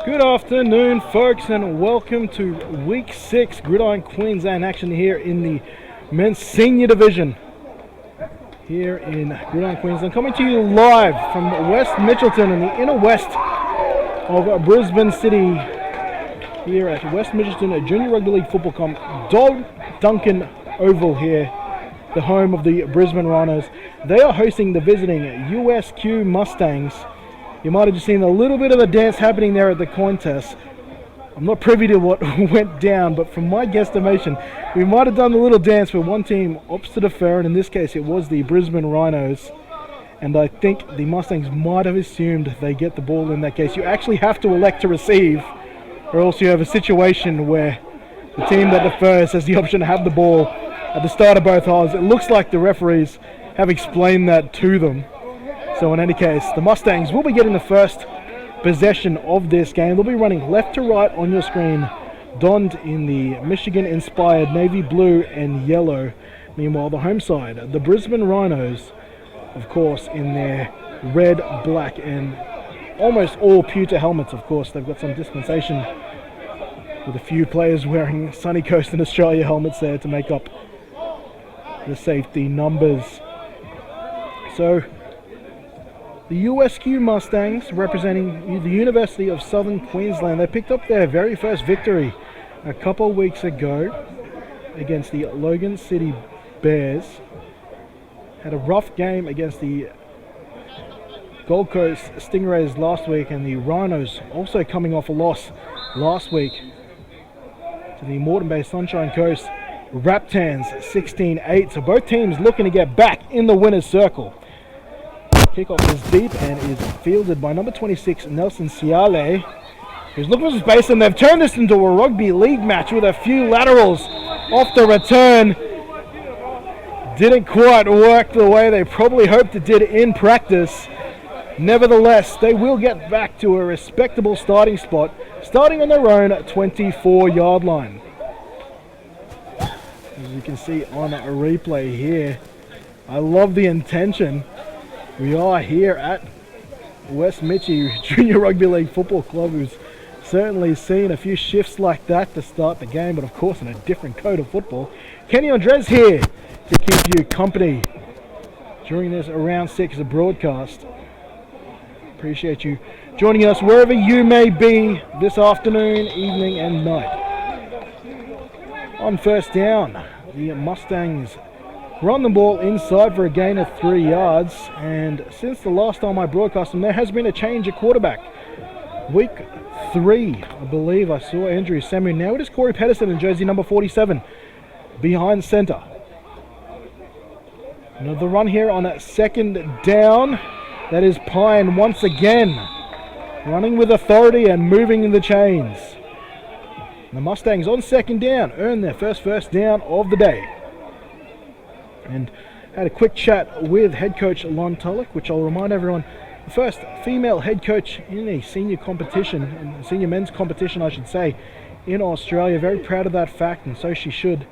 Good afternoon, folks, and welcome to Week 6 Gridiron Queensland action here in the Men's Senior Division here in Gridiron Queensland. Coming to you live from West Mitchelton in the inner west of Brisbane City here at West Mitchelton Junior Rugby League Football Comp. Duncan Oval here, the home of the Brisbane Rhinos. They are hosting the visiting USQ Mustangs. You might have just seen a little bit of a dance happening there at the contest. I'm not privy to what went down, but from my guesstimation, we might have done a little dance where one team opts to defer, and in this case it was the Brisbane Rhinos. And I think the Mustangs might have assumed they get the ball in that case. You actually have to elect to receive, or else you have a situation where the team that defers has the option to have the ball at the start of both halves. It looks like the referees have explained that to them. So in any case, the Mustangs will be getting the first possession of this game. They'll be running left to right on your screen, donned in the Michigan-inspired navy blue and yellow. Meanwhile, the home side, the Brisbane Rhinos, of course, in their red, black, and almost all pewter helmets. Of course, they've got some dispensation with a few players wearing Sunny Coast and Australia helmets there to make up the safety numbers. So, the USQ Mustangs, representing the University of Southern Queensland, they picked up their very first victory a couple of weeks ago against the Logan City Bears. Had a rough game against the Gold Coast Stingrays last week, and the Rhinos also coming off a loss last week to the Moreton Bay Sunshine Coast Raptans 16-8. So both teams looking to get back in the winner's circle. Kickoff is deep and is fielded by number 26, Nelson Ciale, who's looking for space, and they've turned this into a rugby league match with a few laterals off the return. Didn't quite work the way they probably hoped it did in practice. Nevertheless, they will get back to a respectable starting spot, starting on their own 24-yard line. As you can see on a replay here, I love the intention. We are here at West Mitchie Junior Rugby League Football Club, who's certainly seen a few shifts like that to start the game, but of course in a different code of football. Kenny Andres here to keep you company during this round 6 broadcast. Appreciate you joining us wherever you may be this afternoon, evening and night. On first down, the Mustangs run the ball inside for a gain of 3 yards, and since the last time I broadcast them, there has been a change at quarterback. Week 3, I believe I saw Andrew Samu. Now it is Corey Pedersen in jersey number 47 behind center. Another run here on that second down. That is Pine once again running with authority and moving the chains. The Mustangs on second down earn their first down of the day. And had a quick chat with head coach Lon Tulloch, which I'll remind everyone, the first female head coach in a senior competition, senior men's competition I should say, in Australia. Very proud of that fact, and so she should.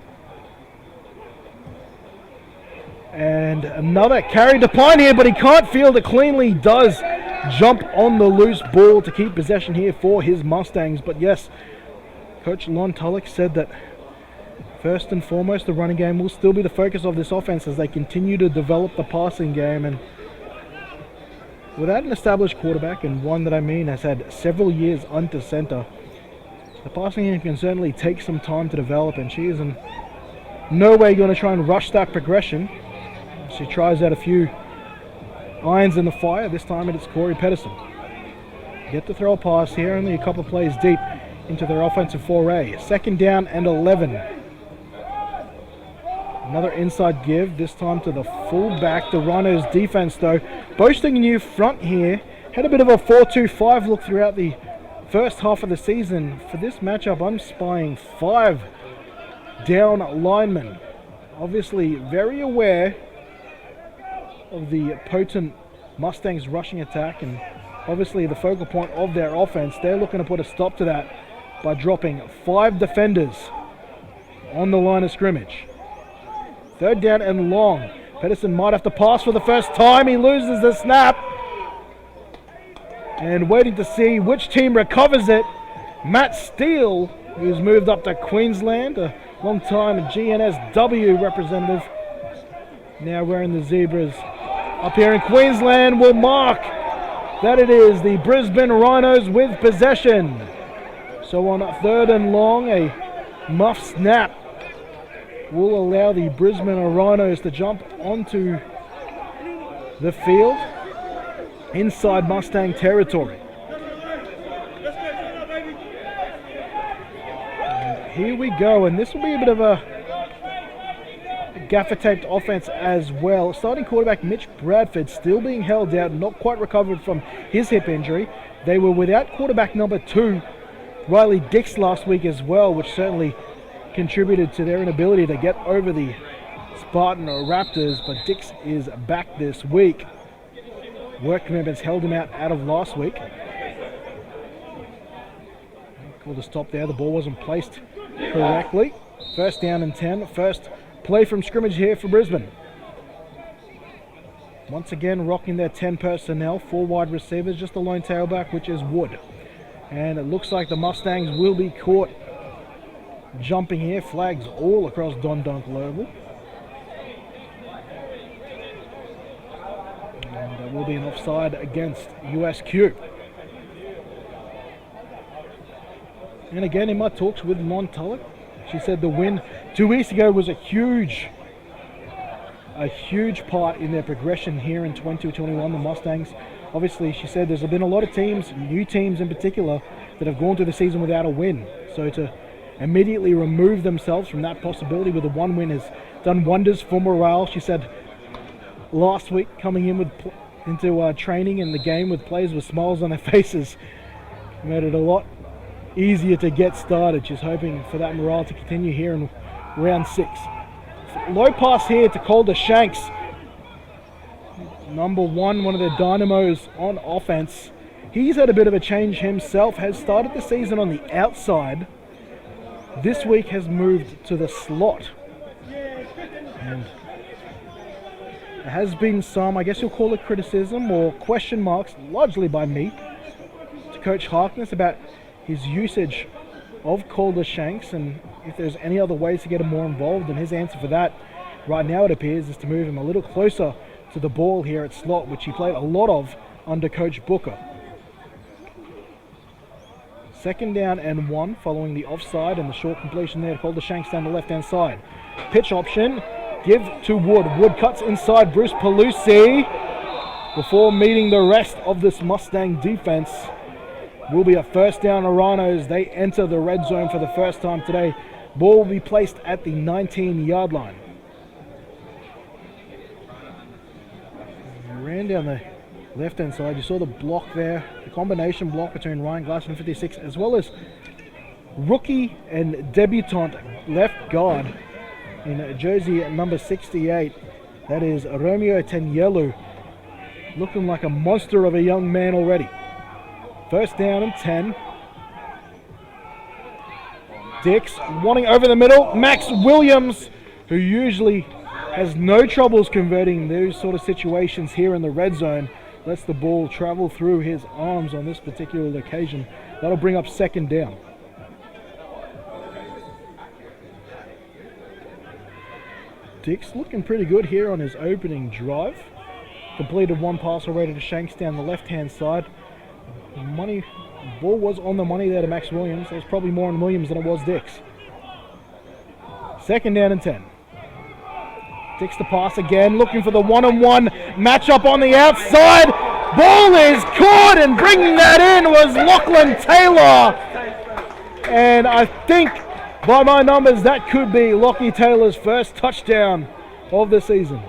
And another carry to Pine here, but he can't field it cleanly. He does jump on the loose ball to keep possession here for his Mustangs. But yes, Coach Lon Tulloch said that first and foremost, the running game will still be the focus of this offense as they continue to develop the passing game. And without an established quarterback, and one that I mean has had several years under center, the passing game can certainly take some time to develop, and she is in no way going to try and rush that progression. She tries out a few irons in the fire. This time it's Corey Pedersen. Get to throw a pass here, only a couple of plays deep into their offensive foray. Second down and 11. Another inside give, this time to the fullback. The Rhinos defense, though, boasting a new front here. Had a bit of a 4-2-5 look throughout the first half of the season. For this matchup, I'm spying 5 down linemen. Obviously very aware of the potent Mustangs rushing attack, and obviously the focal point of their offense. They're looking to put a stop to that by dropping 5 defenders on the line of scrimmage. Third down and long. Pedersen might have to pass for the first time. He loses the snap. And waiting to see which team recovers it. Matt Steele, who's moved up to Queensland, a long-time GNSW representative, now wearing the Zebras. Up here in Queensland will mark that it is the Brisbane Rhinos with possession. So on 3rd and long, a muff snap will allow the Brisbane Rhinos to jump onto the field inside Mustang territory. And here we go, and this will be a bit of a gaffer-taped offense as well. Starting quarterback Mitch Bradford still being held out, not quite recovered from his hip injury. They were without quarterback number 2, Riley Dix, last week as well, which certainly contributed to their inability to get over the Spartan Raptors, but Dix is back this week. Work commitments held him out of last week. Called a stop there. The ball wasn't placed correctly. 1st down and 10. First play from scrimmage here for Brisbane. Once again rocking their 10 personnel. 4 wide receivers, just a lone tailback, which is Wood. And it looks like the Mustangs will be caught jumping here. Flags all across Don Dunk Oval. And there will be an offside against USQ. And again, in my talks with Mon Tulloch, she said the win 2 weeks ago was a huge part in their progression here in 2021. The Mustangs, obviously, she said there's been a lot of teams, new teams in particular, that have gone through the season without a win. So to immediately remove themselves from that possibility with a 1 win has done wonders for morale. She said last week coming in into training in the game with players with smiles on their faces made it a lot easier to get started. She's hoping for that morale to continue here in round 6. Low pass here to Calder Shanks. Number 1, one of their dynamos on offense. He's had a bit of a change himself, has started the season on the outside. This week has moved to the slot. And there has been some, I guess you'll call it criticism or question marks, largely by me, to Coach Harkness about his usage of Calder Shanks and if there's any other ways to get him more involved. And his answer for that right now, it appears, is to move him a little closer to the ball here at slot, which he played a lot of under Coach Booker. 2nd down and 1 following the offside and the short completion there to Calder Shanks down the left-hand side. Pitch option, give to Wood. Wood cuts inside Bruce Pelusi before meeting the rest of this Mustang defense. Will be a 1st down to Rhinos. They enter the red zone for the first time today. Ball will be placed at the 19-yard line. Ran down the left-hand side. You saw the block there, the combination block between Ryan Glassman, 56, as well as rookie and debutant left guard in jersey number 68. That is Romeo Tenyelu, looking like a monster of a young man already. 1st down and 10. Dix wanting over the middle. Max Williams, who usually has no troubles converting those sort of situations here in the red zone, lets the ball travel through his arms on this particular occasion. That'll bring up 2nd down. Dix looking pretty good here on his opening drive. Completed 1 pass already to Shanks down the left-hand side. Ball was on the money there to Max Williams. It was probably more on Williams than it was Dix. 2nd down and 10. Dix to pass again, looking for the one-on-one matchup on the outside. Ball is caught, and bringing that in was Lachlan Taylor. And I think, by my numbers, that could be Lockie Taylor's first touchdown of the season.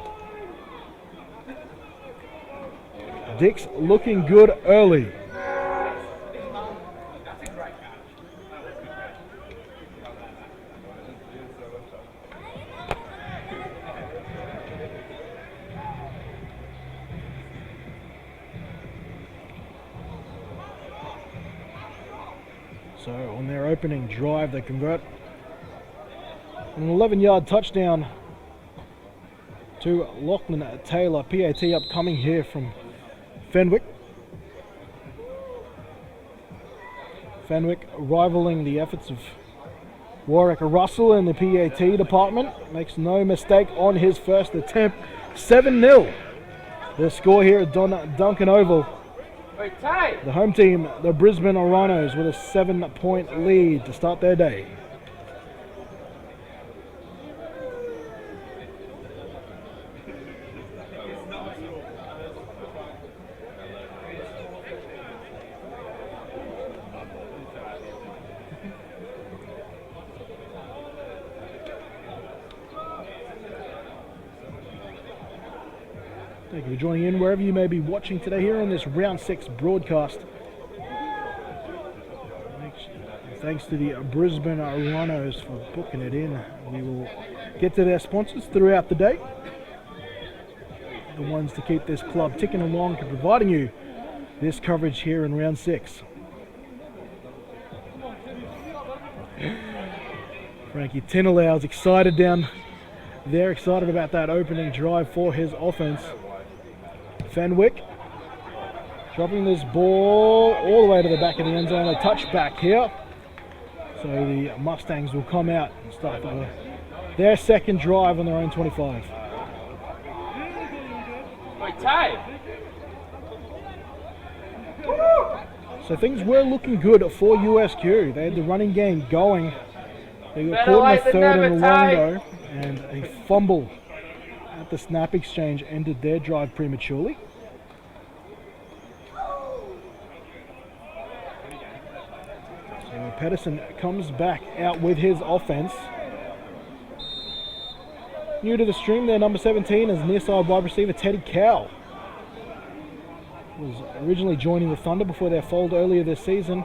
Dix looking good early. So on their opening drive, they convert an 11-yard touchdown to Lachlan Taylor. PAT upcoming here from Fenwick. Fenwick rivaling the efforts of Warwick Russell in the PAT department. Makes no mistake on his first attempt. 7-0. The score here at Duncan Oval. The home team, the Brisbane Rhinos, with a 7-point lead to start their day. Thank you for joining in wherever you may be watching today here on this Round 6 broadcast. Thanks to the Brisbane Rhinos for booking it in. We will get to their sponsors throughout the day. The ones to keep this club ticking along and providing you this coverage here in Round 6. Frankie Tinalow's excited down there, excited about that opening drive for his offense. Fenwick dropping this ball all the way to the back of the end zone. A touchback here. So the Mustangs will come out and start their second drive on their own 25. So things were looking good for USQ. They had the running game going. They got caught in a third and long though, and a fumble at the snap exchange ended their drive prematurely. So Pedersen comes back out with his offense. New to the stream there, number 17 is near side wide receiver Teddy Cow. Was originally joining the Thunder before their fold earlier this season.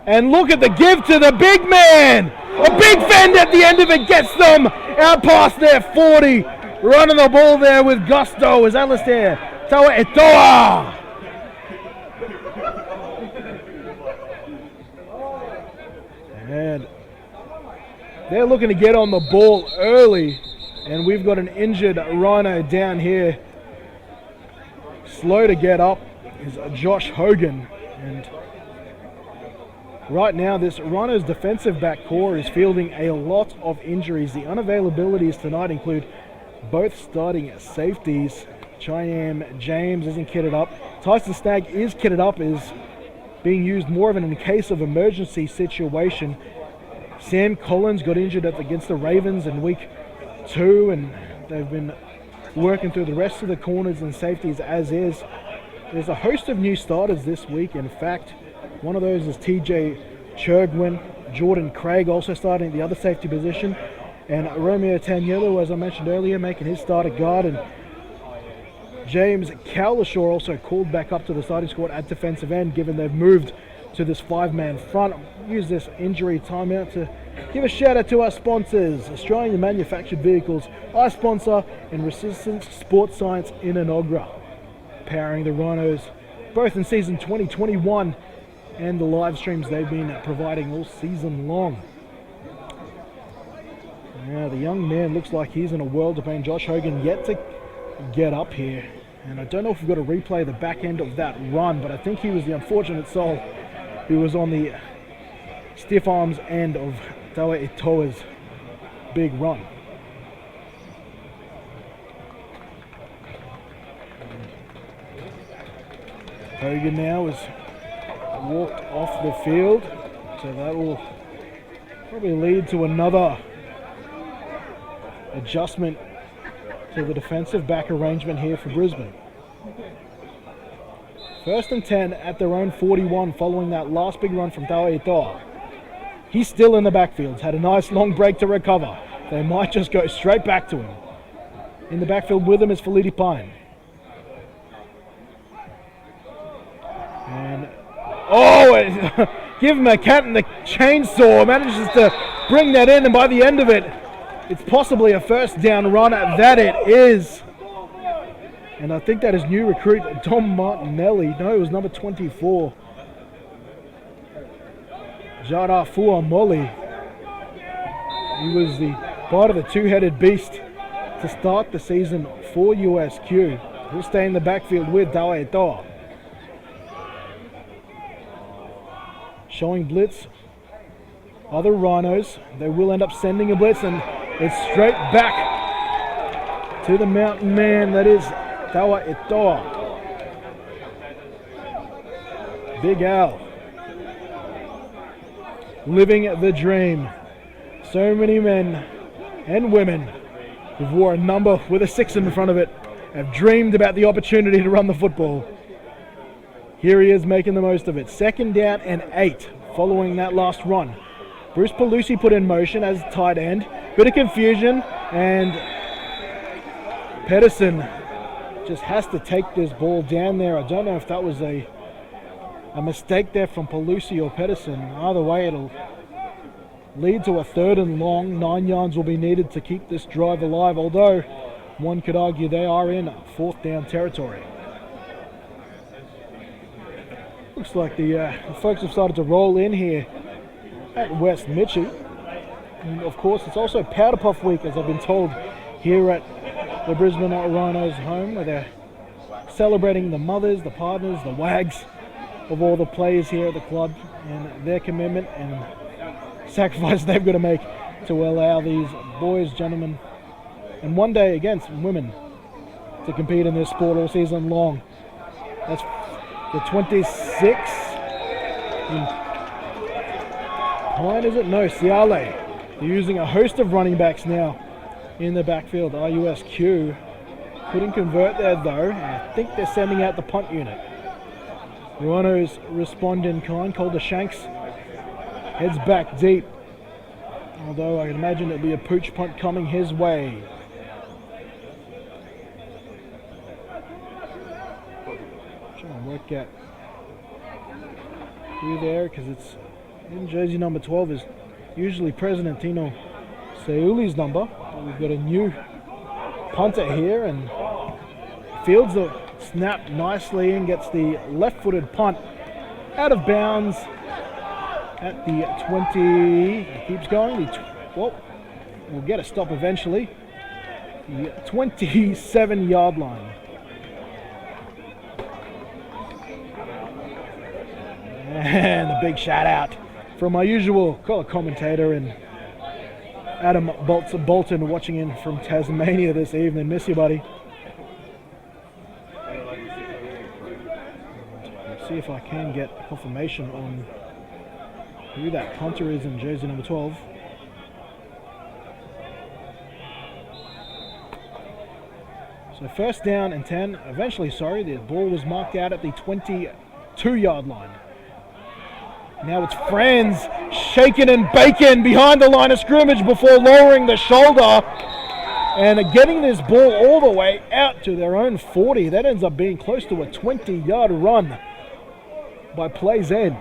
And look at the give to the big man! A big fend at the end of it gets them out past their 40. Running the ball there with gusto is Alistair Taua Etoa. And they're looking to get on the ball early. And we've got an injured Rhino down here. Slow to get up is Josh Hogan. And right now, this Rhinos defensive back core is fielding a lot of injuries. The unavailabilities tonight include both starting safeties. Cheyenne James isn't kitted up. Tyson Stagg is kitted up, is being used more of an in case of emergency situation. Sam Collins got injured against the Ravens in week 2, and they've been working through the rest of the corners and safeties as is. There's a host of new starters this week. In fact, one of those is TJ Churgwin. Jordan Craig also starting at the other safety position. And Romeo Taniello, as I mentioned earlier, making his start at guard. And James Cowlishaw also called back up to the starting squad at defensive end, given they've moved to this 5-man front. Use this injury timeout to give a shout out to our sponsors. Australian Manufactured Vehicles, our sponsor, and Resistance Sports Science in Inogra. Powering the Rhinos both in season 2021 and the live streams they've been providing all season long. Now the young man looks like he's in a world of pain. Josh Hogan yet to get up here. And I don't know if we've got to replay the back end of that run, but I think he was the unfortunate soul who was on the stiff arms end of Taua Etoa's big run. Hogan now has walked off the field, so that will probably lead to another adjustment to the defensive back arrangement here for Brisbane. 1st and 10 at their own 41 following that last big run from Taua Etoa. He's still in the backfield, had a nice long break to recover. They might just go straight back to him. In the backfield with him is Feliti Pine. And give him a cat in the chainsaw. Manages to bring that in, and by the end of it, it's possibly a first down run. That it is. And I think that is new recruit Dom Martinelli. No, it was number 24. Jara Fuamoli. He was the part of the two-headed beast to start the season for USQ. He'll stay in the backfield with Taua Etoa. showing blitz are the Rhinos. They will end up sending a blitz, and it's straight back to the mountain man. That is Tawa Etoa. Big Al. Living the dream. So many men and women who wore a number with a 6 in front of it have dreamed about the opportunity to run the football. Here he is making the most of it. 2nd down and 8 following that last run. Bruce Pelusi put in motion as tight end. Bit of confusion, and Pedersen just has to take this ball down there. I don't know if that was a mistake there from Pelusi or Pedersen. Either way, it'll lead to a 3rd and long. 9 yards will be needed to keep this drive alive, although one could argue they are in 4th down territory. Looks like the folks have started to roll in here at West Mitchie. And of course, it's also Powder Puff Week, as I've been told, here at the Brisbane Rhinos home, where they're celebrating the mothers, the partners, the wags of all the players here at the club, and their commitment and sacrifice they've got to make to allow these boys, gentlemen, and one day against women to compete in this sport all season long. That's the 26. Pine, is it? No, Siale. They're using a host of running backs now in the backfield. RUSQ couldn't convert there though. I think they're sending out the punt unit. Rhinos respond in kind. Calder Shanks heads back deep, although I can imagine it'll be a pooch punt coming his way. Trying to work out who there, because it's in jersey number 12 is usually President Tino Seuli's number. But we've got a new punter here, and fields the snap nicely and gets the left-footed punt out of bounds at the 20. Keeps going. Well, we'll get a stop eventually. The 27-yard line. And a big shout out from my usual color commentator and Adam Bolton watching in from Tasmania this evening. Miss you, buddy. Let's see if I can get confirmation on who that punter is in jersey number 12. So 1st down and 10. Eventually, the ball was marked out at the 22-yard line. Now it's Franz shaking and baking behind the line of scrimmage before lowering the shoulder and getting this ball all the way out to their own 40. That ends up being close to a 20-yard run by play's end.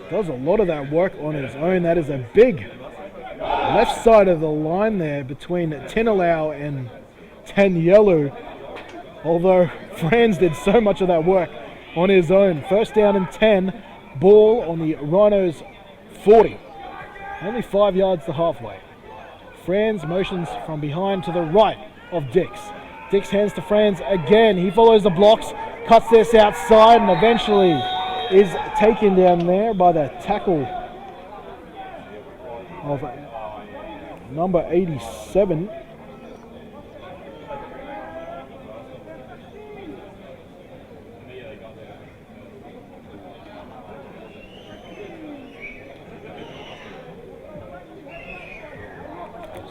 Does a lot of that work on his own. That is a big left side of the line there between Tinalau and Tanyelu. Although Franz did so much of that work on his own. 1st down and 10. Ball on the Rhinos 40. Only 5 yards to halfway. Franz motions from behind to the right of Dix. Dix hands to Franz again. He follows the blocks, cuts this outside, and eventually is taken down there by the tackle of number 87.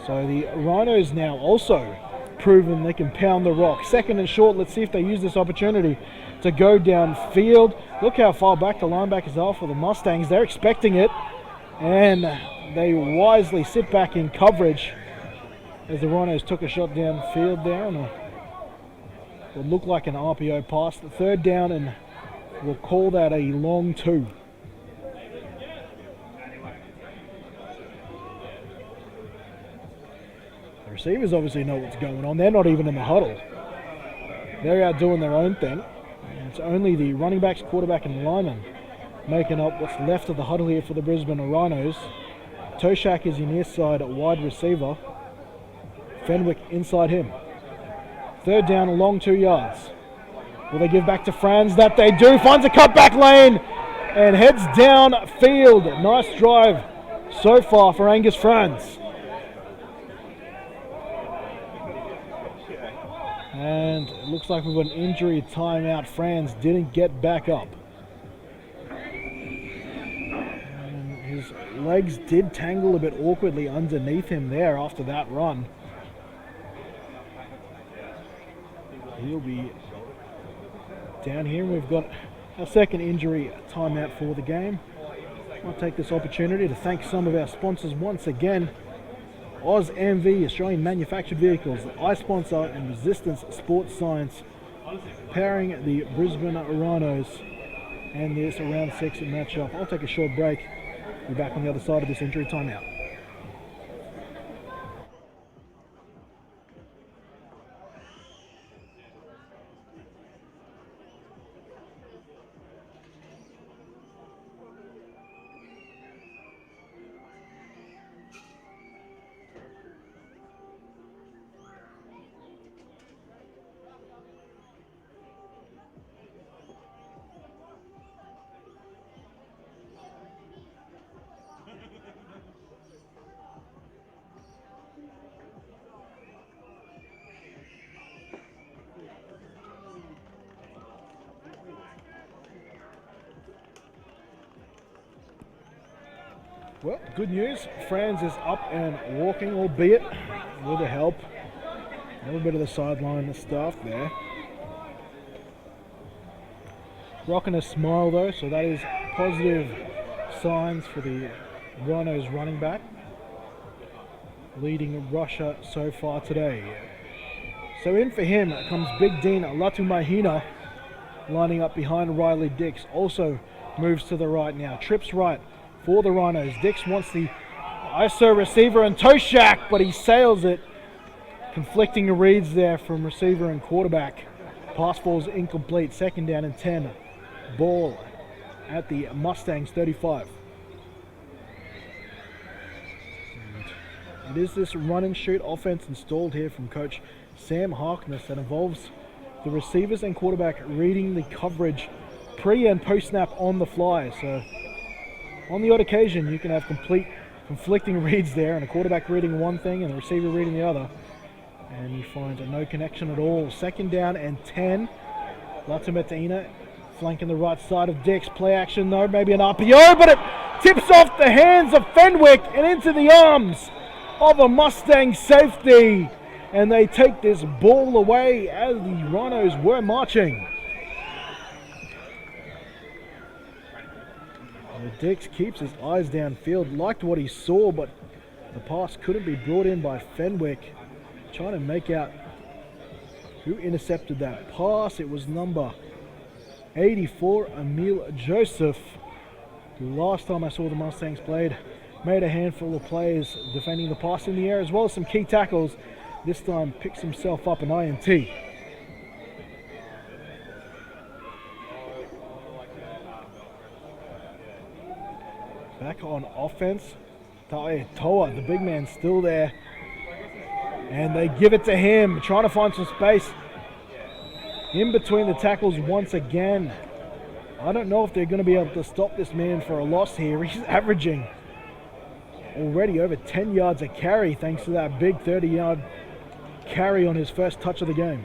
So the Rhinos now also proven they can pound the rock. 2nd and short. Let's see if they use this opportunity to go downfield. Look how far back the linebackers are for the Mustangs. They're expecting it, and they wisely sit back in coverage as the Rhinos took a shot downfield there, and it looked like an RPO pass. The 3rd down, and we'll call that a long 2. The receivers obviously know what's going on. They're not even in the huddle. They're out doing their own thing. And it's only the running backs, quarterback, and lineman making up what's left of the huddle here for the Brisbane Rhinos. Toshak is your near side wide receiver. Fenwick inside him. 3rd down, a long 2 yards. Will they give back to Franz? That they do. Finds a cutback lane and heads downfield. Nice drive so far for Angus Franz. And it looks like we've got an injury timeout. Franz didn't get back up. And his legs did tangle a bit awkwardly underneath him there after that run. He'll be down here. We've got a second injury timeout for the game. I'll take this opportunity to thank some of our sponsors once again. Oz MV, Australian Manufactured Vehicles, the iSponsor and Resistance Sports Science, powering the Brisbane Rhinos and this round 6 matchup. I'll take a short break. Be back on the other side of this injury timeout. Well, good news. Franz is up and walking, albeit with the help. A little bit of the sideline stuff there. Rocking a smile though, so that is positive signs for the Rhinos running back. Leading rusher so far today. So in for him comes Big Dean Latumahina, lining up behind Riley Dix. Also moves to the right now. Trips right for the Rhinos. Dix wants the ISO receiver and toe shack, but he sails it. Conflicting reads there from receiver and quarterback. Pass falls incomplete. Second down and 10. Ball at the Mustangs 35. And it is this run and shoot offense installed here from Coach Sam Harkness that involves the receivers and quarterback reading the coverage pre and post snap on the fly. So on the odd occasion, you can have conflicting reads there, and a quarterback reading one thing and a receiver reading the other, and you find no connection at all. Second down and 10. Latumetina flanking the right side of Dix. Play action though, maybe an RPO, but it tips off the hands of Fenwick and into the arms of a Mustang safety, and they take this ball away as the Rhinos were marching. Dix keeps his eyes downfield, liked what he saw, but the pass couldn't be brought in by Fenwick. Trying to make out who intercepted that pass. It was number 84, Emil Joseph, who last time I saw the Mustangs played, made a handful of plays defending the pass in the air as well as some key tackles. This time picks himself up an INT. Back on offense, Tae Toa, the big man, still there. And they give it to him, trying to find some space in between the tackles once again. I don't know if they're going to be able to stop this man for a loss here. He's averaging already over 10 yards a carry thanks to that big 30-yard carry on his first touch of the game.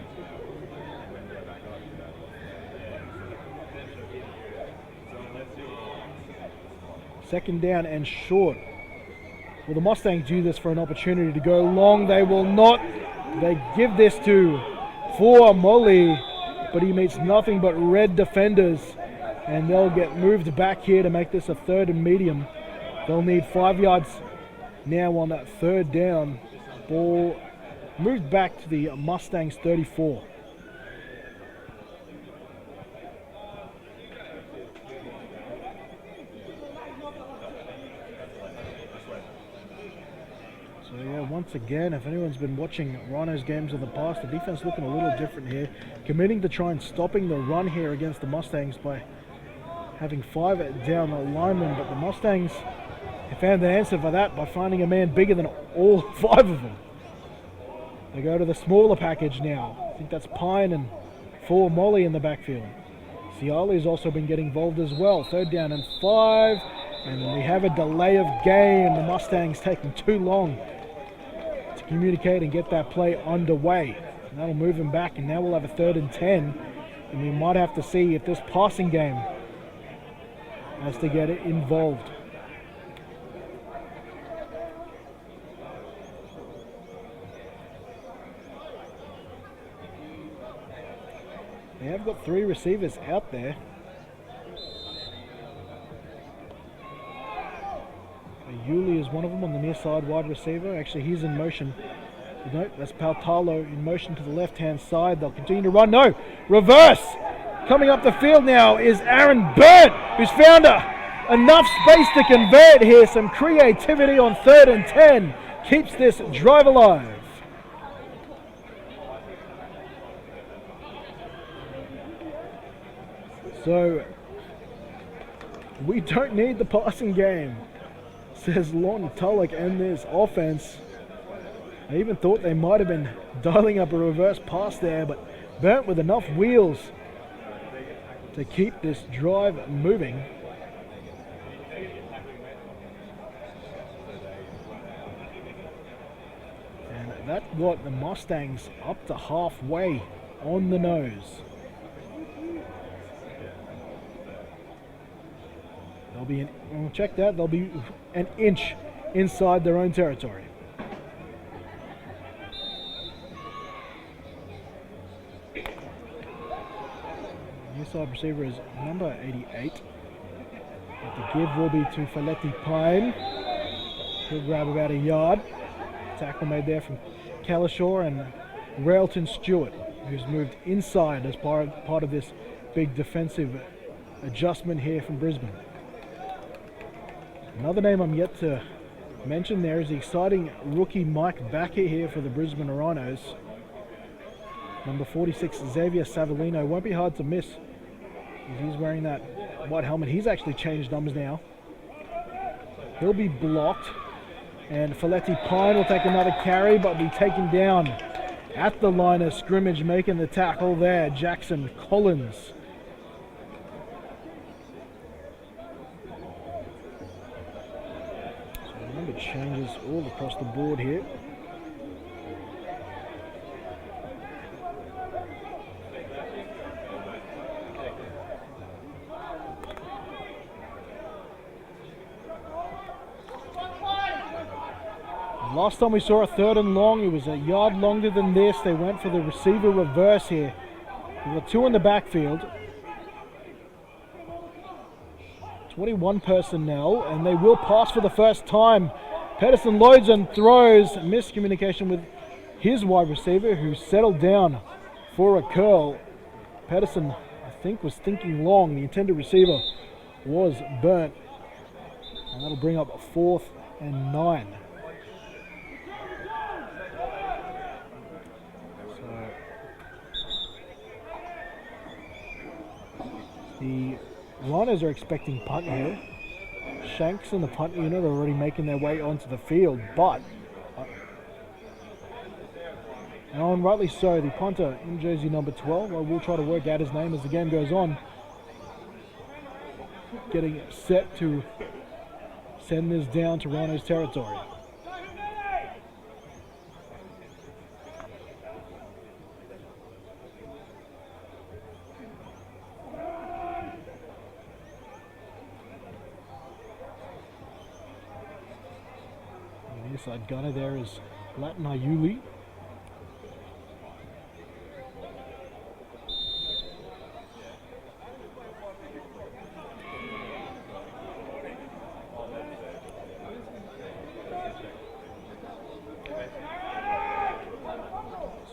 Second down and short. Will the Mustangs do this for an opportunity to go long? They will not. They give this to for Molly, but he meets nothing but red defenders, and they'll get moved back here to make this a third and medium. They'll need 5 yards now on that third down. Ball moved back to the Mustangs 34. So yeah, once again, if anyone's been watching Rhinos games in the past, the defense looking a little different here. Committing to try and stopping the run here against the Mustangs by having 5 down the linemen, but the Mustangs have found the answer for that by finding a man bigger than all 5 of them. They go to the smaller package now. I think that's Pine and for Molly in the backfield. Ciali's also been getting involved as well. 3rd down and 5. And we have a delay of game. The Mustangs taking too long to communicate and get that play underway. And that'll move them back, and now we'll have a 3rd and 10. And we might have to see if this passing game has to get it involved. They have got 3 receivers out there. Yuli is one of them on the near side wide receiver. Actually, he's in motion. No, that's Pautalo in motion to the left-hand side. They'll continue to run. No, reverse. Coming up the field now is Aaron Burt, who's found enough space to convert here. Some creativity on 3rd and 10 keeps this drive alive. So, we don't need the passing game, says Lawton Tulloch and this offense. I even thought they might have been dialing up a reverse pass there, but Burnt with enough wheels to keep this drive moving. And that got the Mustangs up to halfway on the nose. They'll be check that, they'll be an inch inside their own territory. Near side receiver is number 88. But the give will be to Faletti Pine. He'll grab about a yard. Tackle made there from Calishaw and Railton Stewart, who's moved inside as part of this big defensive adjustment here from Brisbane. Another name I'm yet to mention there is the exciting rookie Mike Backer here for the Brisbane Rhinos. Number 46, Xavier Savellino. Won't be hard to miss if he's wearing that white helmet. He's actually changed numbers now. He'll be blocked. And Faletti Pine will take another carry, but be taken down at the line of scrimmage, making the tackle there, Jackson Collins. Changes all across the board here. Last time we saw a 3rd and long, it was a yard longer than this. They went for the receiver reverse here. We've got 2 in the backfield. 21 personnel, and they will pass for the first time. Pedersen loads and throws. Miscommunication with his wide receiver, who settled down for a curl. Pedersen, I think, was thinking long. The intended receiver was Burnt. And that'll bring up 4th and 9. So the Rhinos are expecting punt here. Shanks and the punt unit are already making their way onto the field, but and rightly so, the punter in jersey number 12, I will try to work out his name as the game goes on, getting set to send this down to Rhinos territory. Inside gunner there is Latin Ayuli.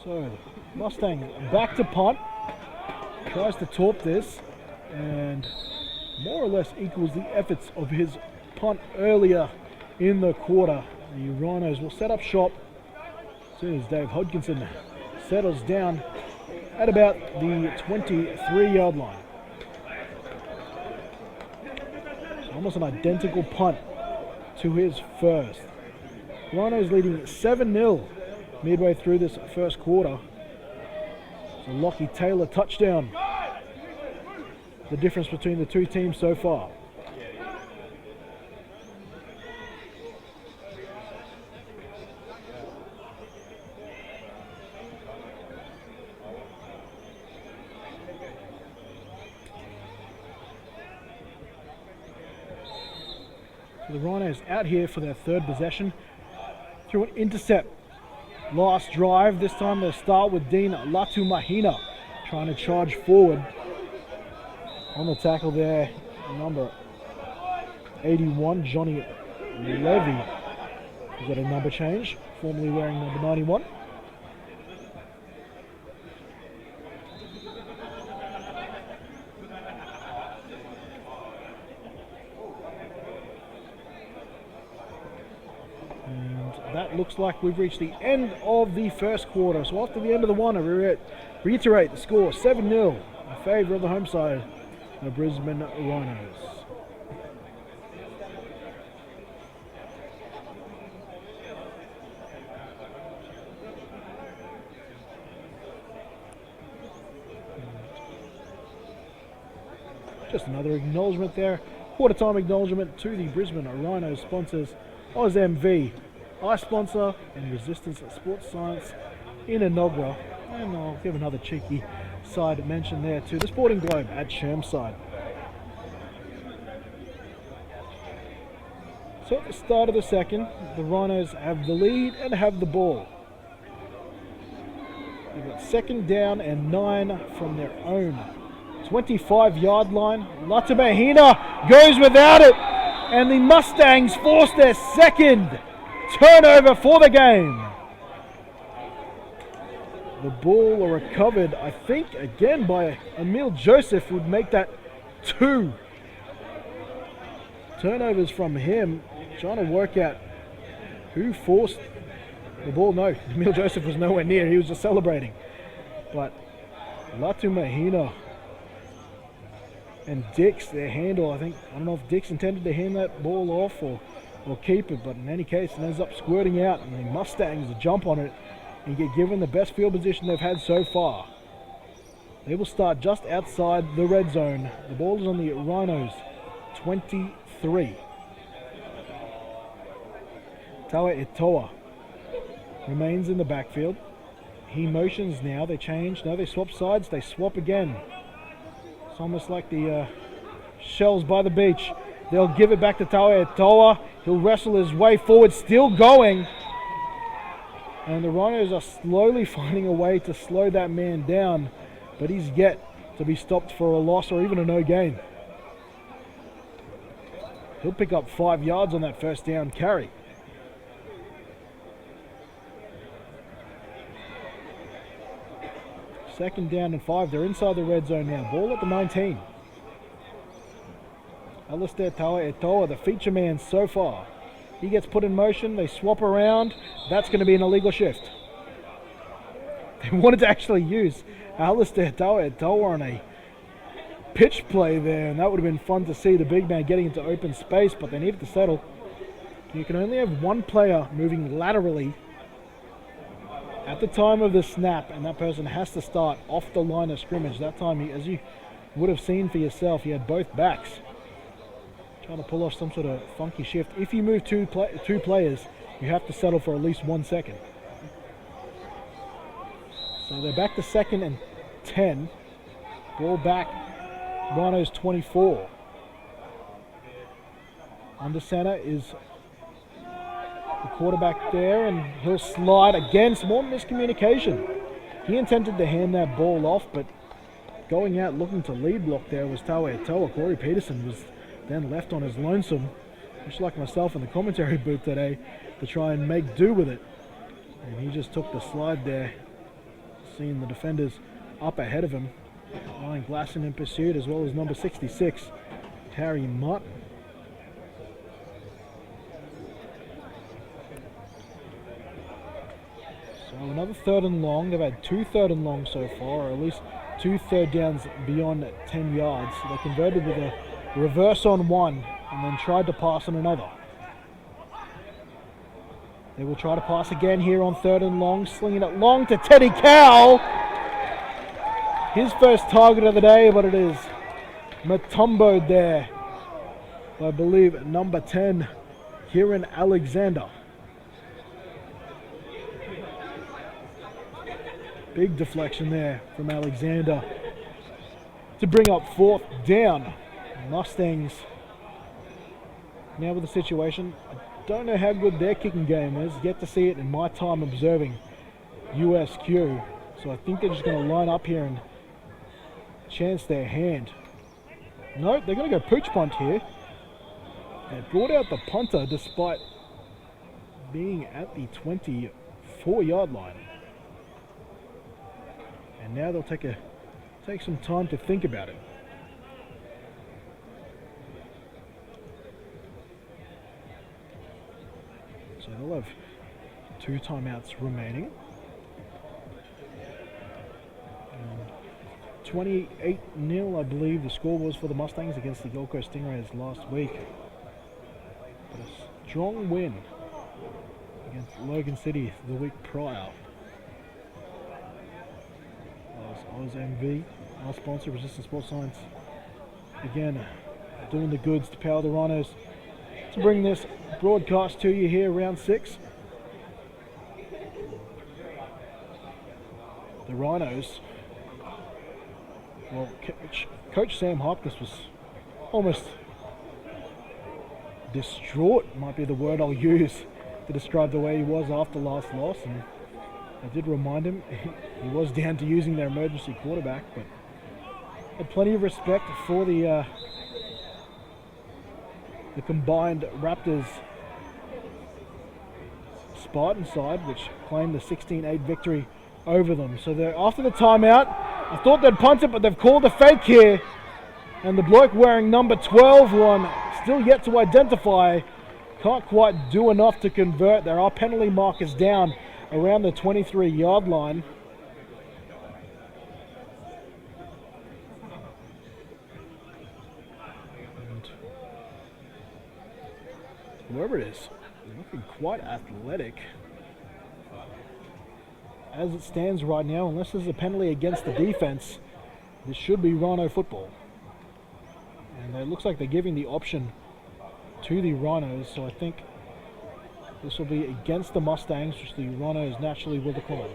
So Mustang back to punt, tries to torp this, and more or less equals the efforts of his punt earlier in the quarter. The Rhinos will set up shop as soon as Dave Hodkinson settles down at about the 23-yard line. So almost an identical punt to his first. Rhinos leading 7-0 midway through this first quarter. So Lockie Taylor touchdown. The difference between the two teams so far. So the Rhinos out here for their third possession through an intercept. Last drive, this time they'll start with Dean Latumahina trying to charge forward. On the tackle there, number 81, Johnny Levy. He's got a number change, formerly wearing number 91. That looks like we've reached the end of the first quarter. So after the end of the one, I reiterate the score, 7-0 in favour of the home side, the Brisbane Rhinos. Just another acknowledgement there, quarter time acknowledgement to the Brisbane Rhinos sponsors, OzMV, iSponsor and Resistance Sports Science in Enoggera. And I'll give another cheeky side mention there to the Sporting Globe at Chermside. So at the start of the second, the Rhinos have the lead and have the ball. They've got 2nd down and 9 from their own 25-yard line. Latumahina goes without it, and the Mustangs force their second turnover for the game. The ball recovered, I think, again by Emil Joseph, would make that 2 turnovers from him. Trying to work out who forced the ball. No, Emil Joseph was nowhere near. He was just celebrating. But Latumahina and Dix, their handle, I don't know if Dix intended to hand that ball off or keep it, but in any case it ends up squirting out, and the Mustangs jump on it and get given the best field position they've had so far. They will start just outside the red zone. The ball is on the Rhinos 23. Taua Etoa remains in the backfield. He motions now, they change, now they swap sides, they swap again. It's almost like the shells by the beach. They'll give it back to Taua Etoa. He'll wrestle his way forward, still going. And the Rhinos are slowly finding a way to slow that man down, but he's yet to be stopped for a loss or even a no gain. He'll pick up 5 yards on that first down carry. Second down and 5. They're inside the red zone now. Ball at the 19. Alistair Taua Etoa, the feature man so far. He gets put in motion. They swap around. That's going to be an illegal shift. They wanted to actually use Alistair Taua Etoa on a pitch play there, and that would have been fun to see, the big man getting into open space, but they needed to settle. You can only have one player moving laterally at the time of the snap, and that person has to start off the line of scrimmage. That time, as you would have seen for yourself, he had both backs trying to pull off some sort of funky shift. If you move two players, you have to settle for at least 1 second. So they're back to 2nd and 10. Ball back, Rhinos 24. Under center is the quarterback there, and he'll slide again. Some more miscommunication. He intended to hand that ball off, but going out looking to lead block there was Taua Etoa. Corey Peterson was then left on his lonesome, much like myself in the commentary booth today, to try and make do with it. And he just took the slide there, seeing the defenders up ahead of him. Ryan Glasson in pursuit, as well as number 66, Harry Mott. So another 3rd and long. They've had 2 3rd and long so far, or at least 2 third downs beyond 10 yards. So they converted with a reverse on one and then tried to pass on another. They will try to pass again here on 3rd and long, slinging it long to Teddy Cowell. his first target of the day, but it is Matumbo there. I believe number 10, Kieran Alexander. Big deflection there from Alexander to bring up 4th down. Mustangs now with the situation. I don't know how good their kicking game is. Yet to see it in my time observing USQ. So I think they're just going to line up here and chance their hand. No, they're going to go pooch punt here. They brought out the punter despite being at the 24-yard line. And now they'll take some time to think about it. So they'll have 2 timeouts remaining. 28-0, I believe, the score was for the Mustangs against the Gold Coast Stingrays last week. But a strong win against Logan City the week prior. OzMV, our sponsor, Resistance Sports Science, again doing the goods to power the Rhinos to bring this broadcast to you here, round 6. The Rhinos, well, Coach Sam Hopkins was almost distraught, might be the word I'll use to describe the way he was after last loss. And I did remind him he was down to using their emergency quarterback, but had plenty of respect for the combined Raptors Spartan side, which claimed the 16-8 victory over them. So they're after the timeout. I thought they'd punt it, but they've called a fake here. And the bloke wearing number 12, one still yet to identify, can't quite do enough to convert. There are penalty markers down around the 23-yard line. And whoever it is, looking quite athletic. As it stands right now, unless there's a penalty against the defense, this should be Rhino football. And it looks like they're giving the option to the Rhinos, so I think this will be against the Mustangs, which the Rhinos naturally will decline.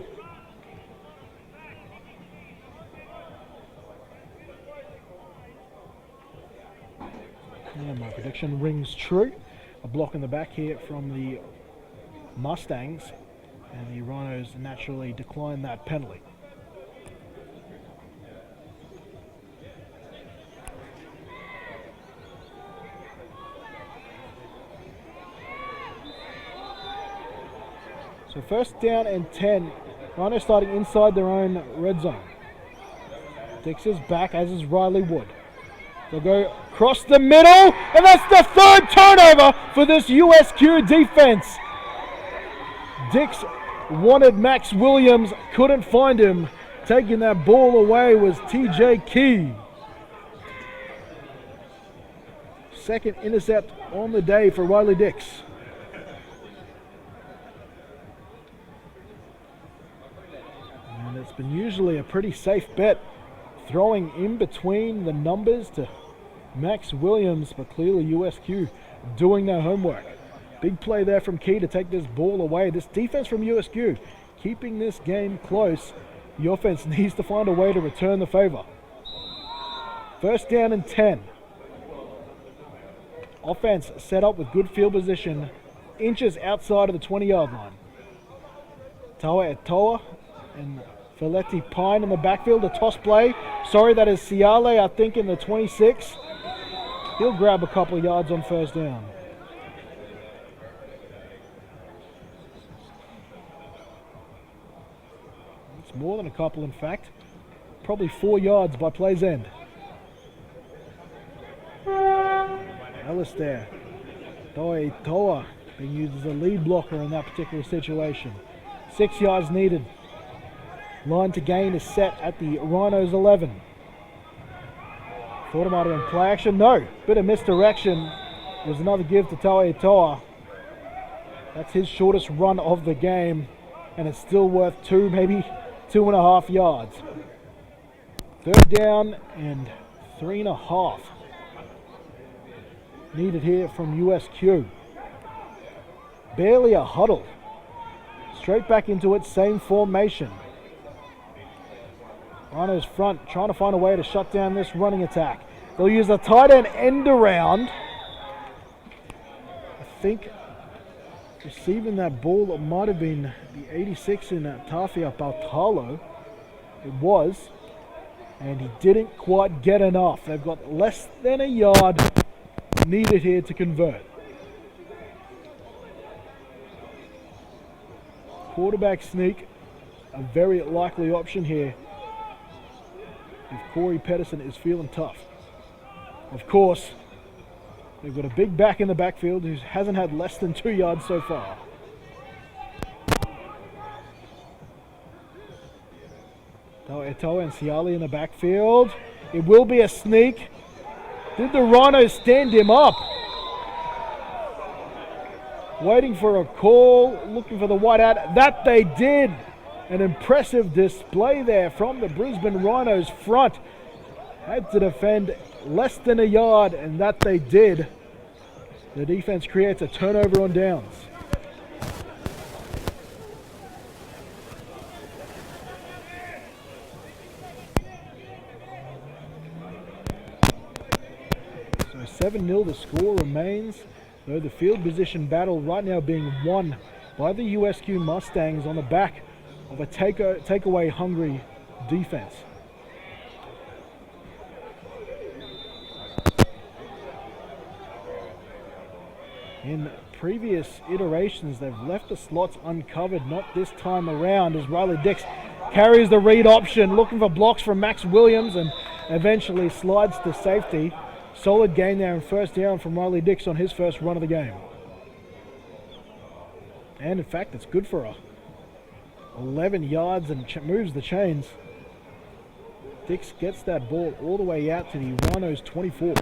And my prediction rings true. A block in the back here from the Mustangs, and the Rhinos naturally decline that penalty. So first down and 10. Rhinos starting inside their own red zone. Dix is back, as is Riley Wood. They'll go across the middle, and that's the 3rd turnover for this USQ defense. Dix wanted Max Williams, couldn't find him. Taking that ball away was TJ Key. 2nd intercept on the day for Riley Dix. And it's been usually a pretty safe bet, throwing in between the numbers to Max Williams, but clearly USQ doing their homework. Big play there from Key to take this ball away. This defense from USQ keeping this game close. The offense needs to find a way to return the favor. First down and 10. Offense set up with good field position, inches outside of the 20-yard line. Taua Etoa and Feletti Pine in the backfield, a toss play. Sorry, that is Ciale, I think, in the 26. He'll grab a couple of yards on first down. It's more than a couple, in fact. Probably 4 yards by play's end. Ellis there. Taua Etoa being used as a lead blocker in that particular situation. 6 yards needed. Line to gain is set at the Rhinos 11. Thought it might have been play action. No, bit of misdirection. There's another give to Taua Etoa. That's his shortest run of the game, and it's still worth 2, maybe 2.5 yards. Third down and 3.5. Needed here from USQ. Barely a huddle. Straight back into it, same formation. Rhinos front, trying to find a way to shut down this running attack. They'll use a tight end around. I think receiving that ball, that might have been the 86 in Tafia Baltalo. It was. And he didn't quite get enough. They've got less than a yard needed here to convert. Quarterback sneak, a very likely option here if Corey Pedersen is feeling tough. Of course, they've got a big back in the backfield who hasn't had less than 2 yards so far. Eto'o and Ciali in the backfield. It will be a sneak. Did the Rhinos stand him up? Waiting for a call, looking for the whiteout. That they did. An impressive display there from the Brisbane Rhinos front. Had to defend less than a yard, and that they did. The defense creates a turnover on downs. So 7-0 the score remains, though the field position battle right now being won by the USQ Mustangs on the back of a takeaway hungry defense. In previous iterations, they've left the slots uncovered, not this time around, as Riley Dix carries the read option, looking for blocks from Max Williams and eventually slides to safety. Solid gain there in first down from Riley Dix on his first run of the game. And in fact, it's good for 11 yards and moves the chains. Dix gets that ball all the way out to the Rhinos 24.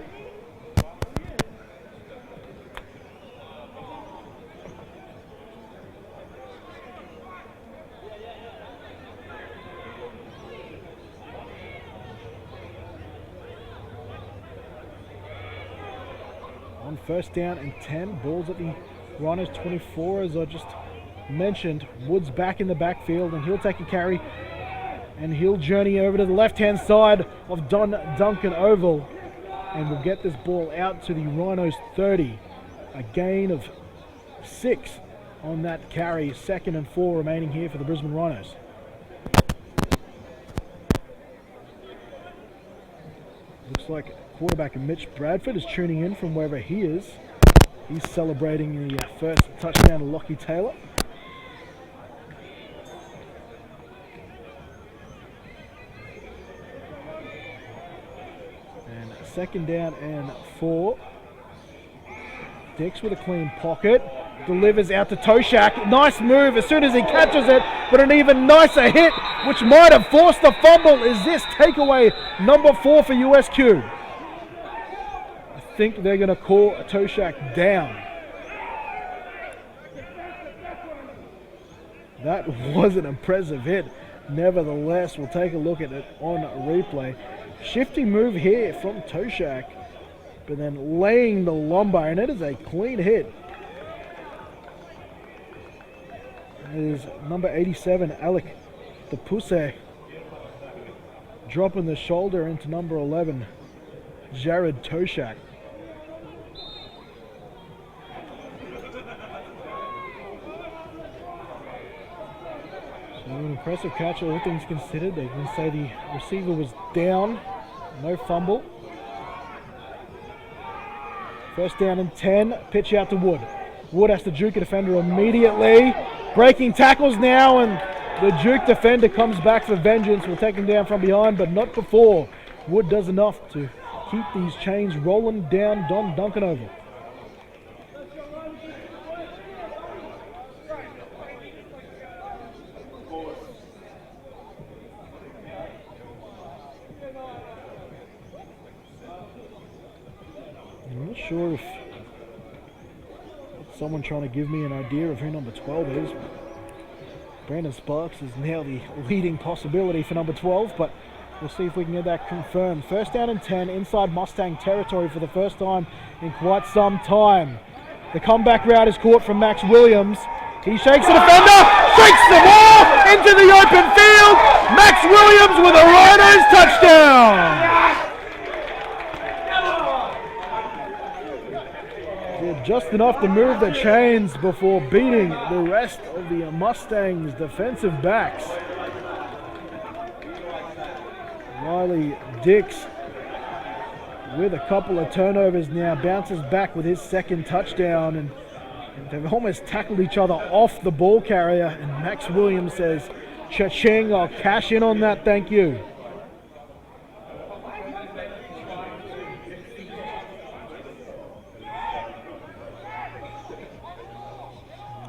On first down and 10, balls at the Rhinos 24, as I just mentioned. Woods back in the backfield, and he'll take a carry, and he'll journey over to the left-hand side of Duncan Oval, and will get this ball out to the Rhinos 30. A gain of 6 on that carry. 2nd and 4 remaining here for the Brisbane Rhinos. Looks like quarterback Mitch Bradford is tuning in from wherever he is. He's celebrating the first touchdown to Lockie Taylor. And 2nd down and 4. Dix with a clean pocket. Delivers out to Toshak. Nice move as soon as he catches it, but an even nicer hit, which might have forced the fumble. Is this takeaway number 4 for USQ? I think they're going to call Toshak down. That was an impressive hit. Nevertheless, we'll take a look at it on replay. Shifty move here from Toshak, but then laying the lumbar, and it is a clean hit. It is number 87, Alec Tapuse, dropping the shoulder into number 11, Jared Toshak. So an impressive catch, all things considered. They can say the receiver was down, no fumble. First down and 10, pitch out to Wood. Wood has to juke a defender immediately. Breaking tackles now, and the juke defender comes back for vengeance. Will take him down from behind, but not before. Wood does enough to keep these chains rolling down Duncan Oval. I'm not sure if someone trying to give me an idea of who number 12 is. Brandon Sparks is now the leading possibility for number 12, but We'll see if we can get that confirmed. First down and 10 inside Mustang territory for the first time in quite some time. The comeback route is caught from Max Williams. He shakes the defender, shakes the ball into the open field. Max Williams with a Rhinos touchdown. Did just enough to move the chains before beating the rest of the Mustangs defensive backs. Riley Dix with a couple of turnovers now, bounces back with his second touchdown, and they've almost tackled each other off the ball carrier, and Max Williams says, cha-ching, I'll cash in on that, thank you.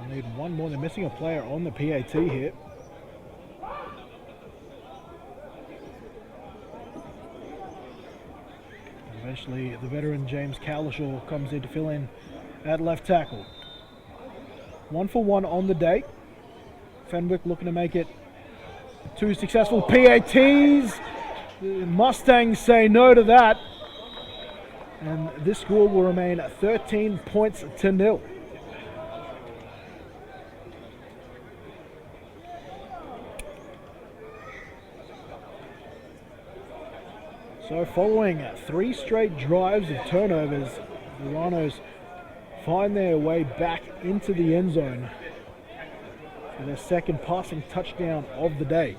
They need one more, they're missing a player on the PAT here. Eventually, the veteran James Cowlishaw comes in to fill in at left tackle. 1 for 1 on the day. Fenwick looking to make it 2 successful PATs. The Mustangs say no to that. And this score will remain 13 points to 0. So following 3 straight drives of turnovers, the Rhinos find their way back into the end zone for their second passing touchdown of the day.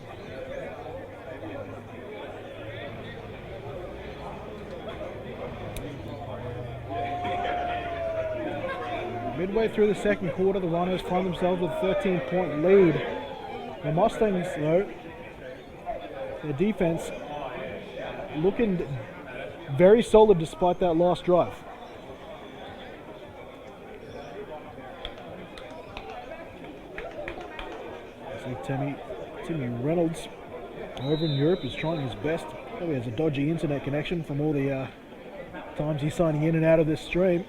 Midway through the second quarter, the Rhinos find themselves with a 13-point lead. The Mustangs, though, their defense looking very solid despite that last drive. See Timmy Reynolds over in Europe is trying his best. Probably has a dodgy internet connection from all the times he's signing in and out of this stream.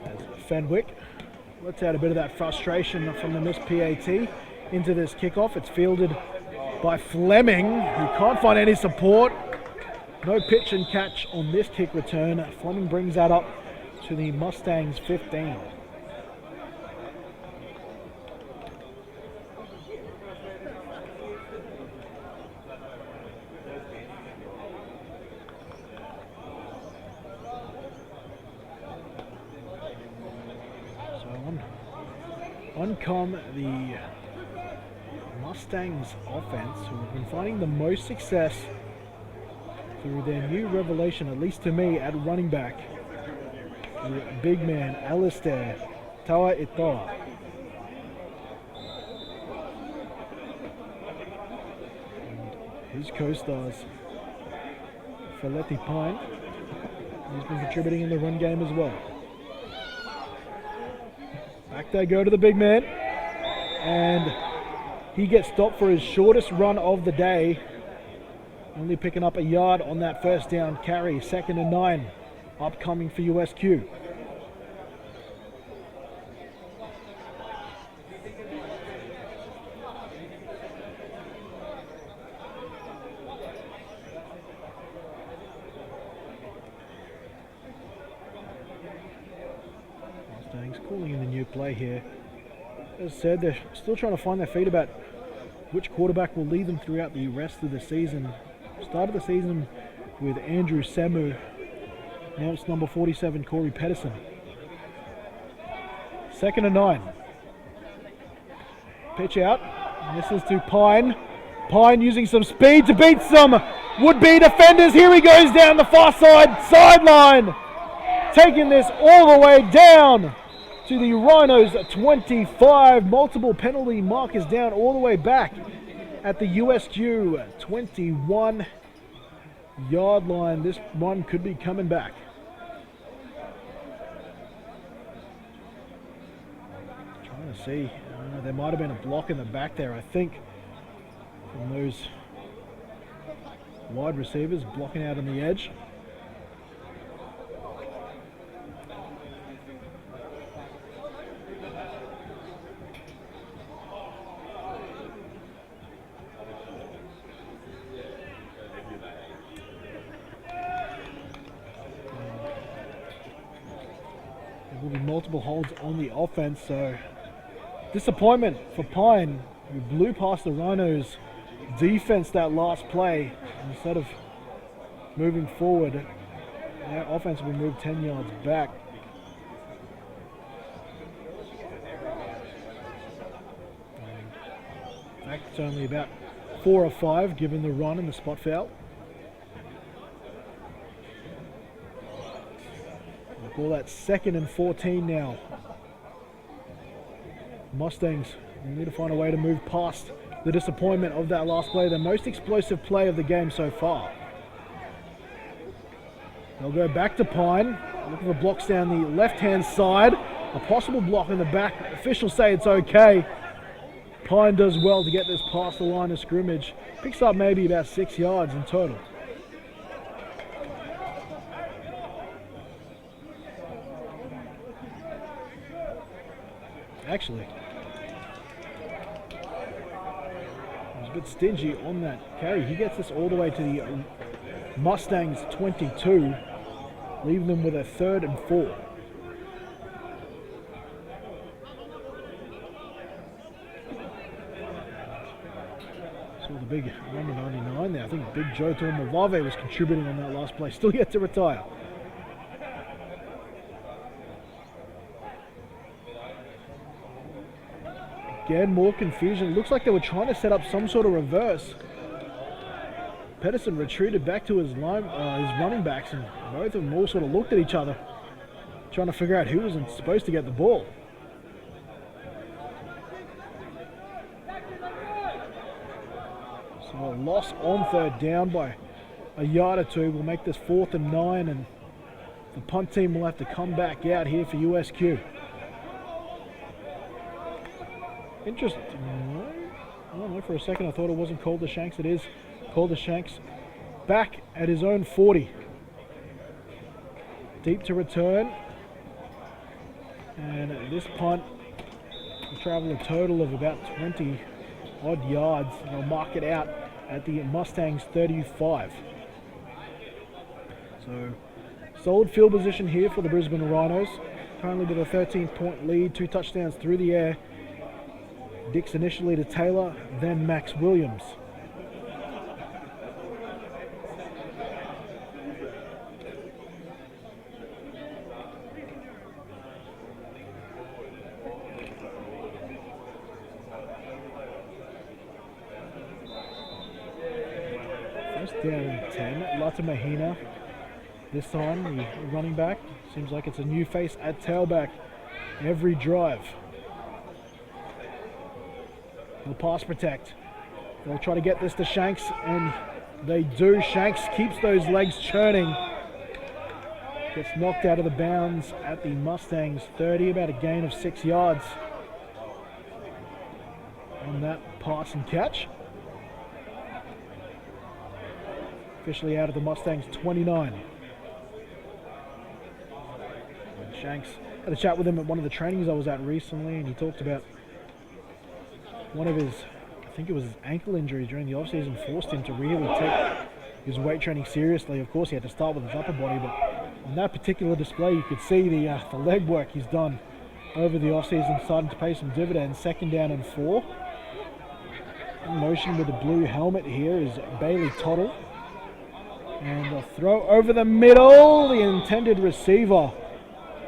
As Fenwick lets out a bit of that frustration from the missed PAT into this kickoff. It's fielded by Fleming, who can't find any support. No pitch and catch on this kick return. Fleming brings that up to the Mustangs 15. So on come the Mustangs offense, who have been finding the most success through their new revelation, at least to me, at running back, the big man Alistair Tawa Itoa. And his co-stars Feletti Pine, he's been contributing in the run game as well. Back they go to the big man, and he gets stopped for his shortest run of the day, only picking up a yard on that first down carry. 2nd and 9 upcoming for USQ. Mustangs calling in the new play here. As I said, they're still trying to find their feet about which quarterback will lead them throughout the rest of the season. Started the season with Andrew Samu. Now it's number 47, Corey Pedersen. 2nd and 9. Pitch out. And this is to Pine. Pine using some speed to beat some would-be defenders. Here he goes down the far sideline. Taking this all the way down to the Rhinos 25. Multiple penalty markers down all the way back at the USQ 21 yard line. This one could be coming back. Trying to see, there might have been a block in the back there, I think, from those wide receivers blocking out on the edge. There will be multiple holds on the offense, so disappointment for Pine, who blew past the Rhinos defense that last play. Instead of moving forward, their offense will move 10 yards back. In fact, it's only about 4 or 5 given the run and the spot foul. We'll call that 2nd and 14 now. Mustangs need to find a way to move past the disappointment of that last play, the most explosive play of the game so far. They'll go back to Pine, looking for blocks down the left-hand side. A possible block in the back. Officials say it's okay. Pine does well to get this past the line of scrimmage. Picks up maybe about 6 yards in total. Actually, he was a bit stingy on that carry. He gets this all the way to the Mustangs 22, leaving them with a 3rd and 4. Saw the big number 99 there. I think Big Joe Tormavave was contributing on that last play. Still yet to retire. Again, more confusion. Looks like they were trying to set up some sort of reverse. Pedersen retreated back to his running backs, and both of them all sort of looked at each other, trying to figure out who was supposed to get the ball. So a loss on 3rd down by a yard or 2 will make this 4th and 9, and the punt team will have to come back out here for USQ. Interesting. I don't know, for a second I thought it wasn't Calder Shanks. It is Calder Shanks back at his own 40. Deep to return. And this punt will travel a total of about 20 odd yards. They'll mark it out at the Mustangs 35. So solid field position here for the Brisbane Rhinos. Currently with a 13-point lead, 2 touchdowns through the air. Dix initially to Taylor, then Max Williams. First down and 10, Lata Mahina. This time, the running back. Seems like it's a new face at tailback every drive. They'll pass protect. They'll try to get this to Shanks, and they do. Shanks keeps those legs churning. Gets knocked out of the bounds at the Mustangs 30, about a gain of 6 yards on that pass and catch. Officially out of the Mustangs 29. And Shanks, had a chat with him at one of the trainings I was at recently, and he talked about one of his, I think it was his ankle injuries during the offseason, forced him to really take his weight training seriously. Of course, he had to start with his upper body, but in that particular display, you could see the leg work he's done over the offseason starting to pay some dividends. 2nd down and 4. In motion with the blue helmet here is Bailey Tottle. And a throw over the middle. The intended receiver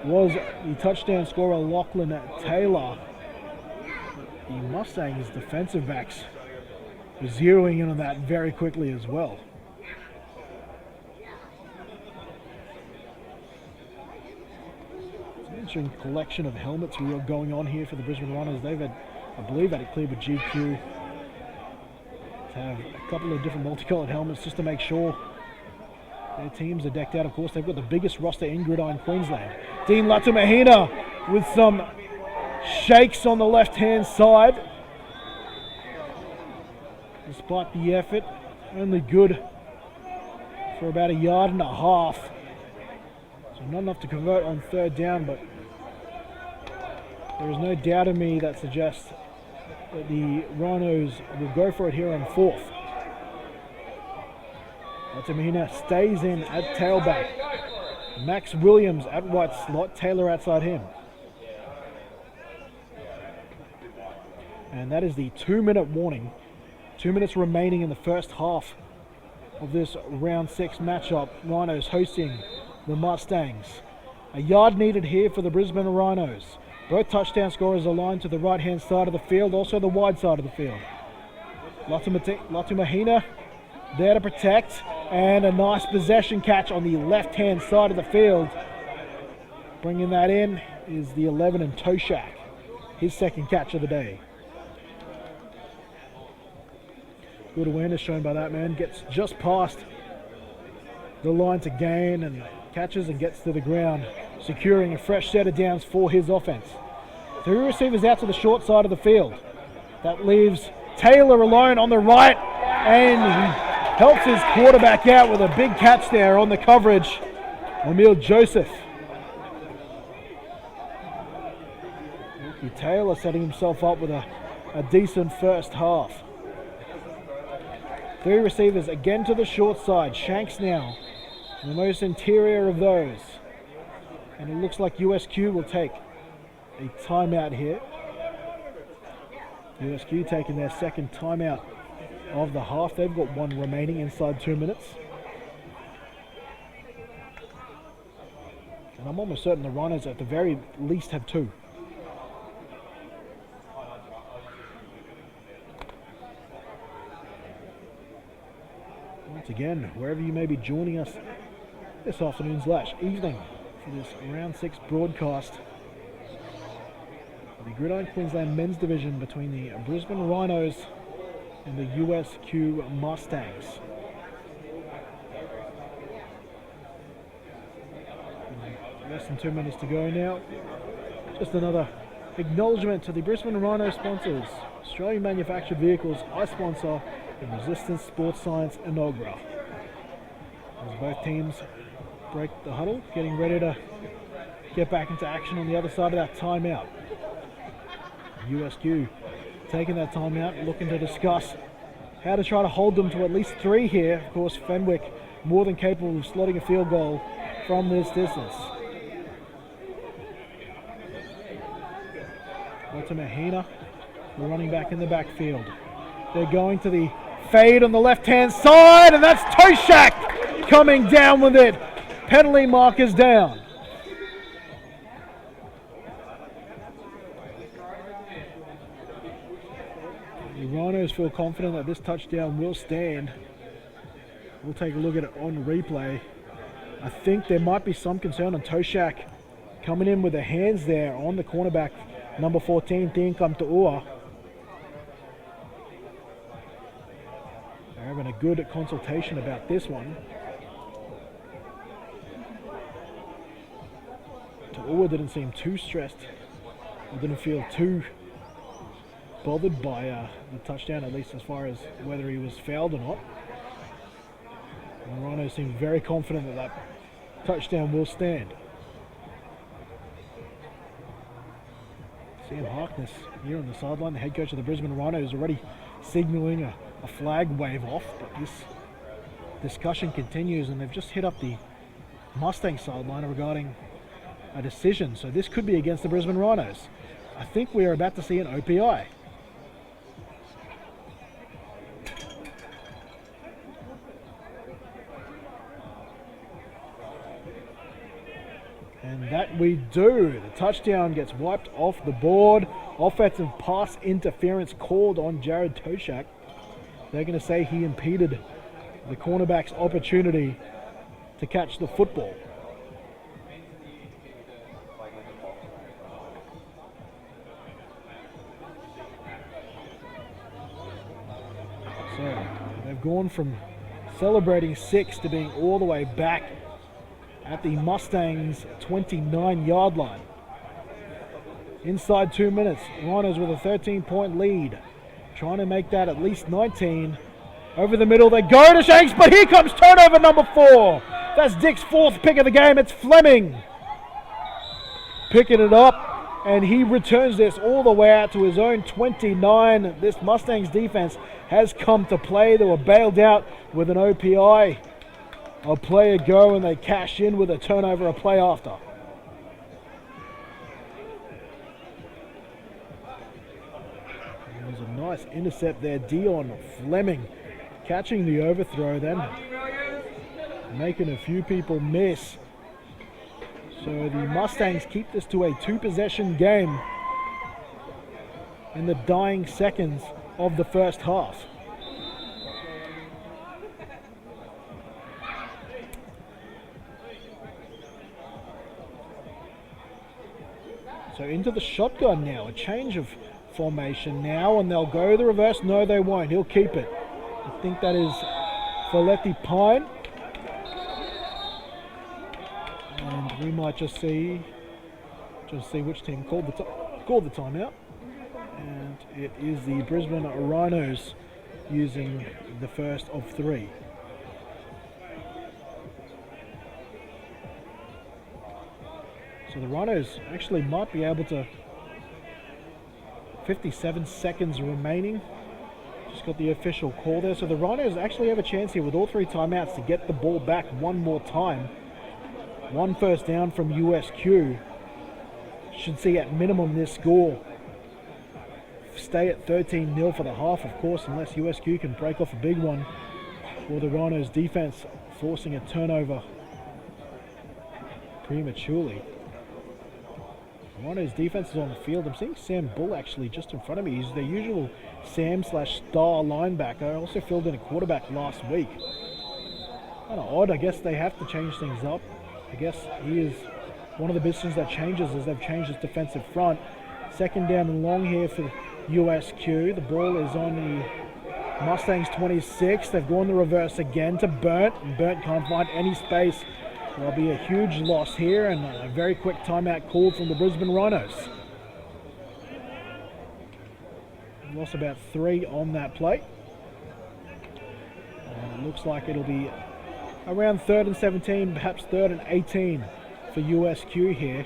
was the touchdown scorer, Lachlan Taylor. The Mustangs defensive backs were zeroing in on that very quickly as well. It's an interesting collection of helmets going on here for the Brisbane Rhinos. They've had, I believe, had it cleared with GQ to have a couple of different multicolored helmets just to make sure their teams are decked out. Of course, they've got the biggest roster in Gridiron Queensland. Dean Latumahina with some shakes on the left-hand side. Despite the effort, only good for about a yard and a half. So not enough to convert on 3rd down, but there is no doubt in me that suggests that the Rhinos will go for it here on 4th. Latumahina stays in at tailback. Max Williams at right slot, Taylor outside him. And that is the 2-minute warning. 2 minutes remaining in the first half of this round 6 matchup. Rhinos hosting the Mustangs. A yard needed here for the Brisbane Rhinos. Both touchdown scorers aligned to the right-hand side of the field, also the wide side of the field. Latu Mahina there to protect, and a nice possession catch on the left-hand side of the field. Bringing that in is the 11 and Toshak, his second catch of the day. Good awareness shown by that man. Gets just past the line to gain and catches and gets to the ground, securing a fresh set of downs for his offense. 3 receivers out to the short side of the field. That leaves Taylor alone on the right, and he helps his quarterback out with a big catch there on the coverage. Emil Joseph. Ricky Taylor setting himself up with a decent first half. 3 receivers again to the short side. Shanks now, the most interior of those. And it looks like USQ will take a timeout here. USQ taking their second timeout of the half. They've got 1 remaining inside 2 minutes. And I'm almost certain the Rhinos at the very least have 2. Once again, wherever you may be joining us this afternoon/evening for this round 6 broadcast of the Gridiron Queensland men's division between the Brisbane Rhinos and the USQ Mustangs. Less than 2 minutes to go now. Just another acknowledgement to the Brisbane Rhino sponsors. Australian manufactured vehicles, I sponsor the Resistance Sports Science inaugural. As both teams break the huddle, getting ready to get back into action on the other side of that timeout. USQ taking that timeout, looking to discuss how to try to hold them to at least 3 here. Of course, Fenwick more than capable of slotting a field goal from this distance. Latu Mahina, the running back in the backfield. They're going to the fade on the left-hand side, and that's Toshak coming down with it. Penalty markers down. The Rhinos feel confident that this touchdown will stand. We'll take a look at it on replay. I think there might be some concern on Toshak coming in with the hands there on the cornerback, number 14, Tinkam Tu'ua. They're having a good consultation about this one. Tu'ua didn't seem too stressed. He didn't feel too bothered by the touchdown, at least as far as whether he was fouled or not. And the Rhinos seem very confident that that touchdown will stand. Sam Harkness here on the sideline, the head coach of the Brisbane Rhinos, already signalling a flag wave off, but this discussion continues, and they've just hit up the Mustang sideline regarding a decision. So this could be against the Brisbane Rhinos. I think we are about to see an OPI. And that we do. The touchdown gets wiped off the board. Offensive pass interference called on Jared Toshak. They're going to say he impeded the cornerback's opportunity to catch the football. So they've gone from celebrating 6 to being all the way back at the Mustangs' 29-yard line. Inside 2 minutes, Rhinos with a 13-point lead, trying to make that at least 19. Over the middle they go to Shanks, but here comes turnover number 4. That's Dick's 4th pick of the game. It's Fleming picking it up, and he returns this all the way out to his own 29. This Mustangs defense has come to play. They were bailed out with an OPI. a play ago, and they cash in with a turnover a play after. There's a nice intercept there. Dion Fleming catching the overthrow, then making a few people miss. So the Mustangs keep this to a 2-possession game in the dying seconds of the first half. So into the shotgun now, a change of formation now, and they'll go the reverse. No, they won't. He'll keep it. I think that is Folletti Pine. And we might just see which team called the timeout. And it is the Brisbane Rhinos using the first of 3. So the Rhinos actually might be able to. 57 seconds remaining. Just got the official call there. So the Rhinos actually have a chance here with all 3 timeouts to get the ball back one more time. 1 first down from USQ. Should see at minimum this score stay at 13-0 for the half, of course, unless USQ can break off a big one, or the Rhinos defense forcing a turnover prematurely. Rhinos defense is on the field. I'm seeing Sam Bull actually just in front of me. He's their usual Sam/star linebacker. Also filled in a quarterback last week. Kind of odd. I guess they have to change things up. I guess he is one of the big things that changes as they've changed his defensive front. 2nd down and long here for USQ. The ball is on the Mustangs 26. They've gone the reverse again to Burnt, and Burnt can't find any space. There'll be a huge loss here, and a very quick timeout called from the Brisbane Rhinos. Lost about 3 on that play. And it looks like it'll be around 3rd and 17, perhaps 3rd and 18 for USQ here.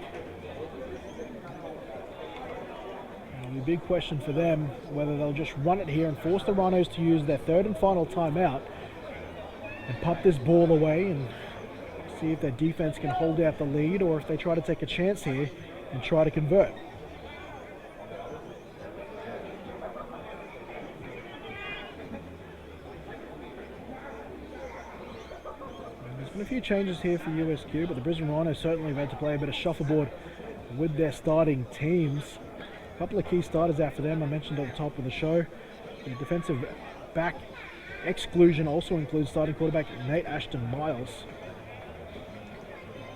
A big question for them, whether they'll just run it here and force the Rhinos to use their 3rd and final timeout and pump this ball away and see if their defense can hold out the lead, or if they try to take a chance here and try to convert. There's been a few changes here for USQ, but the Brisbane Rhinos certainly have had to play a bit of shuffleboard with their starting teams. A couple of key starters after them, I mentioned at the top of the show. The defensive back exclusion also includes starting quarterback Nate Ashton Miles.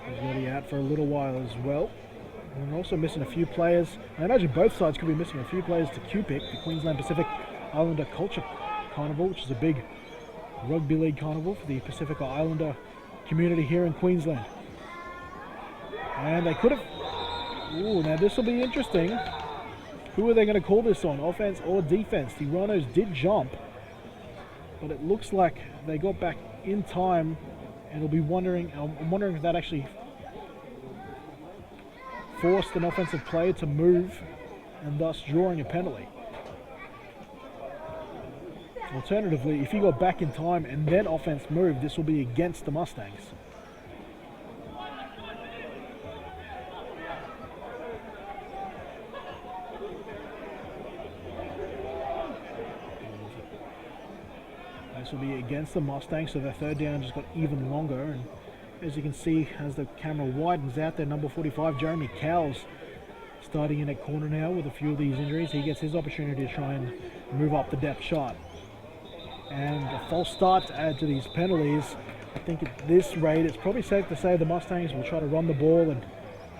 He's going to be out for a little while as well. And we're also missing a few players. I imagine both sides could be missing a few players to QPIC, the Queensland Pacific Islander Culture Carnival, which is a big rugby league carnival for the Pacific Islander community here in Queensland. And they could have... Ooh, now this will be interesting. Who are they going to call this on, offense or defense? The Rhinos did jump, but it looks like they got back in time, and I'm wondering if that actually forced an offensive player to move and thus drawing a penalty. Alternatively, if he got back in time and then offense moved, this will be against the Mustangs. This will be against the Mustangs, so their 3rd down just got even longer. And as you can see, as the camera widens out there, number 45, Jeremy Cowles, starting in at corner now with a few of these injuries. He gets his opportunity to try and move up the depth chart. And a false start to add to these penalties. I think at this rate, it's probably safe to say the Mustangs will try to run the ball and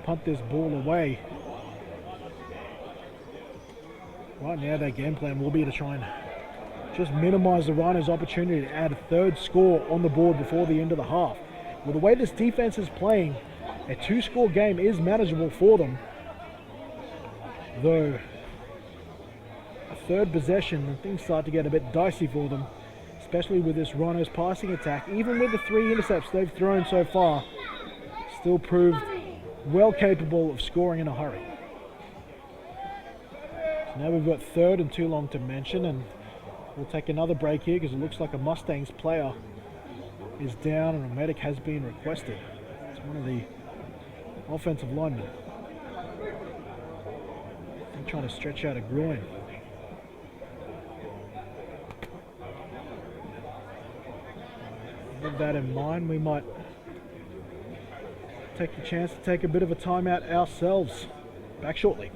punt this ball away. Right now, their game plan will be to try and just minimize the Rhinos' opportunity to add a 3rd score on the board before the end of the half. Well, the way this defense is playing, a 2-score game is manageable for them. Though, a 3rd possession, and things start to get a bit dicey for them, especially with this Rhinos passing attack. Even with the 3 intercepts they've thrown so far, still proved well capable of scoring in a hurry. So now we've got 3rd and too long to mention, and we'll take another break here because it looks like a Mustangs player is down and a medic has been requested. It's one of the offensive linemen. I'm trying to stretch out a groin. With that in mind, we might take the chance to take a bit of a timeout ourselves. Back shortly.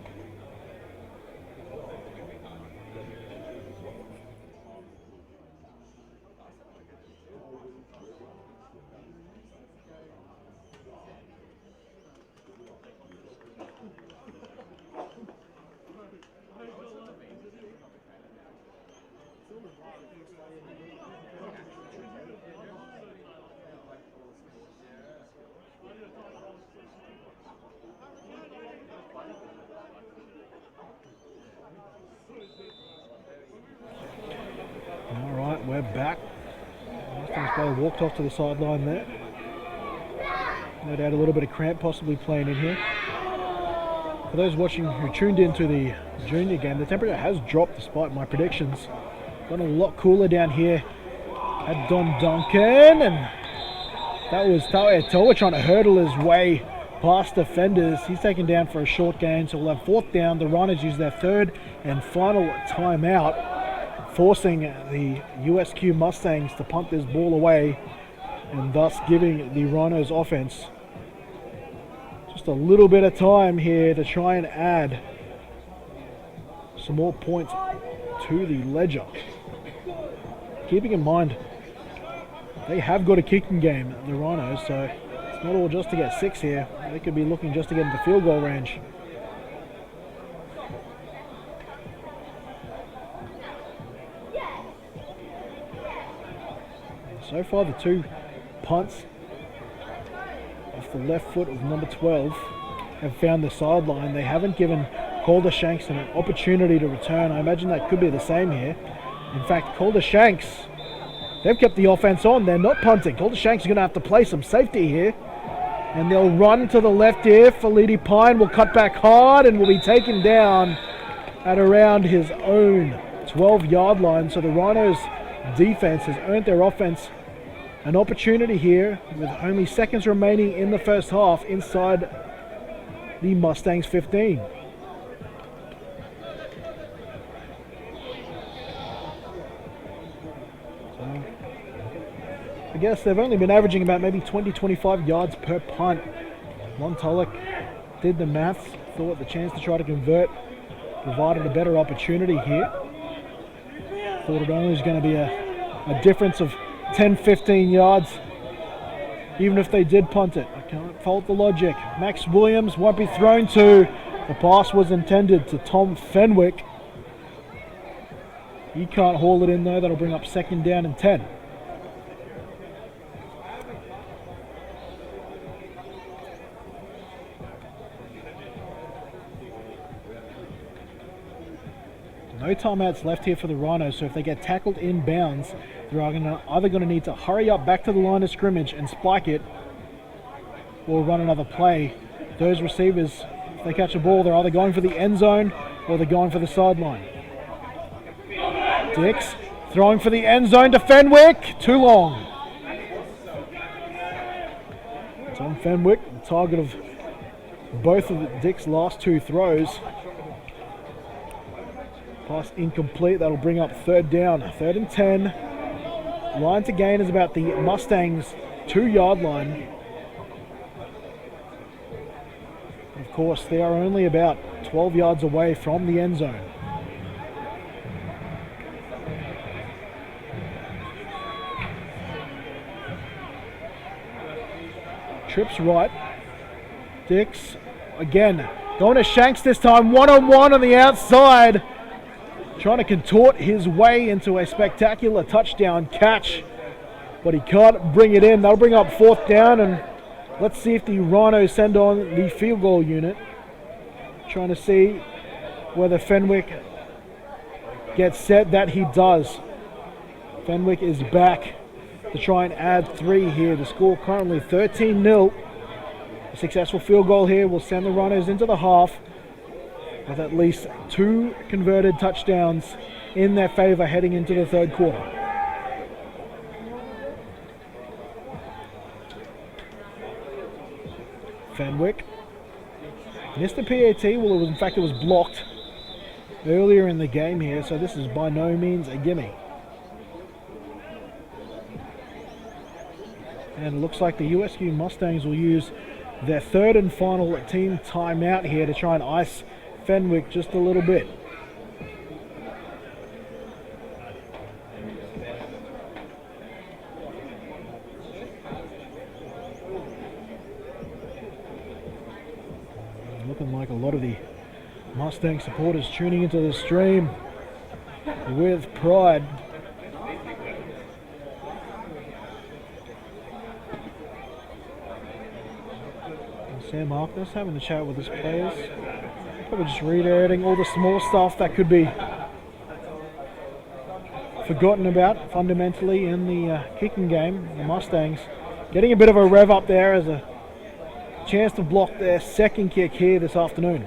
Alright, we're back. Mustangs player walked off to the sideline there. No doubt a little bit of cramp possibly playing in here. For those watching who tuned into the junior game, the temperature has dropped despite my predictions. Gotten a lot cooler down here at Don Duncan, and that was Taue Toa trying to hurdle his way past defenders. He's taken down for a short gain, so we'll have 4th down. The Rhinos use their 3rd and final timeout, forcing the USQ Mustangs to punt this ball away, and thus giving the Rhinos offense just a little bit of time here to try and add some more points to the ledger. Keeping in mind, they have got a kicking game, the Rhinos, so it's not all just to get 6 here. They could be looking just to get into field goal range. So far, the 2 punts off the left foot of number 12 have found the sideline. They haven't given Calder Shanks an opportunity to return. I imagine that could be the same here. In fact, Calder Shanks, they've kept the offense on. They're not punting. Calder Shanks is going to have to play some safety here. And they'll run to the left here. Falidi Pine will cut back hard and will be taken down at around his own 12-yard line. So the Rhinos defense has earned their offense an opportunity here with only seconds remaining in the first half inside the Mustangs 15. So I guess they've only been averaging about maybe 20-25 yards per punt. Lon Tulloch did the maths, thought the chance to try to convert provided a better opportunity here. Thought it only was going to be a difference of 10-15 yards, even if they did punt it. I can't fault the logic. Max Williams won't be thrown to. The pass was intended to Tom Fenwick. He can't haul it in though. That'll bring up 2nd down and 10. No timeouts left here for the Rhinos, so if they get tackled inbounds, they're either going to need to hurry up back to the line of scrimmage and spike it, or run another play. Those receivers, if they catch a ball, they're either going for the end zone or they're going for the sideline. Dix throwing for the end zone to Fenwick. Too long. Tom Fenwick, the target of both of Dick's last 2 throws. Pass incomplete. That'll bring up 3rd down. 3rd and 10. Line to gain is about the Mustangs' 2-yard line. Of course, they are only about 12 yards away from the end zone. Trips right. Dix again going to Shanks this time. 1-on-1 on the outside. Trying to contort his way into a spectacular touchdown catch, but he can't bring it in. That'll bring up 4th down, and let's see if the Rhinos send on the field goal unit. Trying to see whether Fenwick gets set. That he does. Fenwick is back to try and add 3 here. The score currently 13-0. A successful field goal here will send the Rhinos into the half with at least 2 converted touchdowns in their favor heading into the 3rd quarter. Fenwick missed the PAT. Well, in fact, it was blocked earlier in the game here, so this is by no means a gimme. And it looks like the USQ Mustangs will use their third and final team timeout here to try and ice Fenwick just a little bit. Looking like a lot of the Mustang supporters tuning into the stream with pride. Sam Harkness having a chat with his players. Probably just reiterating all the small stuff that could be forgotten about fundamentally in the kicking game. The Mustangs getting a bit of a rev up there as a chance to block their second kick here this afternoon.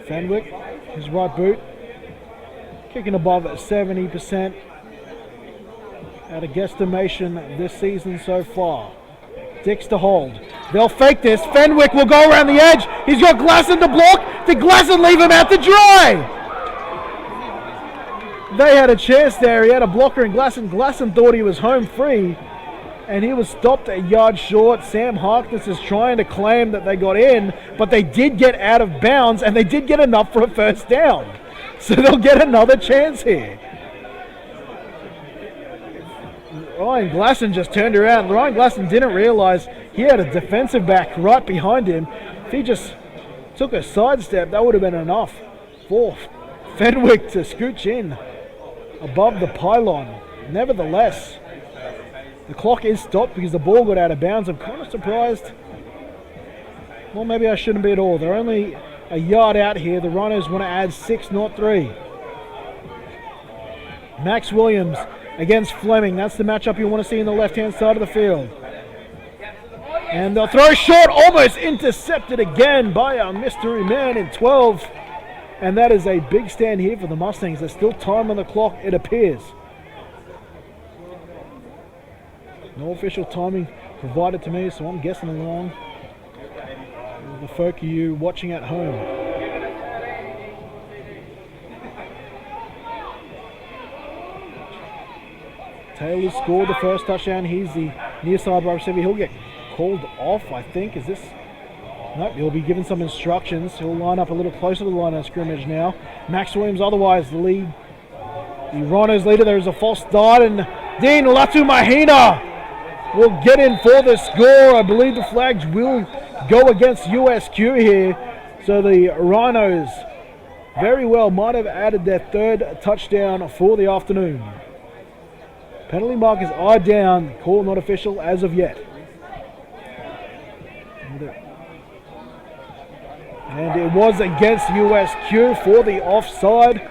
Fenwick, his right boot, kicking above 70% at a guesstimation this season so far. Dix to hold. They'll fake this. Fenwick will go around the edge. He's got Glasson to block. Did Glasson leave him out to dry? They had a chance there. He had a blocker in Glasson. Glasson thought he was home free, and he was stopped a yard short. Sam Harkness is trying to claim that they got in, but they did get out of bounds, and they did get enough for a first down. So they'll get another chance here. Ryan Glasson just turned around. Ryan Glasson didn't realize he had a defensive back right behind him. If he just took a sidestep, that would have been enough for Fenwick to scooch in above the pylon. Nevertheless, the clock is stopped because the ball got out of bounds. I'm kind of surprised. Well, maybe I shouldn't be at all. They're only a yard out here. The Rhinos want to add 6, not 3. Max Williams against Fleming. That's the matchup you want to see in the left-hand side of the field. And they'll throw short, almost intercepted again by a mystery man in 12. And that is a big stand here for the Mustangs. There's still time on the clock, it appears. No official timing provided to me, so I'm guessing along with the folk of you watching at home. Taylor scored the first touchdown. He's the near side wide receiver. He'll get called off, I think. Is this? Nope, he'll be given some instructions. He'll line up a little closer to the line of scrimmage now. Max Williams otherwise the lead. The Rhinos leader. There's a false start, and Dean Latumahina will get in for the score. I believe the flags will go against USQ here. So the Rhinos very well might have added their third touchdown for the afternoon. Penalty markers are down. Call not official as of yet. And it was against USQ for the offside.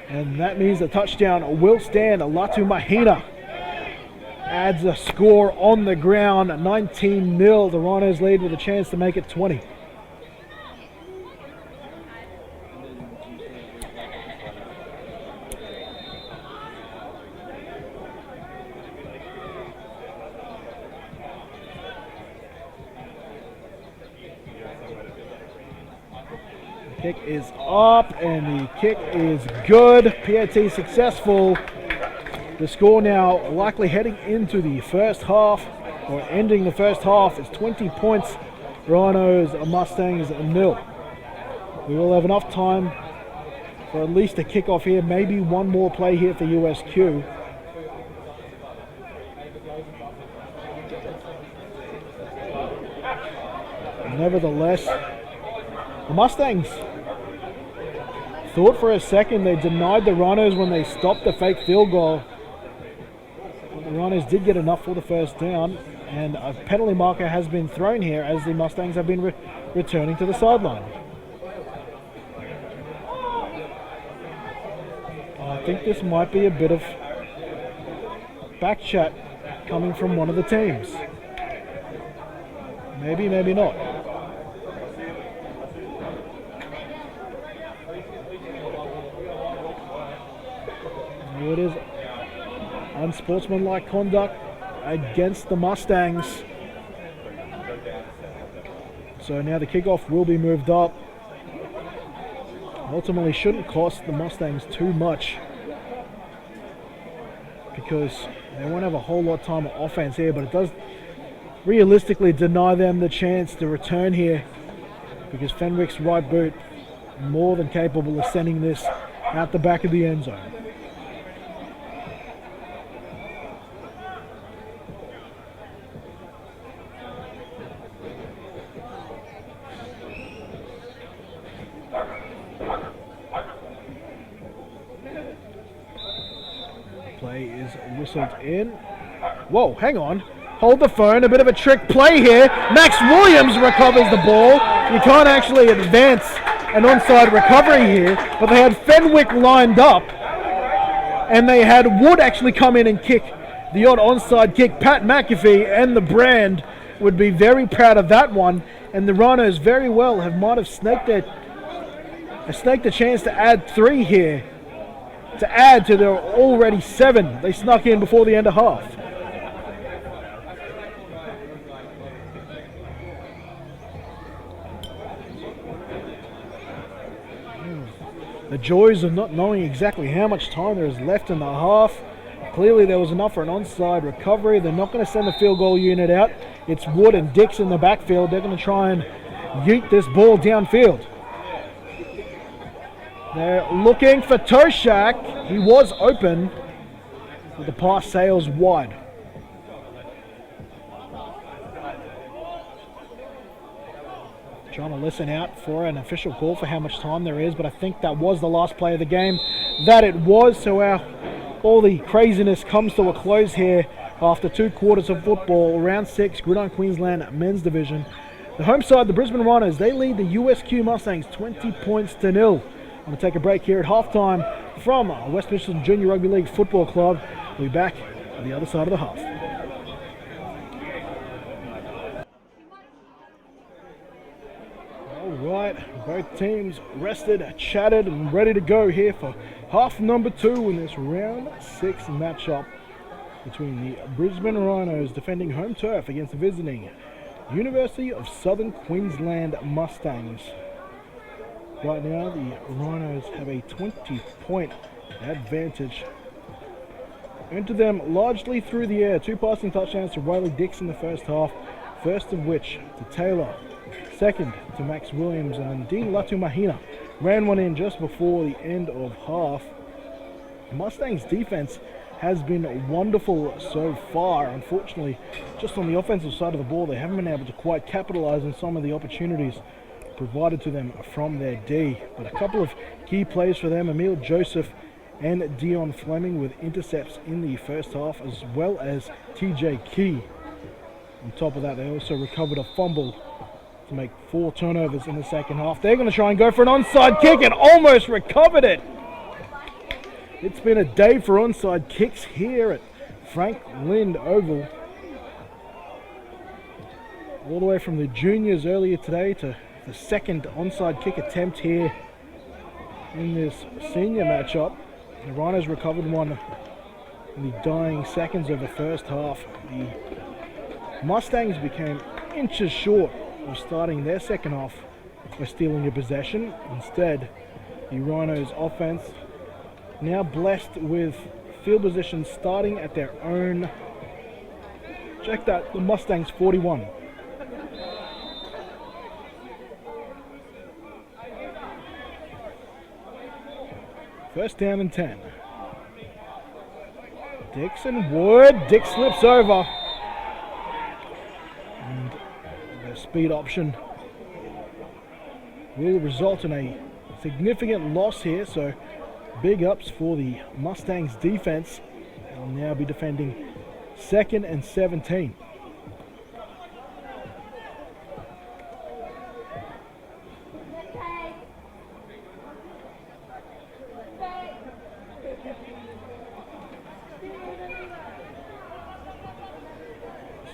And that means the touchdown will stand. Latumahina adds a score on the ground. 19-0. The Rhinos lead with a chance to make it 20. Kick is up, and the kick is good. PAT successful. The score now likely heading into the first half, or ending the first half, is 20 points. Rhinos, Mustangs, 0. We will have enough time for at least a kickoff here. Maybe one more play here for USQ. Nevertheless, the Mustangs thought for a second they denied the Rhinos when they stopped the fake field goal. But the Rhinos did get enough for the first down, and a penalty marker has been thrown here as the Mustangs have been returning to the sideline. I think this might be a bit of back chat coming from one of the teams. Maybe, maybe not. it is unsportsmanlike conduct against the Mustangs. So now the kickoff will be moved up. Ultimately shouldn't cost the Mustangs too much because they won't have a whole lot of time of offense here, but it does realistically deny them the chance to return here because Fenwick's right boot more than capable of sending this out the back of the end zone. Play is whistled in. Whoa, hang on. Hold the phone. A bit of a trick play here. Max Williams recovers the ball. You can't actually advance an onside recovery here, but they had Fenwick lined up, and they had Wood actually come in and kick the odd onside kick. Pat McAfee and the Brand would be very proud of that one, and the Rhinos very well might have snaked a chance to add 3 here, to add to their already 7 they snuck in before the end of half. The joys of not knowing exactly how much time there is left in the half. Clearly there was enough for an onside recovery. They're not going to send the field goal unit out. It's Wood and Dix in the backfield. They're going to try and yeet this ball downfield. They're looking for Toshak. He was open, but the pass sails wide. Trying to listen out for an official call for how much time there is, but I think that was the last play of the game. That it was, so all the craziness comes to a close here after 2 quarters of football. Round 6, Gridiron Queensland Men's Division. The home side, the Brisbane Rhinos, they lead the USQ Mustangs 20 points to 0. I'm going to take a break here at halftime from West Michelson Junior Rugby League Football Club. We'll be back on the other side of the half. Alright, both teams rested, chatted, and ready to go here for half number 2 in this round 6 matchup between the Brisbane Rhinos defending home turf against the visiting University of Southern Queensland Mustangs. Right now, the Rhinos have a 20-point advantage. Into them largely through the air. 2 passing touchdowns to Riley Dix in the first half. First of which to Taylor. Second to Max Williams. And then Dean Latumahina ran one in just before the end of half. Mustangs defense has been wonderful so far. Unfortunately, just on the offensive side of the ball, they haven't been able to quite capitalize on some of the opportunities provided to them from their D. But a couple of key plays for them, Emil Joseph and Dion Fleming with intercepts in the first half, as well as TJ Key. On top of that, they also recovered a fumble to make 4 turnovers in the second half. They're going to try and go for an onside kick and almost recovered it. It's been a day for onside kicks here at Frank Lind Oval. All the way from the juniors earlier today to the second onside kick attempt here in this senior matchup. The Rhinos recovered one in the dying seconds of the first half. The Mustangs became inches short of starting their second half by stealing a possession. Instead, the Rhinos offense now blessed with field position starting at their own, check that, the Mustangs 41. First down and 10. Dixon Wood. Dick slips over. And the speed option will result in a significant loss here. So big ups for the Mustangs defense. They'll now be defending 2nd and 17.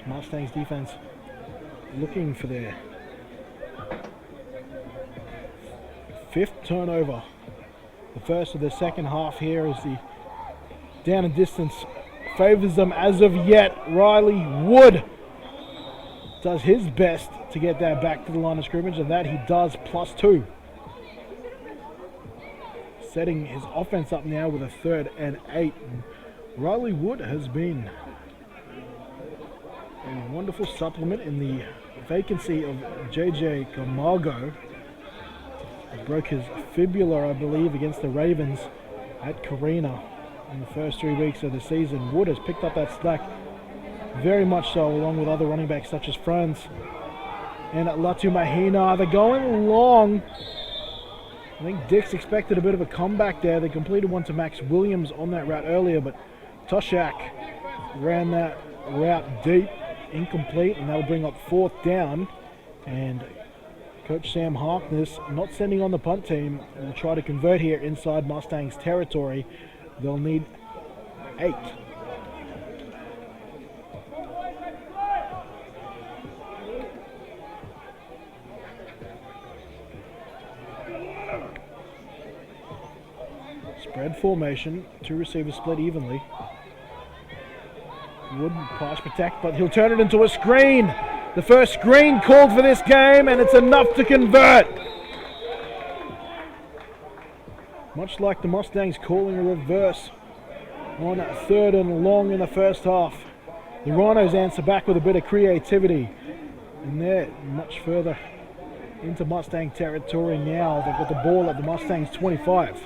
Mustangs defense looking for their 5th turnover. The first of the second half here as the Down and distance favors them as of yet. Riley Wood does his best to get that back to the line of scrimmage, and that he does, +2. Setting his offense up now with a 3rd and 8. Riley Wood has been a wonderful supplement in the vacancy of JJ Camargo. He broke his fibula, I believe, against the Ravens at Carina in the first 3 weeks of the season. Wood has picked up that slack very much so, along with other running backs such as Franz and Latu Mahina. They're going long. I think Dix expected a bit of a comeback there. They completed one to Max Williams on that route earlier, but Toshak ran that route deep, incomplete, and that'll bring up 4th down. And Coach Sam Harkness not sending on the punt team will try to convert here inside Mustangs territory. They'll need 8. Spread formation, 2 receivers split evenly. Wood pass protect, but he'll turn it into a screen. The first screen called for this game, and it's enough to convert. Much like the Mustangs calling a reverse on 3rd and long in the first half. The Rhinos answer back with a bit of creativity. And they're much further into Mustang territory now. They've got the ball at the Mustangs 25.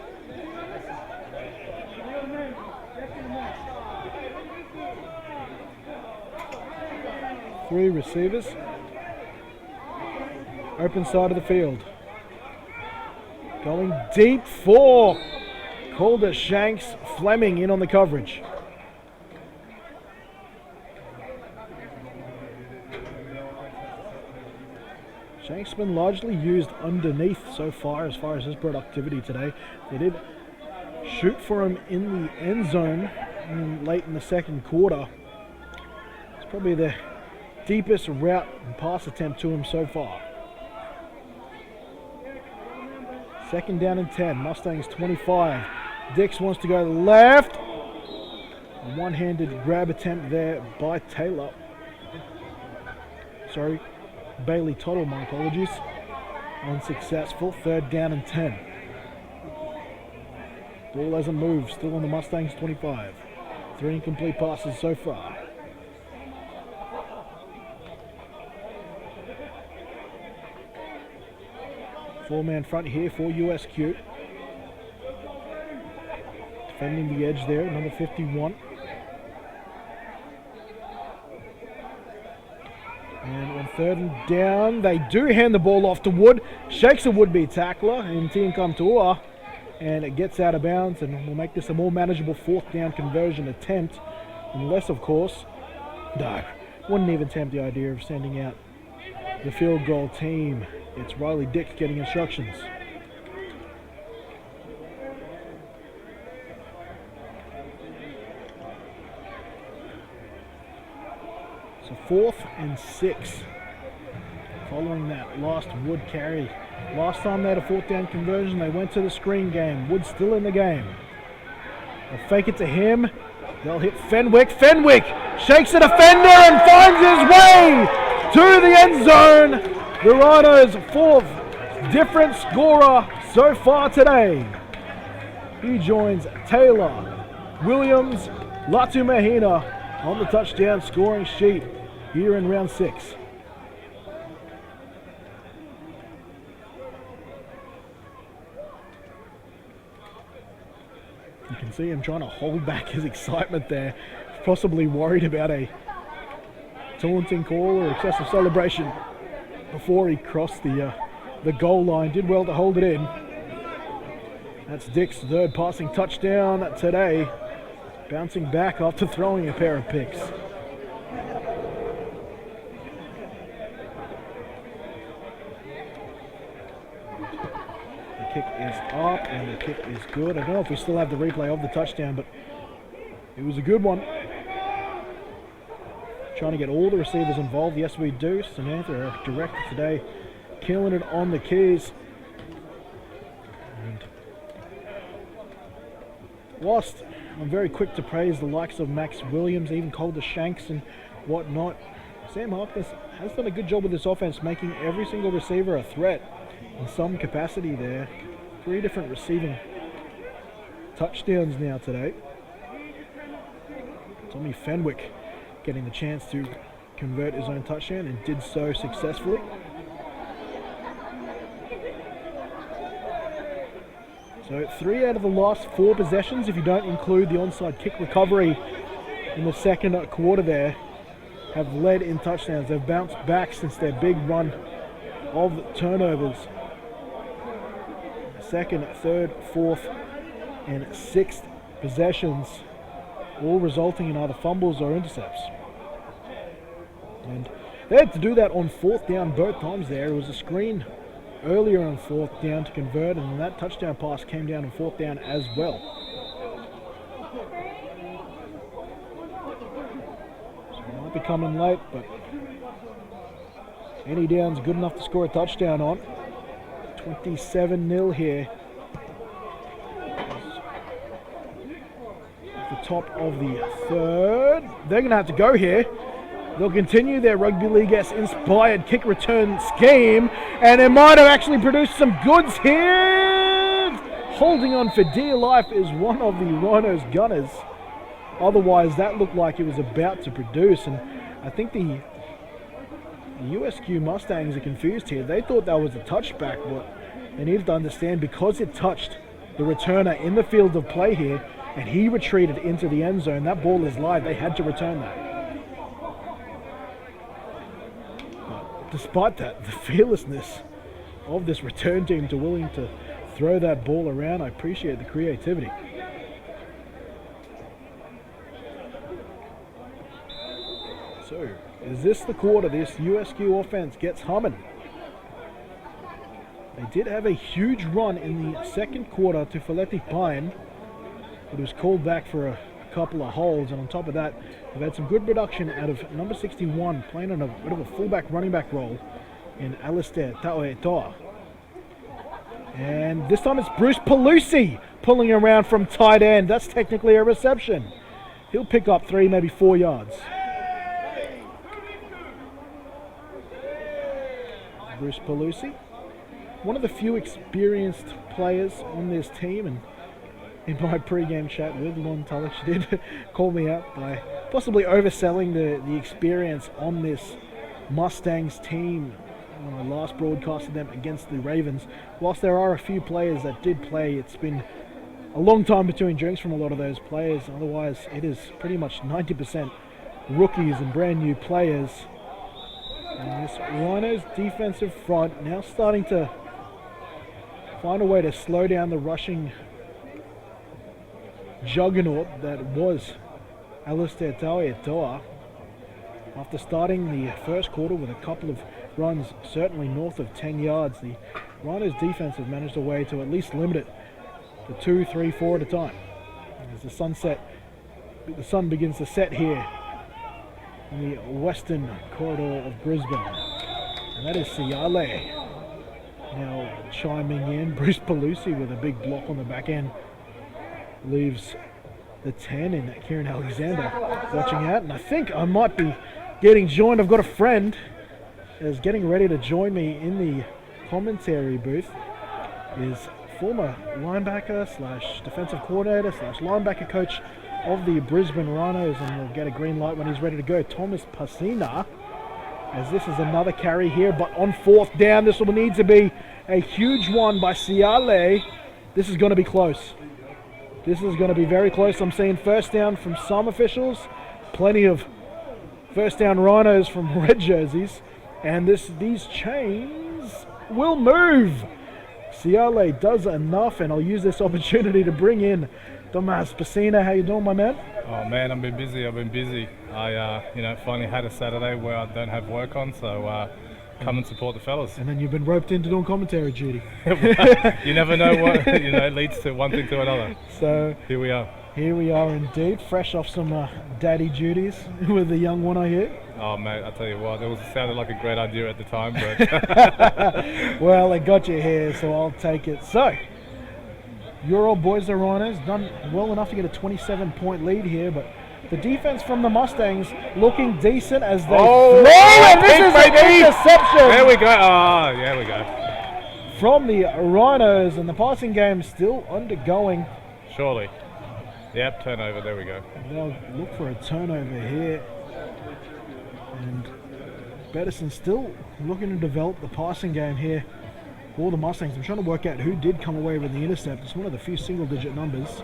Three receivers. Open side of the field. Going deep for Calder, Shanks, Fleming in on the coverage. Shanks has been largely used underneath so far as his productivity today. They did shoot for him in the end zone late in the second quarter. It's probably the deepest route and pass attempt to him so far. 2nd down and 10, Mustangs 25. Dix wants to go left. A one-handed grab attempt there by Taylor. Sorry, Bailey Tuttle, my apologies. Unsuccessful, 3rd down and 10. Ball hasn't moved, still on the Mustangs 25. 3 incomplete passes so far. Four-man front here for USQ. Defending the edge there, number 51. And on 3rd and down, they do hand the ball off to Wood. Shakes a would-be tackler in Tian Kamtua, and it gets out of bounds, and will make this a more manageable 4th down conversion attempt. Unless, of course, no, wouldn't even tempt the idea of sending out the field goal team. It's Riley Dix getting instructions. So 4th and 6. Following that last Wood carry. Last time they had a 4th down conversion, they went to the screen game. Wood's still in the game. They'll fake it to him. They'll hit Fenwick. Fenwick shakes a defender and finds his way to the end zone. The Rhinos' 4th different scorer so far today. He joins Taylor, Williams, Latu Mahina on the touchdown scoring sheet here in round 6. You can see him trying to hold back his excitement there, possibly worried about a taunting call or excessive celebration before he crossed the goal line. Did well to hold it in. That's Dick's 3rd passing touchdown today, bouncing back after throwing a pair of picks. The kick is up and the kick is good. I don't know if we still have the replay of the touchdown, but it was a good one. Trying to get all the receivers involved. Yes, we do. Samantha, our director today, killing it on the keys. And whilst I'm very quick to praise the likes of Max Williams, even Calder Shanks and whatnot. Sam Harkness has done a good job with this offense, making every single receiver a threat in some capacity there. 3 different receiving touchdowns now today. Tommy Fenwick getting the chance to convert his own touchdown and did so successfully. So 3 out of the last 4 possessions, if you don't include the onside kick recovery in the second quarter there, have led in touchdowns. They've bounced back since their big run of turnovers. Second, third, fourth, and 6th possessions, all resulting in either fumbles or intercepts. And they had to do that on 4th down both times there. It was a screen earlier on 4th down to convert, and that touchdown pass came down on 4th down as well. So it might be coming late, but any down's good enough to score a touchdown on. 27-0 here. At the top of the 3rd. They're going to have to go here. They'll continue their Rugby League-inspired kick return scheme, and it might have actually produced some goods here. Holding on for dear life is one of the Rhinos gunners. Otherwise, that looked like it was about to produce, and I think the USQ Mustangs are confused here. They thought that was a touchback, but they needed to understand because it touched the returner in the field of play here, and he retreated into the end zone. That ball is live. They had to return that. Despite that, the fearlessness of this return team to willing to throw that ball around, I appreciate the creativity. So, is this the quarter this USQ offense gets humming? They did have a huge run in the second quarter to Folletti Pine, but it was called back for a couple of holds, and on top of that, they've had some good production out of number 61, playing on a bit of a fullback running back role in Alistair Taoetoa. And this time it's Bruce Pelusi pulling around from tight end. That's technically a reception. He'll pick up 3, maybe 4 yards. Bruce Pelusi, one of the few experienced players on this team, and in my pre-game chat with Lon Tullich, she did call me out by possibly overselling the experience on this Mustangs team when I last broadcasted them against the Ravens. Whilst there are a few players that did play, it's been a long time between drinks from a lot of those players. Otherwise, it is pretty much 90% rookies and brand new players. And this Rhinos defensive front now starting to find a way to slow down the rushing juggernaut that was Alistair Taoetoa. After starting the first quarter with a couple of runs certainly north of 10 yards, the Rhinos defense have managed a way to at least limit it to 2, 3, 4 at a time. As the sun begins to set here in the western corridor of Brisbane. And that is Siale now chiming in. Bruce Pelusi with a big block on the back end leaves the 10, and Kieran Alexander watching out. And I think I might be getting joined. I've got a friend is getting ready to join me in the commentary booth. Is former linebacker / defensive coordinator / linebacker coach of the Brisbane Rhinos, and we'll get a green light when he's ready to go. Thomas Pasina, as this is another carry here, but on 4th down, this will need to be a huge one by Siale. This is going to be close. This is going to be very close. I'm seeing first down from some officials, plenty of first down Rhinos from red jerseys, and these chains will move. Siale does enough, and I'll use this opportunity to bring in Tomas Pasina. How you doing, my man? Oh man, I've been busy. I finally had a Saturday where I don't have work on, so come and support the fellas. And then you've been roped into doing commentary duty. You never know what leads to one thing to another. So here we are. Here we are indeed, fresh off some daddy duties with the young one I hear. Oh mate, I tell you what, it sounded like a great idea at the time, but well, it got you here, so I'll take it. So Your old boys, the Rhinos, done well enough to get a 27-point lead here, but the defense from the Mustangs looking decent as they throw, and this is an interception. There we go. Oh, there we go. From the Rhinos, and the passing game still undergoing. Surely. Yep, turnover. There we go. They'll look for a turnover here. And Bettison still looking to develop the passing game here for the Mustangs. I'm trying to work out who did come away with the intercept. It's one of the few single-digit numbers.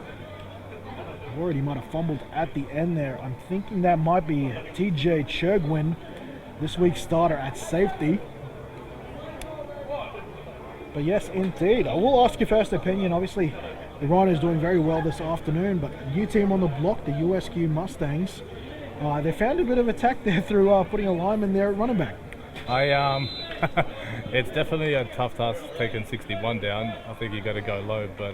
Already might have fumbled at the end there. I'm thinking that might be TJ Churgwin, this week's starter at safety. But yes, indeed. I will ask your first opinion. Obviously, the Rhinos doing very well this afternoon, but new team on the block, the USQ Mustangs, they found a bit of attack there through putting a lineman there at running back. It's definitely a tough task taking 61 down. I think you got to go low, but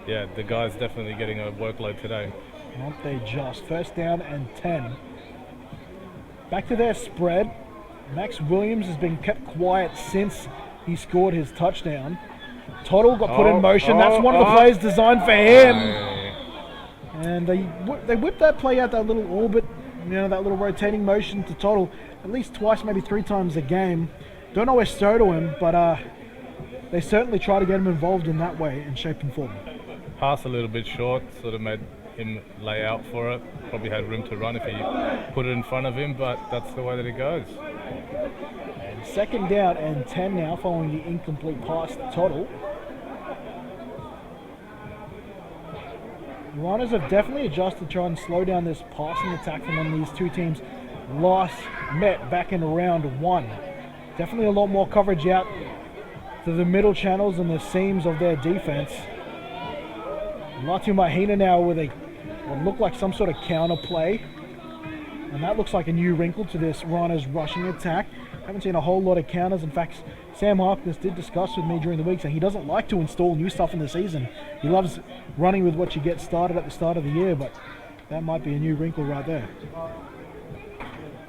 yeah, the guys definitely getting a workload today. Aren't they just? First down and 10. Back to their spread. Max Williams has been kept quiet since he scored his touchdown. Tuttle got put in motion. That's one of the plays designed for him. And they whipped that play out, that little orbit, that little rotating motion to Tuttle at least twice, maybe 3 times a game. Don't always throw to him, but they certainly try to get him involved in that way in shape and form. Pass a little bit short, sort of made him lay out for it. Probably had room to run if he put it in front of him, but that's the way that it goes. And second down and 10 now following the incomplete pass to Tuttle. The Rhinos have definitely adjusted to try and slow down this passing attack from when these two teams last met back in round 1. Definitely a lot more coverage out to the middle channels and the seams of their defense. Latu Mahina now with what looked like some sort of counter play. And that looks like a new wrinkle to this Rhinos rushing attack. Haven't seen a whole lot of counters. In fact, Sam Harkness did discuss with me during the week saying he doesn't like to install new stuff in the season. He loves running with what you get started at the start of the year, but that might be a new wrinkle right there.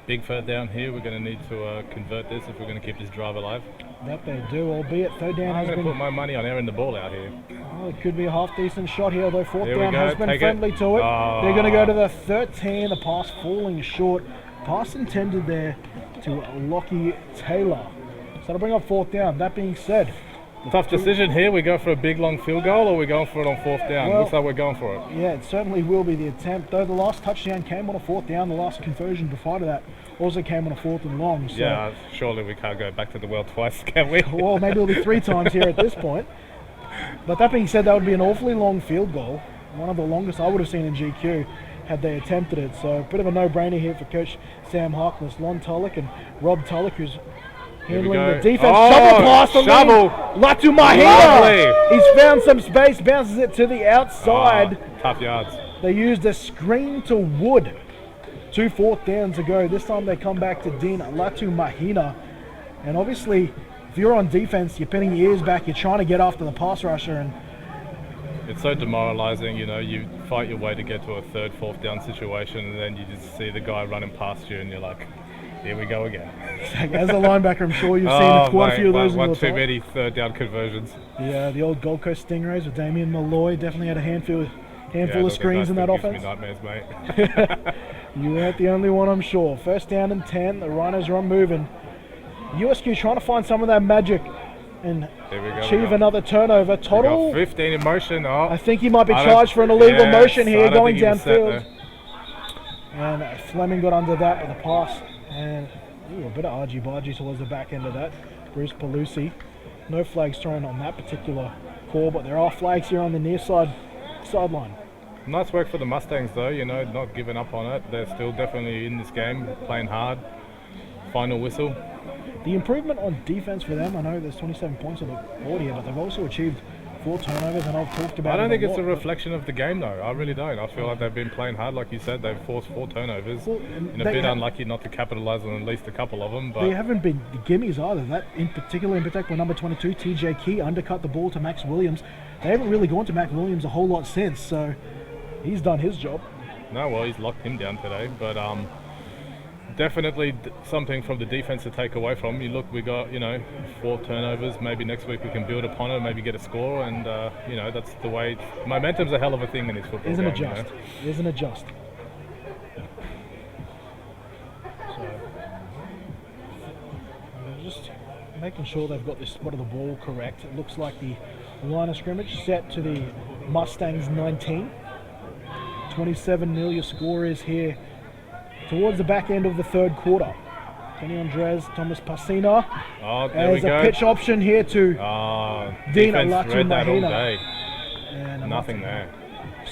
Big third down here. We're going to need to convert this if we're going to keep this drive alive. That they do, albeit third down I'm has going to been... put my money on airing the ball out here. Well, it could be a half-decent shot here, although fourth Here down has been friendly to it. Oh. They're going to go to the 13, the pass falling short. Pass intended there to Lockie Taylor. So to bring up fourth down. That being said... Tough decision here. We go for a big long field goal or we going for it on fourth down? Well, Looks like we're going for it. Yeah, it certainly will be the attempt. Though the last touchdown came on a fourth down, the last conversion before that also came on a fourth and long. So, yeah, surely we can't go back to the well twice, can we? Well, maybe it'll be 3 times here at this point. But that being said, that would be an awfully long field goal. One of the longest I would have seen in GQ had they attempted it. So a bit of a no-brainer here for Coach Sam Harkness. Lon Tulloch and Rob Tulloch, who's handling the defense. Shovel pass on Latu Mahina. He's found some space, bounces it to the outside. Tough yards. They used a screen to Wood. 2 fourth downs ago. This time they come back to Dean Latu Mahina. And obviously, if you're on defense, you're pinning your ears back, you're trying to get after the pass rusher. And it's so demoralizing, you fight your way to get to a third, fourth down situation, and then you just see the guy running past you, and you're like, here we go again. As a linebacker, I'm sure you've seen quite a few of those in your One too time. many third down conversions. Yeah, the old Gold Coast Stingrays with Damian Malloy definitely had a handful of screens in that offense. Gives me nightmares, mate. You weren't the only one, I'm sure. First down and 10. The Rhinos are unmoving. USQ trying to find some of that magic and achieve another turnover. Tuttle, 15 in motion. Oh, I think he might be charged for an illegal motion here going downfield. And Fleming got under that with a pass. And a bit of argy-bargy towards the back end of that. Bruce Pelusi. No flags thrown on that particular call, but there are flags here on the near sideline. Nice work for the Mustangs though, not giving up on it. They're still definitely in this game, playing hard. Final whistle. The improvement on defense for them, I know there's 27 points on the board here, but they've also achieved 4 turnovers, and I've talked about it. I don't think it's a reflection of the game though. I really don't. I feel like they've been playing hard, like you said. They've forced 4 turnovers. Well, and a bit unlucky not to capitalise on at least a couple of them. But they haven't been the gimmies either. That in particular, number 22, TJ Key, undercut the ball to Max Williams. They haven't really gone to Max Williams a whole lot since, so he's done his job. No, well, he's locked him down today. But definitely something from the defense to take away from. You look, we got 4 turnovers. Maybe next week we can build upon it, maybe get a score, and that's the way. Momentum's a hell of a thing in this football Isn't game. it just? Isn't it just? So just making sure they've got this spot of the ball correct. It looks like the line of scrimmage set to the Mustangs 19. 27-0 your score is here towards the back end of the third quarter. Kenny Andres, Thomas Passina. Oh, there we go. There's a pitch option here to Dina defense read that all Latumahina. day. And Nothing there.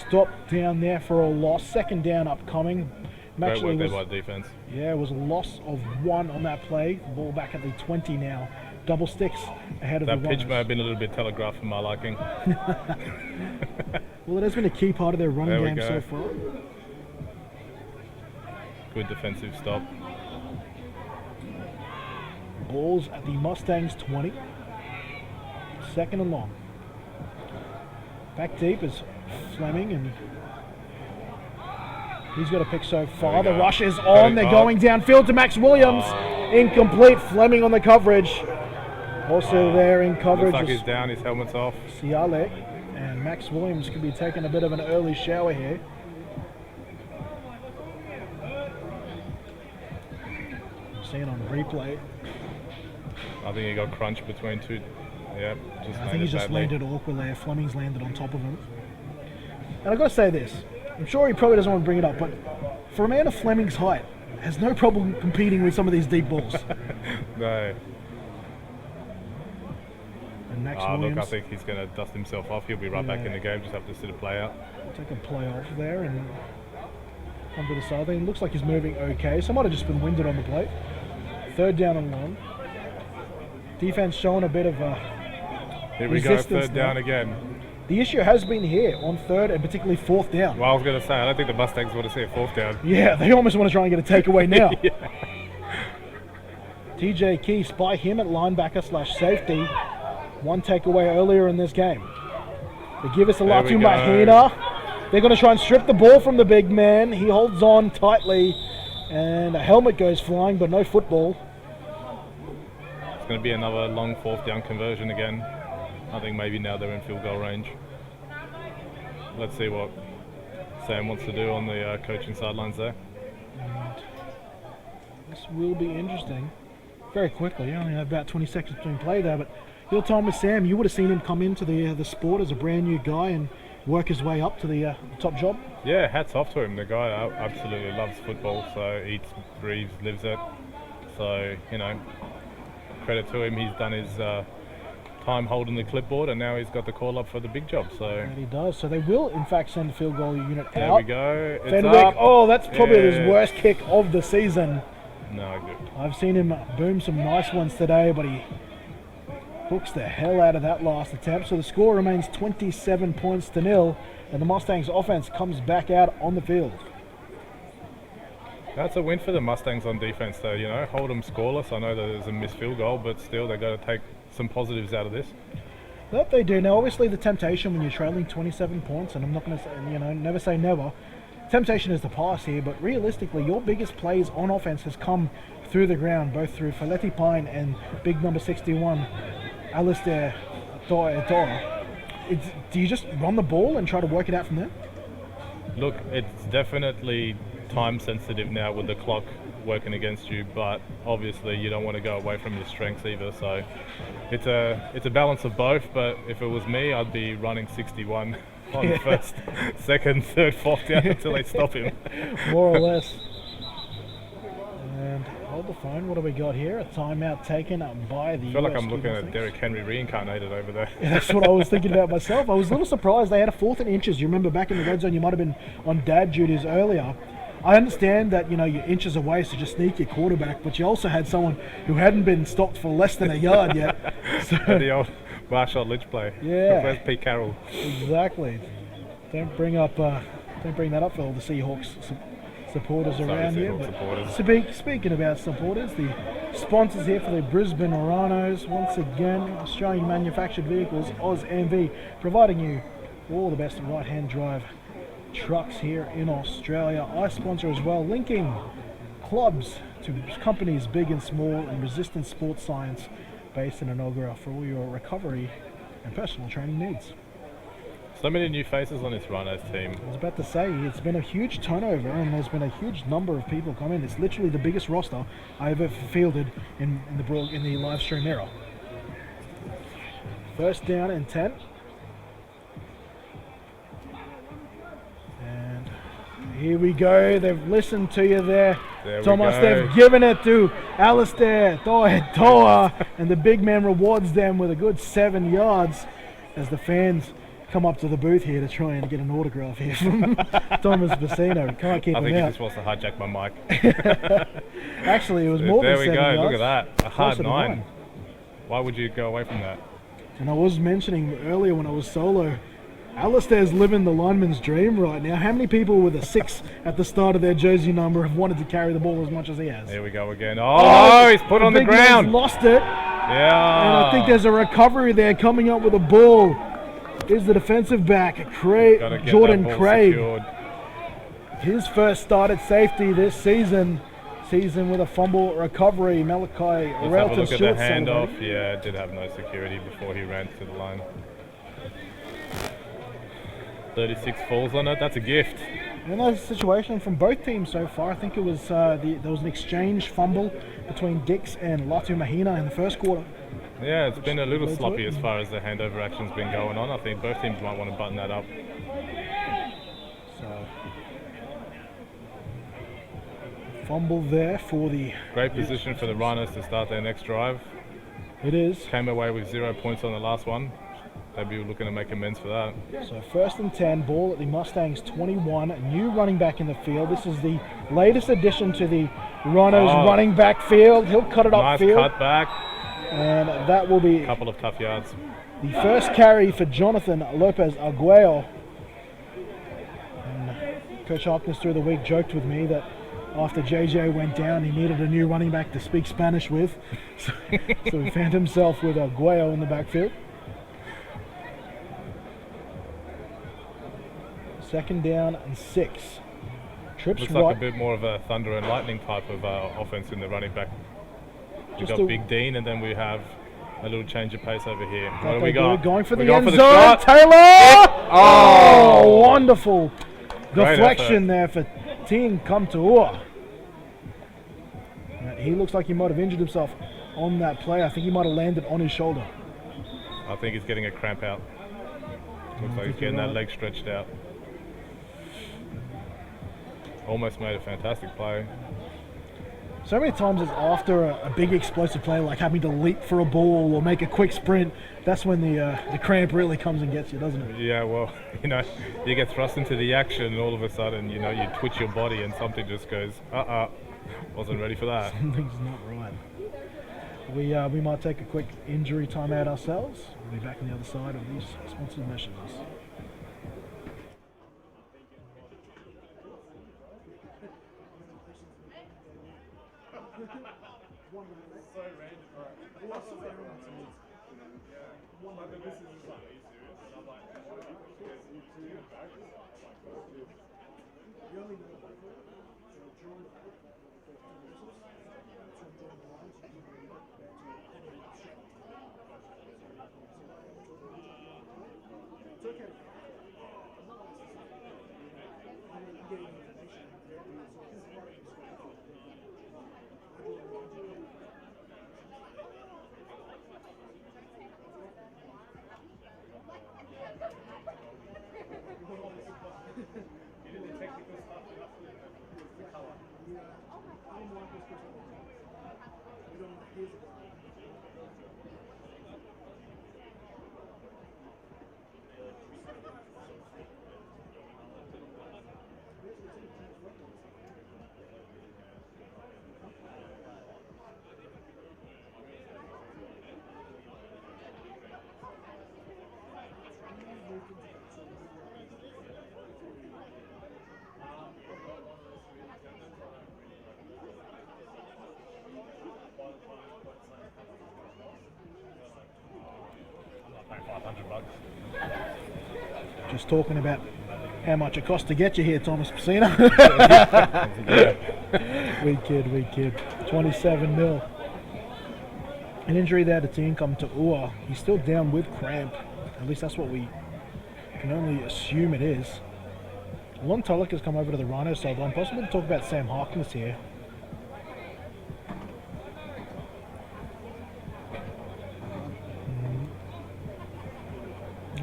Stop down there for a loss. Second down upcoming. Great work there by defense. Yeah, it was a loss of 1 on that play. Ball back at the 20 now. Double sticks ahead of the That pitch Rhinos. may have been a little bit telegraphed for my liking. Well, it has been a key part of their running There we game go. so far. Good defensive stop. Balls at the Mustangs 20. Second and long. Back deep is Fleming, and he's got a pick so far. The go. rush is on. They're going downfield to Max Williams. Incomplete. Fleming on the coverage. Also there in coverage Looks like is he's down, his helmet's off. Ciale, and Max Williams could be taking a bit of an early shower here. Seeing on replay. I think he got crunched between two. Yeah, I think he just landed awkwardly there. Fleming's landed on top of him. And I've got to say this. I'm sure he probably doesn't want to bring it up, but for a man of Fleming's height, has no problem competing with some of these deep balls. No. And Max Look, Williams I think he's going to dust himself off. He'll be right back in the game. Just have to sit a play out. take a play off there and come to the sideline. Looks like he's moving okay. So might have just been winded on the plate. Third down and long. Defense showing a bit of Here we go, resistance third now. down again. The issue has been here on third and particularly fourth down. Well, I was going to say, I don't think the Mustangs want to see a fourth down. Yeah, they almost want to try and get a takeaway now. Yeah. TJ Key, spy him at linebacker / safety. One takeaway earlier in this game. They give us a There we Latu go. Mahina. They're going to try and strip the ball from the big man. He holds on tightly, and a helmet goes flying, but no football. It's going to be another long fourth down conversion again. I think maybe now they're in field goal range. Let's see what Sam wants to do on the coaching sidelines there. This will be interesting. Very quickly, you only have about 20 seconds between play there, but your time with Sam, you would have seen him come into the sport as a brand new guy and work his way up to the top job. Yeah, hats off to him. The guy absolutely loves football, so eats, breathes, lives it. So, credit to him. He's done his time holding the clipboard, and now he's got the call up for the big job. So And he does. So they will, in fact, send the field goal unit there out. we go. It's Fenwick, up. oh, that's probably his Yeah. worst kick of the season. No good. I've seen him boom some nice ones today, but he hooks the hell out of that last attempt. So the score remains 27 points to 0, and the Mustangs offense comes back out on the field. That's a win for the Mustangs on defense, though. Hold them scoreless. I know that there's a missed field goal, but still they got to take some positives out of this. That they do. Now, obviously, the temptation when you're trailing 27 points, and I'm not going to say, never say never. Temptation is to pass here, but realistically, your biggest plays on offense has come through the ground, both through Faleti Pine and big number 61, Alistair Toa. Do you just run the ball and try to work it out from there? Look, it's definitely time sensitive now with the clock working against you, but obviously you don't want to go away from your strengths either. So it's a balance of both. But if it was me, I'd be running 61 on first, second, third, fourth down until they stop him. More or less. And hold the phone. What do we got here? A timeout taken by the. I feel like US I'm looking at Mustangs. Derrick Henry reincarnated over there. Yeah, that's what I was thinking about myself. I was a little surprised they had a 4th and inches. You remember back in the red zone, you might have been on dad duties earlier. I understand that you're inches away, so just sneak your quarterback, but you also had someone who hadn't been stopped for less than a yard yet. So, The old Marshall Lynch play. Yeah. Where's Pete Carroll? exactly. Don't bring that up for all the Seahawks supporters around here. Seahawks But supporters. speaking about supporters, the sponsors here for the Brisbane Rhinos, once again, Australian manufactured vehicles, AusMV, providing you all the best right-hand drive trucks here in Australia. I sponsor as well, linking clubs to companies big and small and resistance sports science based in Inogra for all your recovery and personal training needs. So many new faces on this Rhinos team. I was about to say, it's been a huge turnover and there's been a huge number of people come in. It's literally the biggest roster I've ever fielded in the live stream era. First down and 10. And here we go. They've listened to you there, Thomas. They've given it to Alistair, Toa, and the big man rewards them with a good 7 yards as the fans come up to the booth here to try and get an autograph here from Thomas Bassino. Can't keep him out. I think he just wants to hijack my mic. Actually, it was more than 7 yards. There we go. Look at that. A hard 9. Why would you go away from that? And I was mentioning earlier when I was solo, Alistair's living the lineman's dream right now. How many people with a 6 at the start of their jersey number have wanted to carry the ball as much as he has? There we go again. Oh, he's put on the ground. He's lost it. Yeah. And I think there's a recovery there coming up with a ball. Is the defensive back, Jordan Craig. Secured. His first start at safety this season with a fumble recovery. Malachi Let's have a Railton look at the short handoff. celebrating. Yeah, did have no security before he ran to the line. 36 falls on it. That's a gift. And that's a situation from both teams so far. I think it was there was an exchange fumble between Dix and Latu Mahina in the first quarter. Yeah, it's been a little sloppy as far as the handover action's been going on. I think both teams might want to button that up. So, fumble there for the... Great position for the Rhinos to start their next drive. It is. Came away with 0 points on the last one. They'll be looking to make amends for that. So first and 10, ball at the Mustangs 21. New running back in the field. This is the latest addition to the Rhinos running back field. He'll cut it upfield. Nice cut back. And that will be a couple of tough yards. The first carry for Jonathan Lopez Arguello. And Coach Harkness through the week joked with me that after JJ went down, he needed a new running back to speak Spanish with. So he found himself with Arguello in the backfield. Second down and 6. Trips Looks right. like a bit more of a thunder and lightning type of offense in the running back. We've got Big Dean, and then we have a little change of pace over here. What do we got? Going for the end zone. Shot. Taylor! Oh! Wonderful Great deflection there for Ting Kamtua. He looks like he might have injured himself on that play. I think he might have landed on his shoulder. I think he's getting a cramp out. Looks like he's getting that leg stretched out. Almost made a fantastic play. So many times it's after a big explosive play, like having to leap for a ball or make a quick sprint, that's when the cramp really comes and gets you, doesn't it? Yeah, well, you get thrust into the action and all of a sudden, you twitch your body and something just goes, wasn't ready for that. Something's not right. We might take a quick injury timeout ourselves. We'll be back on the other side of these sponsored messages. Just talking about how much it costs to get you here, Thomas Pacino. Yeah. We kid. 27-0. An injury there to Tiancom to Ua. He's still down with cramp. At least that's what we can only assume it is. Lon Tulloch has come over to the Rhinos sideline. Possible to talk about Sam Harkness here.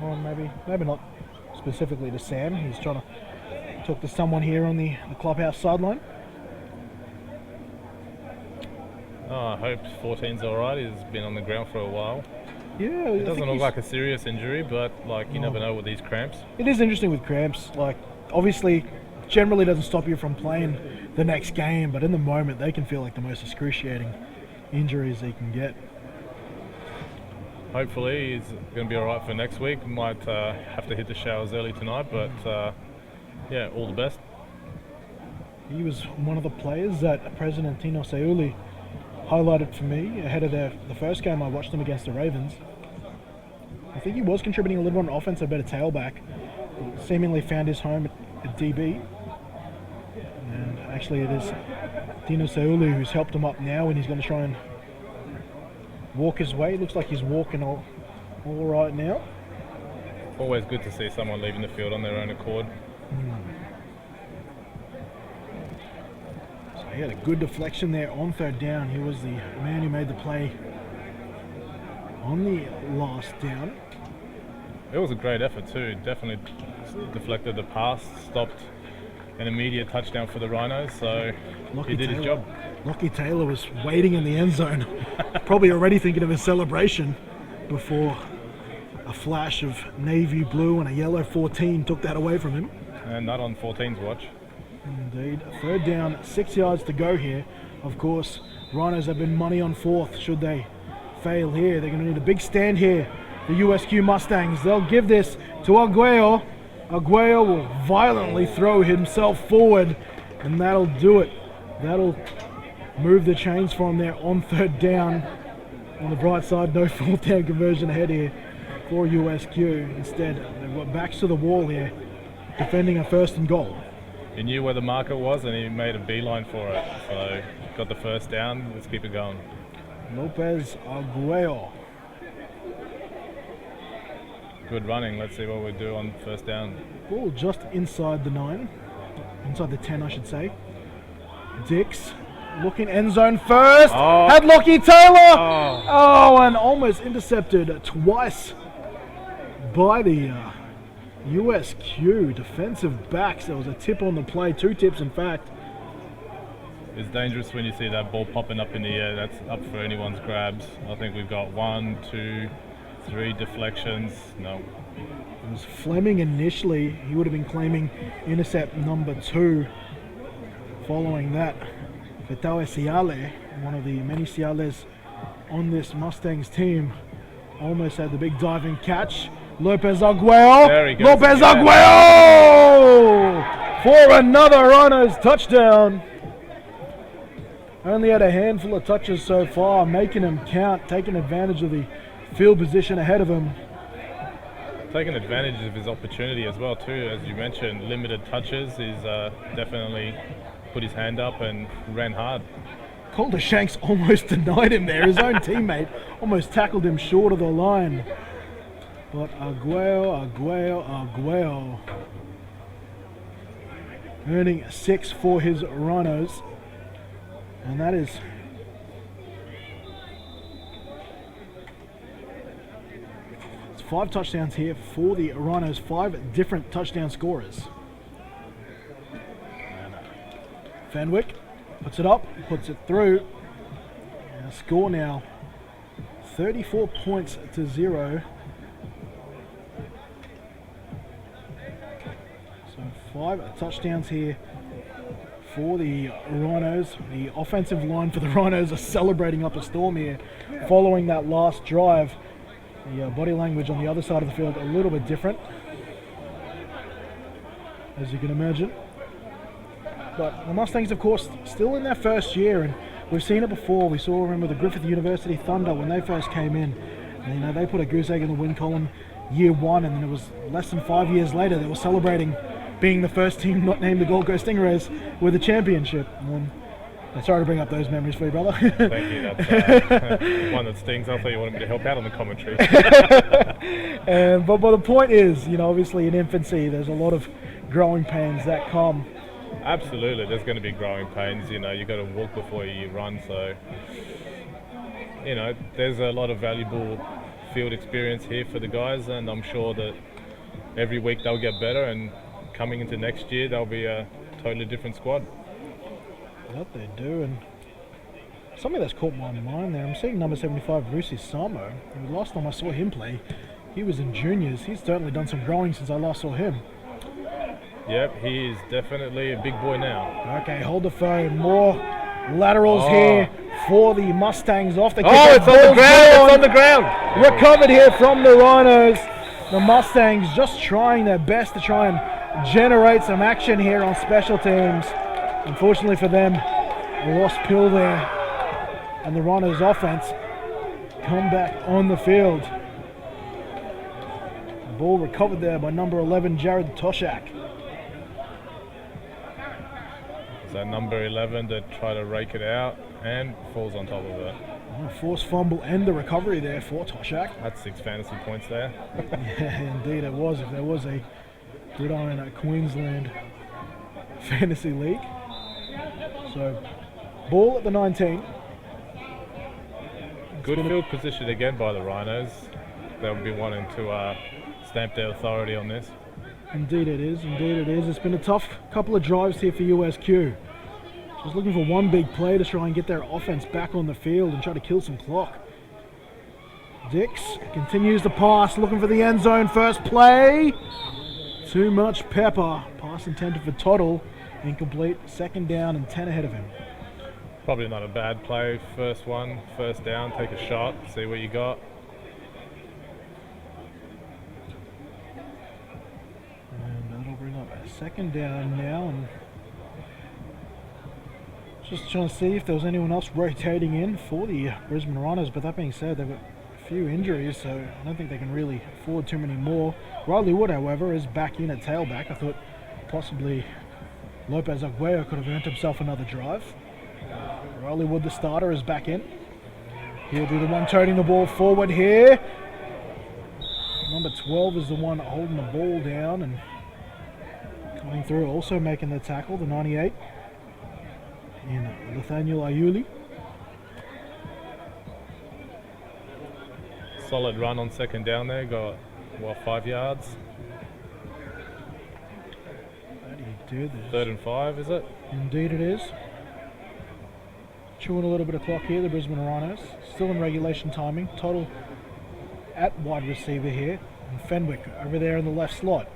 Or maybe not specifically to Sam. He's trying to talk to someone here on the clubhouse sideline. I hope 14's alright. He's been on the ground for a while. Yeah, it doesn't look like a serious injury, but like you never know with these cramps. It is interesting with cramps. Like, obviously, generally doesn't stop you from playing the next game, but in the moment they can feel like the most excruciating injuries they can get. Hopefully he's going to be alright for next week. Might have to hit the showers early tonight, but yeah, all the best. He was one of the players that President Tino Seuli highlighted for me ahead of the first game I watched them against the Ravens. I think he was contributing a little on offense, a better tailback. Seemingly found his home at DB. And actually it is Tino Seuli who's helped him up now, and he's going to try and walk his way. It looks like he's walking all right now. Always good to see someone leaving the field on their own accord. So he had a good deflection there on third down. He was the man who made the play on the last down. It was a great effort too. Definitely deflected the pass, stopped an immediate touchdown for the Rhinos, so he did his job. Lockie Taylor was waiting in the end zone, probably already thinking of his celebration before a flash of navy blue and a yellow 14 took that away from him. And not on 14's watch. Indeed. Third down, 6 yards to go here. Of course, Rhinos have been money on fourth. Should they fail here, they're going to need a big stand here. The USQ Mustangs, they'll give this to Arguello. Arguello will violently throw himself forward, and that'll do it. That'll move the chains for him there on third down. On the bright side, no fourth down conversion ahead here for USQ. Instead, they've got backs to the wall here, defending a first and goal. He knew where the marker was and he made a beeline for it. So got the first down, let's keep it going. Lopez Arguello. Good running, let's see what we do on first down. Ball just inside the 9. Inside the 10, I should say. Dix looking end zone first. Had Lockie Taylor. And almost intercepted twice by the USQ defensive backs. There was a tip on the play, 2 tips in fact. It's dangerous when you see that ball popping up in the air. That's up for anyone's grabs. I think we've got 1, 2, 3 deflections. No. It was Fleming initially. He would have been claiming intercept number 2. Following that, Fetawe Siale, one of the many Siales on this Mustangs team, almost had the big diving catch. Lopez Arguello. There he goes. Lopez Arguello for another Rhinos touchdown. Only had a handful of touches so far, making him count, taking advantage of the field position ahead of him. Taking advantage of his opportunity as well too, as you mentioned, limited touches. He's definitely put his hand up and ran hard. Calder Shanks almost denied him there. His own teammate almost tackled him short of the line. But Arguello earning 6 for his Rhinos. And that is it's 5 touchdowns here for the Rhinos, 5 different touchdown scorers. Fenwick puts it up, puts it through. And score now 34 points to 0. So 5 touchdowns here for the Rhinos. The offensive line for the Rhinos are celebrating up a storm here following that last drive. The body language on the other side of the field a little bit different, as you can imagine. But the Mustangs, of course, still in their first year, and we've seen it before. We saw, remember, the Griffith University Thunder when they first came in. And, they put a goose egg in the win column year 1, and then it was less than 5 years later they were celebrating being the first team not named the Gold Coast Stingrays with a championship. I'm sorry to bring up those memories for you, brother. Thank you. That's one that stings. I thought you wanted me to help out on the commentary. But the point is, obviously in infancy, there's a lot of growing pains that come. Absolutely, there's going to be growing pains. You got to walk before you run. So, there's a lot of valuable field experience here for the guys, and I'm sure that every week they'll get better. And coming into next year, they'll be a totally different squad. Yep, they do, and something that's caught my mind there, I'm seeing number 75, Rusi Samo. The last time I saw him play, he was in juniors. He's certainly done some growing since I last saw him. Yep, he is definitely a big boy now. Okay, hold the phone. More laterals here for the Mustangs off the kick. It's on the ground, it's on the ground. Recovered here from the Rhinos. The Mustangs just trying their best to try and generate some action here on special teams. Unfortunately for them, a lost pill there, and the Rhinos offense come back on the field. The ball recovered there by number 11, Jared Toshak. So number 11 to try to rake it out and falls on top of it. Forced fumble and the recovery there for Toshak. That's 6 fantasy points there. Yeah, indeed it was. If there was a Gridiron at Queensland Fantasy League. So, ball at the 19. Good field position again by the Rhinos. They'll be wanting to stamp their authority on this. Indeed it is, indeed it is. It's been a tough couple of drives here for USQ. Just looking for one big play to try and get their offense back on the field and try to kill some clock. Dix continues to pass, looking for the end zone. First play. Too much pepper. Pass intended for Toddle. Incomplete. Second down and 10 ahead of him. Probably not a bad play. First down, take a shot, see what you got. And that'll bring up a second down now. And just trying to see if there was anyone else rotating in for the Brisbane Rhinos. But that being said, they've got a few injuries, so I don't think they can really afford too many more. Riley Wood, however, is back in at tailback. I thought possibly Lopez Aguayo could have earned himself another drive. Riley Wood, the starter, is back in. He'll be the one toting the ball forward here. Number 12 is the one holding the ball down and coming through, also making the tackle, the 98. In Nathaniel Ayuli. Solid run on second down there, got 5 yards. He did. 3rd and 5, is it? Indeed it is. Chewing a little bit of clock here, the Brisbane Rhinos. Still in regulation timing. Total at wide receiver here. And Fenwick over there in the left slot.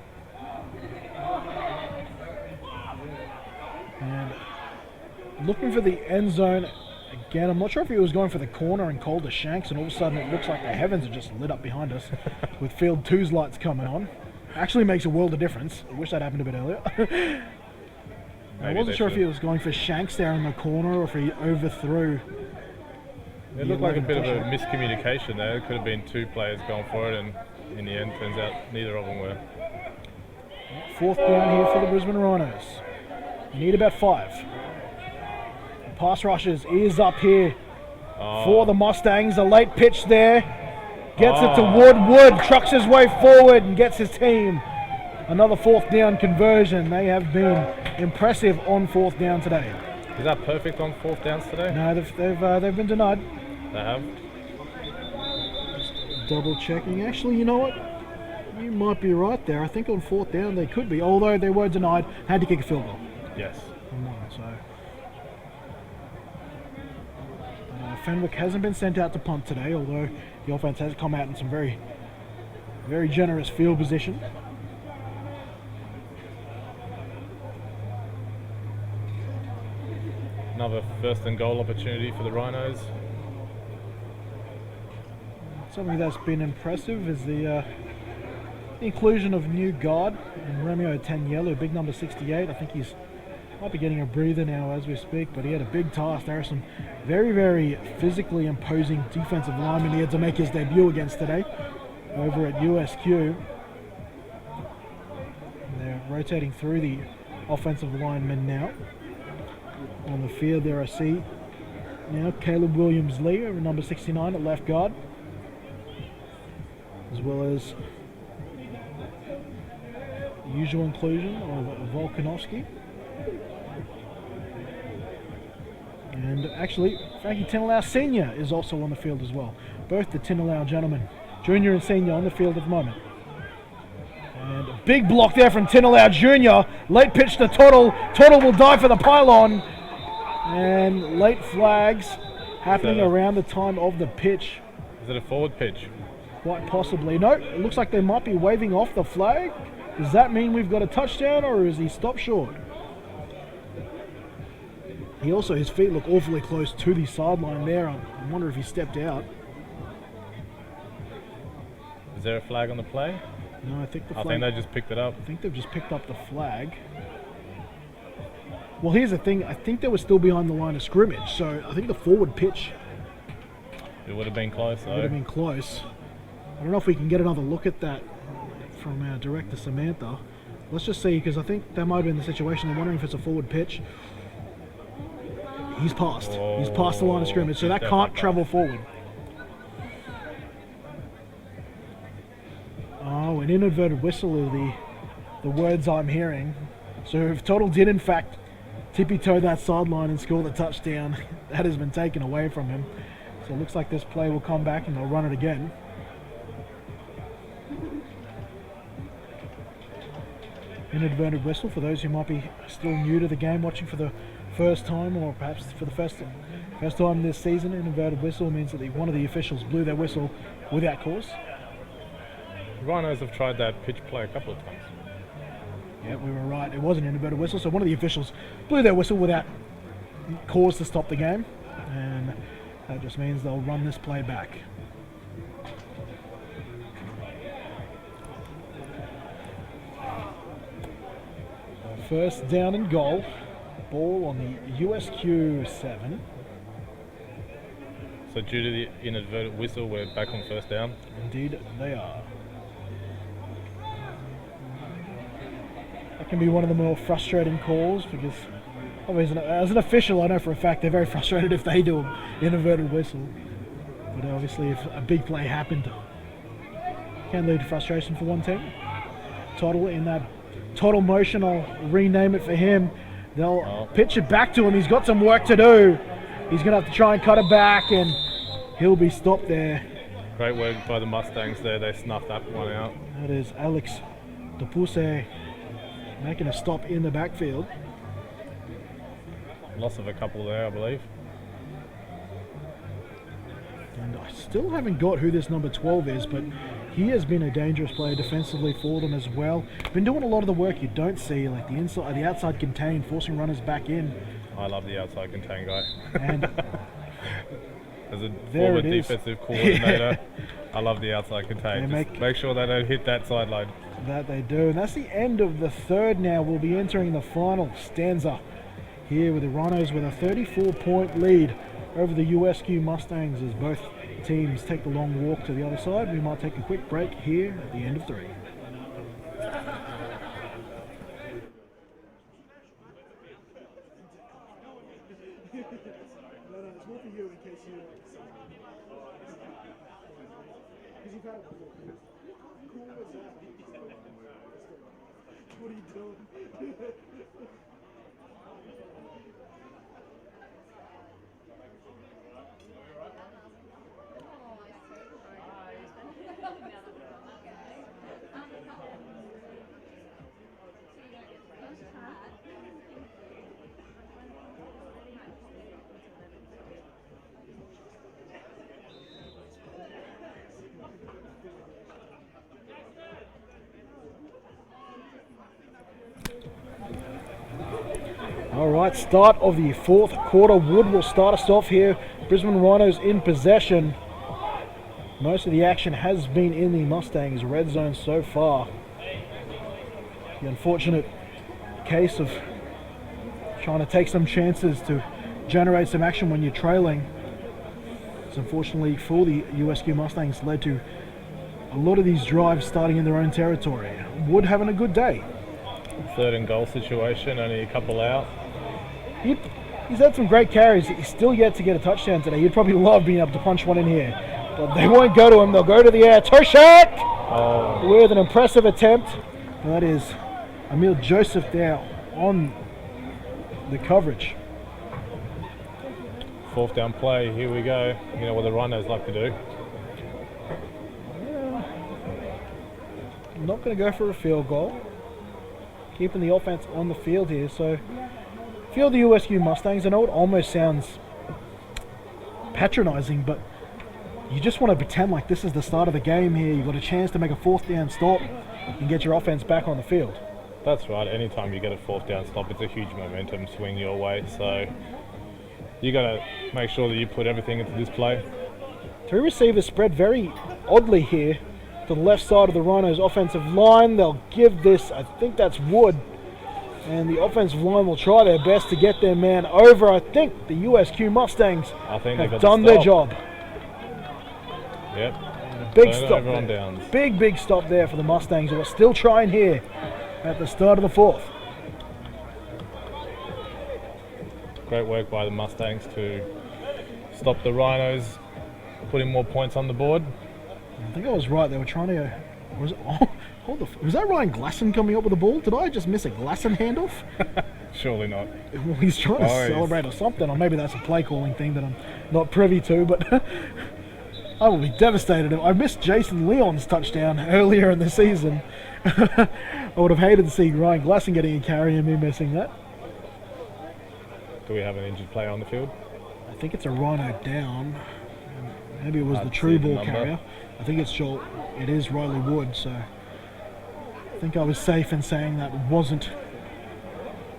And looking for the end zone again. I'm not sure if he was going for the corner and called the shanks, and all of a sudden it looks like the heavens are just lit up behind us with field 2's lights coming on. Actually makes a world of difference. I wish that happened a bit earlier. I wasn't sure if he was going for shanks there in the corner or if he overthrew. It looked like a bit of a miscommunication there. It could have been 2 players going for it, and in the end, turns out neither of them were. 4th down here for the Brisbane Rhinos. You need about 5. Pass rushes, ears up here for the Mustangs. A late pitch there. Gets it to Wood. Wood trucks his way forward and gets his team another 4th down conversion. They have been impressive on 4th down today. Is that perfect on 4th downs today? No, they've been denied. They have? Just double checking. Actually, you know what? You might be right there. I think on 4th down they could be, although they were denied. Had to kick a field goal. Yes. Fenwick hasn't been sent out to punt today, although the offense has come out in some very, very generous field position. Another 1st and goal opportunity for the Rhinos. Something that's been impressive is the inclusion of new guard in Romeo Taniello, big number 68. I think he's might be getting a breather now as we speak, but he had a big task. There are some very, very physically imposing defensive linemen he had to make his debut against today over at USQ. They're rotating through the offensive linemen now. On the field there I see now Caleb Williams-Lee, number 69 at left guard, as well as the usual inclusion of Volkanovski. And actually, Frankie Tinalau Sr. is also on the field as well. Both the Tinalau gentlemen, Junior and Senior, on the field at the moment. And a big block there from Tinalau Jr. Late pitch to Toddle. Toddle will dive for the pylon. And late flags happening around the time of the pitch. Is it a forward pitch? Quite possibly. No, it looks like they might be waving off the flag. Does that mean we've got a touchdown, or is he stopped short? He also, his feet look awfully close to the sideline there. I wonder if he stepped out. Is there a flag on the play? No, I think the flag... I think they just picked it up. I think they've just picked up the flag. Well, here's the thing. I think they were still behind the line of scrimmage, so I think the forward pitch... It would have been close, though. It would have been close. I don't know if we can get another look at that from our director, Samantha. Let's just see, because I think that might have been the situation. They're wondering if it's a forward pitch. He's passed. He's passed the line of scrimmage, so that can't travel forward. Oh, an inadvertent whistle are the words I'm hearing. So if Toddle did in fact tippy-toe that sideline and score the touchdown, that has been taken away from him. So it looks like this play will come back and they'll run it again. Inadvertent whistle for those who might be still new to the game, watching for the first time, or perhaps for the first time this season. Inadvertent whistle means that one of the officials blew their whistle without cause. Rhinos have tried that pitch play a couple of times. Yeah, we were right. It was an inadvertent whistle, so one of the officials blew their whistle without cause to stop the game, and that just means they'll run this play back. First down and goal. Ball on the USQ 7. So due to the inadvertent whistle, we're back on first down? Indeed they are. That can be one of the more frustrating calls, because obviously as an official I know for a fact they're very frustrated if they do an inadvertent whistle. But obviously if a big play happened, it can lead to frustration for one team. Toddle in that Toddle motion, I'll rename it for him. They'll pitch it back to him. He's got some work to do. He's going to have to try and cut it back, and he'll be stopped there. Great work by the Mustangs there. They snuffed that one out. That is Alex Dupuse making a stop in the backfield. Loss of a couple there, I believe. And I still haven't got who this number 12 is, but he has been a dangerous player defensively for them as well. Been doing a lot of the work you don't see, like the inside, the outside contain, forcing runners back in. I love the outside contain guy. And as a former defensive coordinator, I love the outside contain. Make sure they don't hit that sideline. That they do. And that's the end of the third now. We'll be entering the final stanza here with the Rhinos with a 34-point lead over the USQ Mustangs as both teams take the long walk to the other side. We might take a quick break here at the end of 3. What are you doing? All right, start of the fourth quarter. Wood will start us off here. Brisbane Rhinos in possession. Most of the action has been in the Mustangs red zone so far. The unfortunate case of trying to take some chances to generate some action when you're trailing. It's unfortunately for the USQ Mustangs led to a lot of these drives starting in their own territory. Wood having a good day. Third and goal situation, only a couple out. He's had some great carries. He's still yet to get a touchdown today. He'd probably love being able to punch one in here. But they won't go to him. They'll go to the air. Toe shot! Oh, With an impressive attempt. That is Emil Joseph there on the coverage. fourth down play. Here we go. You know what the Rhinos like to do. I'm not going to go for a field goal. Keeping the offense on the field here. So, field the USQ Mustangs. I know it almost sounds patronizing, but you just want to pretend like this is the start of the game here. You've got a chance to make a fourth down stop and get your offense back on the field. That's right. Anytime you get a fourth down stop, it's a huge momentum swing your way. So you got to make sure that you put everything into this play. Three receivers spread very oddly here to the left side of the Rhinos offensive line. They'll give this, I think that's Wood, and the offensive line will try their best to get their man over. I think the USQ Mustangs have done their job. Yep. Big stop Everyone there. downs. Big stop there for the Mustangs, who are still trying here at the start of the fourth. Great work by the Mustangs to stop the Rhinos, putting more points on the board. I think I was right. They were trying to go. Was that Ryan Glasson coming up with the ball? Did I just miss a Glasson handoff? Surely not. Well, he's trying to celebrate or something, or maybe that's a play calling thing that I'm not privy to, but I will be devastated. I missed Jason Leon's touchdown earlier in the season. I would have hated to see Ryan Glasson getting a carry and me missing that. Do we have an injured player on the field? I think it's a Rhino down. Maybe it was the I'd true see the ball number. carrier. I think it's Joel. It is Riley Wood, so I think I was safe in saying that wasn't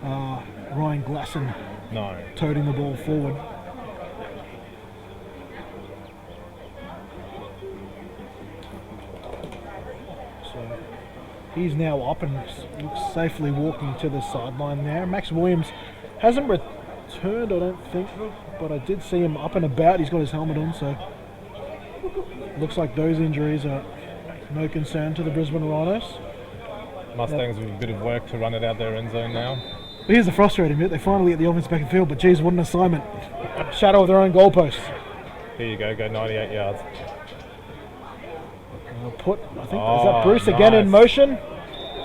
Ryan Glasson No. toting the ball forward. So he's now up and looks safely walking to the sideline there. Max Williams hasn't returned, I don't think, but I did see him up and about. He's got his helmet on, so looks like those injuries are no concern to the Brisbane Rhinos. Mustangs with a bit of work to run it out their end zone now. But here's the frustrating bit. They finally get the offense back in field, but geez, what an assignment. Shadow of their own goalposts. Here you go 98 yards. I think, is that Bruce again in motion?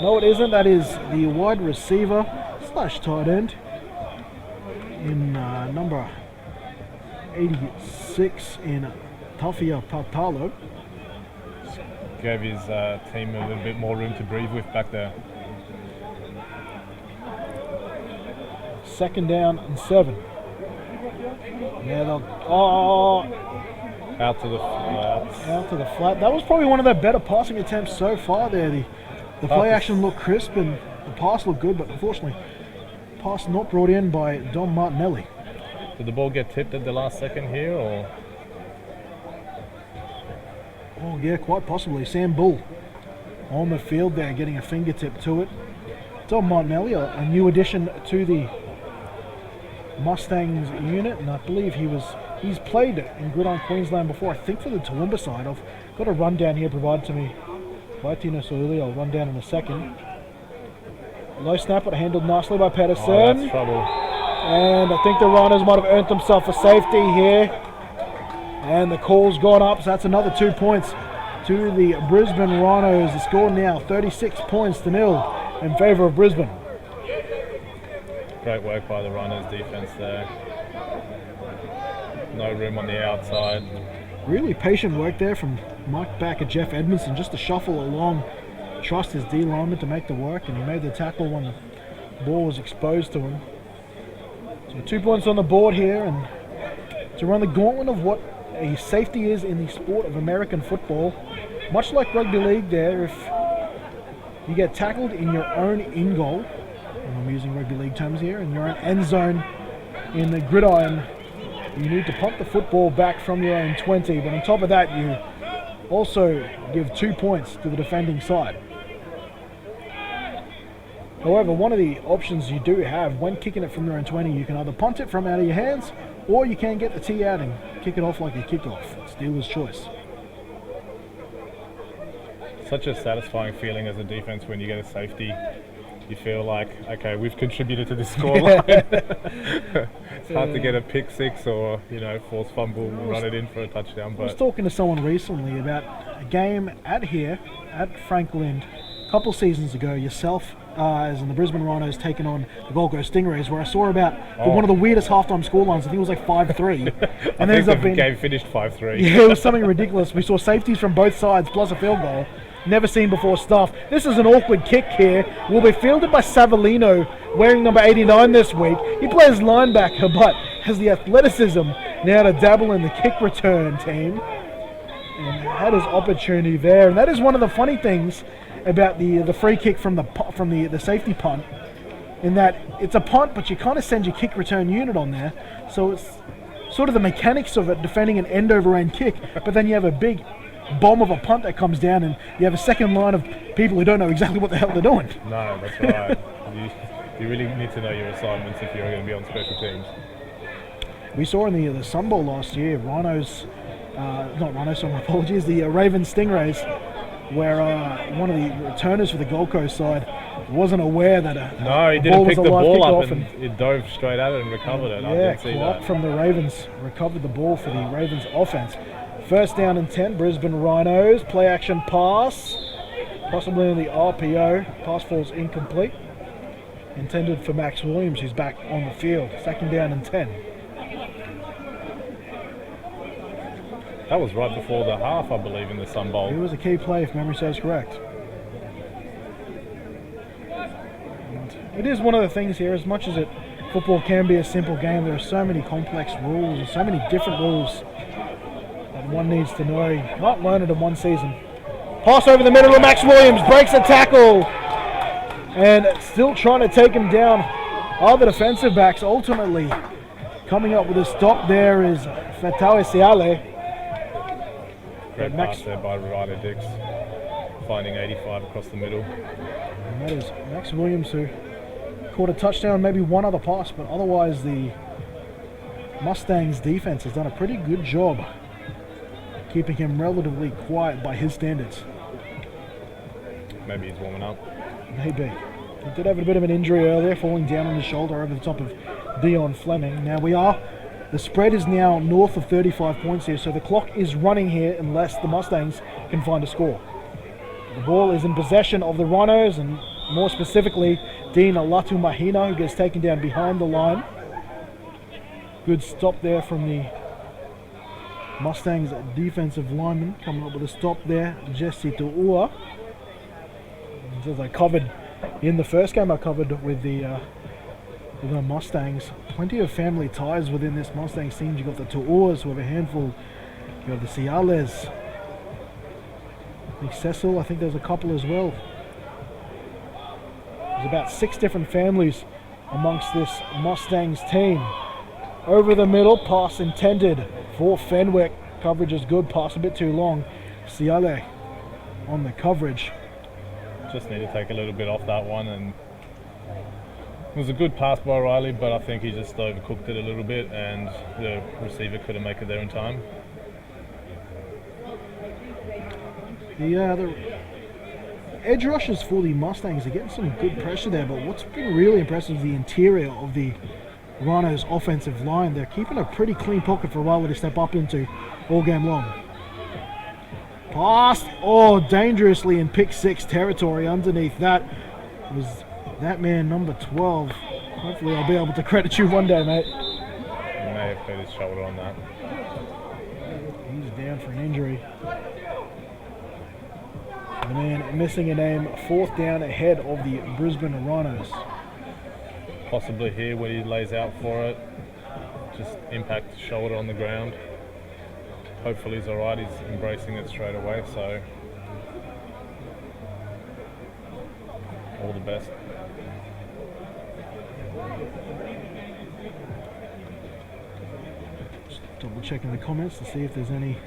No, it isn't. That is the wide receiver / tight end in number 86 in Tafia Patalo. Gave his team a little bit more room to breathe with back there. 2nd down and 7. Now they'll Out to the flats. out to the flat. That was probably one of their better passing attempts so far there. The play action looked crisp and the pass looked good, but unfortunately, pass not brought in by Dom Martinelli. Did the ball get tipped at the last second here, or? Oh yeah, quite possibly. Sam Bull on the field there, getting a fingertip to it. Dom Martinelli, a new addition to the Mustangs unit, and I believe he's played in Gridiron Queensland before, I think for the Toowoomba side. I've got a rundown here provided to me by Tina Souli. I'll run down in a second. Low snap, but handled nicely by Pedersen. Oh, that's trouble. And I think the Rhinos might have earned themselves a safety here. And the call's gone up, so that's another 2 points to the Brisbane Rhinos. The score now 36-0 in favour of Brisbane. Great work by the Rhinos defense there. No room on the outside. Really patient work there from Mike Backer, Jeff Edmondson, just to shuffle along, trust his D lineman to make the work, and he made the tackle when the ball was exposed to him. So 2 points on the board here, and to run the gauntlet of what a safety is in the sport of American football, much like rugby league there, if you get tackled in your own in goal, and I'm using rugby league terms here, in your own end zone in the Gridiron, you need to punt the football back from your own 20, but on top of that you also give 2 points to the defending side. However, one of the options you do have when kicking it from your own 20, you can either punt it from out of your hands, or you can get the tee out and kick it off like a kickoff. It's dealer's choice. Such a satisfying feeling as a defense when you get a safety you feel like, okay, we've contributed to this scoreline. It's hard to get a pick six or, force fumble and run it in for a touchdown. I was But talking to someone recently about a game at Franklin, a couple seasons ago, yourself as in the Brisbane Rhinos taking on the Gold Coast Stingrays, where I saw about one of the weirdest halftime scorelines. I think it was like 5-3. I think the game finished 5-3. Yeah, it was something ridiculous. We saw safeties from both sides plus a field goal. Never seen before stuff. This is an awkward kick here. Will be fielded by Savellino, wearing number 89 this week. He plays linebacker, but has the athleticism now to dabble in the kick return team. And had his opportunity there. And that is one of the funny things about the free kick from the safety punt, in that it's a punt, but you kind of send your kick return unit on there. So it's sort of the mechanics of it, defending an end over end kick, but then you have a big bomb of a punt that comes down, and you have a second line of people who don't know exactly what the hell they're doing. No, that's right. you really need to know your assignments if you're going to be on special teams. We saw in the Sun Bowl last year, the Ravens Stingrays, where one of the returners for the Gold Coast side wasn't aware that he didn't pick the ball up and it dove straight at it and recovered it. I didn't see Clark that. from the Ravens recovered the ball for the Ravens offense. First down and 10, Brisbane Rhinos. Play action pass, possibly on the RPO. Pass falls incomplete. Intended for Max Williams, who's back on the field. Second down and 10. That was right before the half, I believe, in the Sun Bowl. It was a key play, if memory serves correct. And it is one of the things here, as much as football can be a simple game, there are so many complex rules and so many different rules that one needs to know. You can't learn it in one season. Pass over the middle of Max Williams, breaks a tackle, and still trying to take him down. Other defensive backs ultimately coming up with a stop there is Fatawe Siale. Great pass there by Ryder Dix, finding 85 across the middle. And that is Max Williams, who caught a touchdown, maybe one other pass, but otherwise the Mustangs defense has done a pretty good job keeping him relatively quiet by his standards. Maybe he's warming up. Maybe. He did have a bit of an injury earlier, falling down on his shoulder over the top of Dion Fleming. Now the spread is now north of 35 points here, so the clock is running here unless the Mustangs can find a score. The ball is in possession of the Rhinos, and more specifically, Dean Alatu Mahina, who gets taken down behind the line. Good stop there from the Mustangs defensive lineman, coming up with a stop there, Jesse Tu'ua. As I covered in the first game I covered with the Mustangs, plenty of family ties within this Mustangs team. You've got the Tu'uas, who have a handful. You've got the Ciales. I think Cecil, I think there's a couple as well. There's about 6 different families amongst this Mustangs team. Over the middle, pass intended for Fenwick. Coverage is good, pass a bit too long. Ciale on the coverage. Just need to take a little bit off that one, and it was a good pass by Riley, but I think he just overcooked it a little bit, and the receiver couldn't make it there in time. The edge rushers for the Mustangs are getting some good pressure there, but what's been really impressive is the interior of the Rhinos' offensive line. They're keeping a pretty clean pocket for Riley to step up into all game long. Pass, dangerously in pick 6 territory. Underneath that was that man, number 12. Hopefully I'll be able to credit you one day, mate. He may have hurt his shoulder on that. He's down for an injury. The man missing a name, 4th down ahead of the Brisbane Rhinos. Possibly here when he lays out for it, just impact shoulder on the ground. Hopefully he's alright, he's embracing it straight away, so all the best. Just double checking the comments to see if there's anyone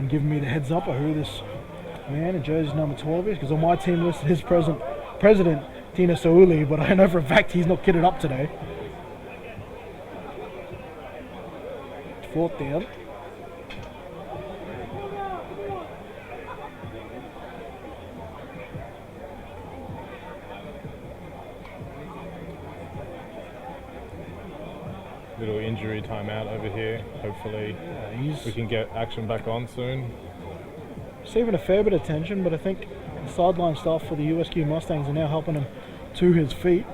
giving me the heads up of who this man in jersey number 12 is, because on my team list his president Tina Sauli, but I know for a fact he's not kitted up today. 4th down. little injury timeout over here. Hopefully we can get action back on soon. Receiving a fair bit of attention, but I think the sideline staff for the USQ Mustangs are now helping him to his feet.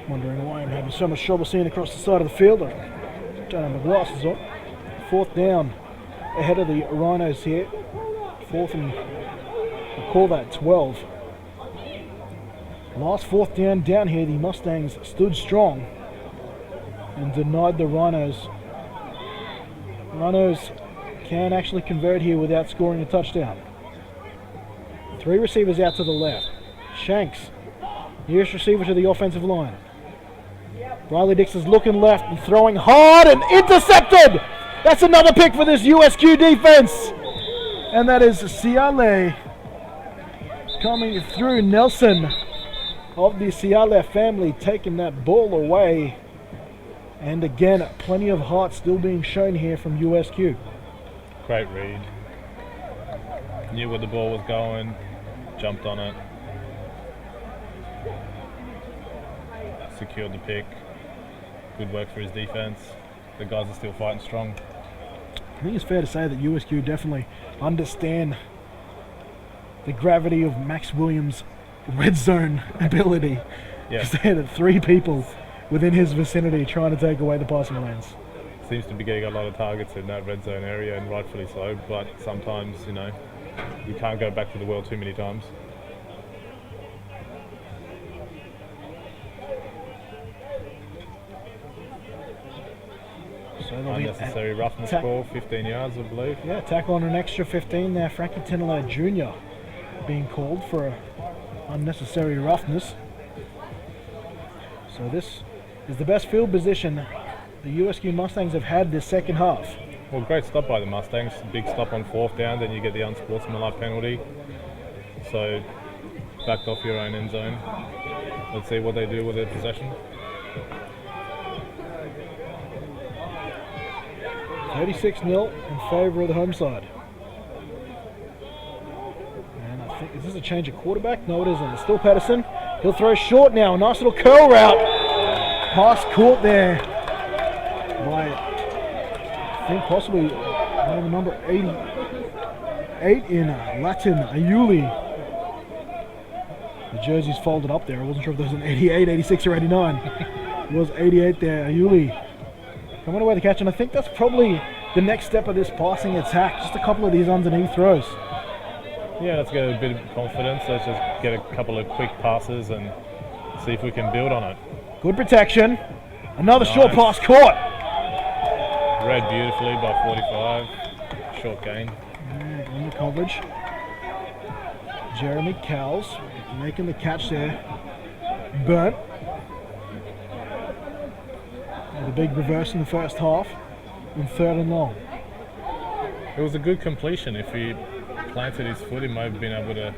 Wondering why I'm having so much trouble seeing across the side of the field. I don't have my glasses on. 4th down ahead of the Rhinos here. 4th and we'll call that 12. Last 4th down here, the Mustangs stood strong and denied the Rhinos. Rhinos can actually convert here without scoring a touchdown. 3 receivers out to the left. Shanks, nearest receiver to the offensive line. Riley Dix is looking left and throwing hard and intercepted! That's another pick for this USQ defense! And that is Ciale coming through. Nelson of the Ciale family taking that ball away. And again, plenty of heart still being shown here from USQ. Great read. Knew where the ball was going, jumped on it. Secured the pick. Good work for his defense. The guys are still fighting strong. I think it's fair to say that USQ definitely understand the gravity of Max Williams' red zone ability. Because they had 3 people within his vicinity trying to take away the passing lanes. Seems to be getting a lot of targets in that red zone area, and rightfully so, but sometimes, you know, you can't go back to the well too many times. So unnecessary roughness call, 15 yards, I believe. Yeah, tackle on an extra 15 there. Frankie Tinala Jr. being called for unnecessary roughness. So this is the best field position the USQ Mustangs have had this second half. Well, great stop by the Mustangs. Big stop on 4th down, then you get the unsportsmanlike penalty. So, backed off your own end zone. Let's see what they do with their possession. 36-0 in favour of the home side. And I think, is this a change of quarterback? No, it isn't. It's still Patterson. He'll throw short now. A nice little curl route. Pass caught there by, I think, possibly number 88 in Latin Ayuli. The jersey's folded up there. I wasn't sure if there was an 88, 86, or 89. It was 88 there. Ayuli coming away the catch, and I think that's probably the next step of this passing attack. Just a couple of these underneath throws. Yeah, let's get a bit of confidence. Let's just get a couple of quick passes and see if we can build on it. Good protection. Another short pass caught. Read beautifully by 45. Short gain. In the coverage. Jeremy Cowles making the catch there. Burnt. The big reverse in the first half. And 3rd and long. It was a good completion. If he planted his foot, he might have been able to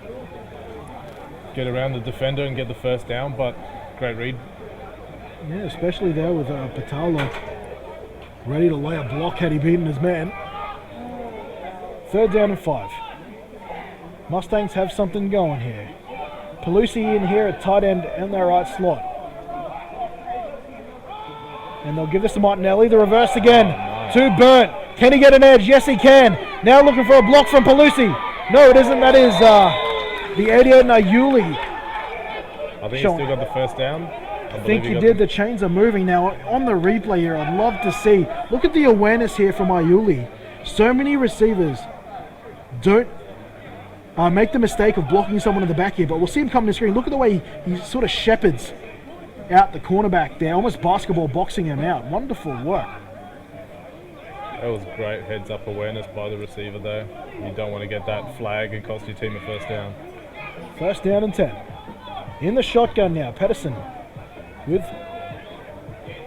get around the defender and get the first down, but great read. Yeah, especially there with Patalo ready to lay a block had he beaten his man. 3rd down and 5. Mustangs have something going here. Pelusi in here at tight end and their right slot. And they'll give this to Martinelli. The reverse again. To Burnt. Can he get an edge? Yes, he can. Now looking for a block from Pelusi. No, it isn't. That is the 88 Nayuli. I think he still got the first down. I think he did. The chains are moving now. On the replay here, I'd love to see. Look at the awareness here from Ayuli. So many receivers don't make the mistake of blocking someone in the back here, but we'll see him come to the screen. Look at the way he sort of shepherds out the cornerback there, almost basketball boxing him out. Wonderful work. That was great heads-up awareness by the receiver there. You don't want to get that flag and cost your team a first down. 1st down and 10. In the shotgun now, Pedersen with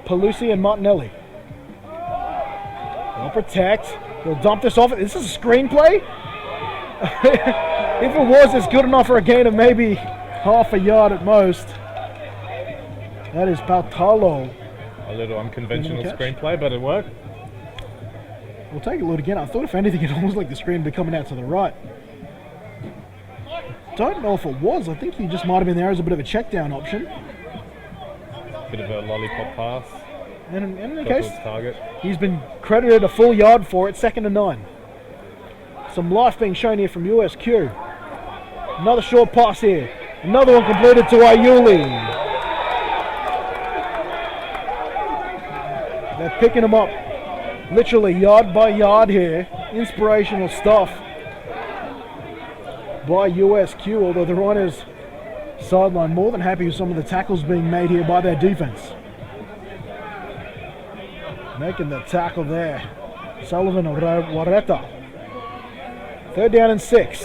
Pelusi and Martinelli. They'll protect. They'll dump this off. This is a screenplay? If it was, it's good enough for a gain of maybe half a yard at most. That is Pautalo. A little unconventional screenplay, but it worked. We'll take a look again. I thought if anything, it almost like the screen would be coming out to the right. don't know if it was. I think he just might have been there as a bit of a check down option. Bit of a lollipop pass. And in the Got case, to its target. he's been credited a full yard for it, 2nd and 9. Some life being shown here from USQ. Another short pass here. Another one completed to Ayuli. They're picking him up literally yard by yard here. Inspirational stuff by USQ, although the Rhinos sideline more than happy with some of the tackles being made here by their defense. Making the tackle there, Sullivan Wareta. 3rd down and 6.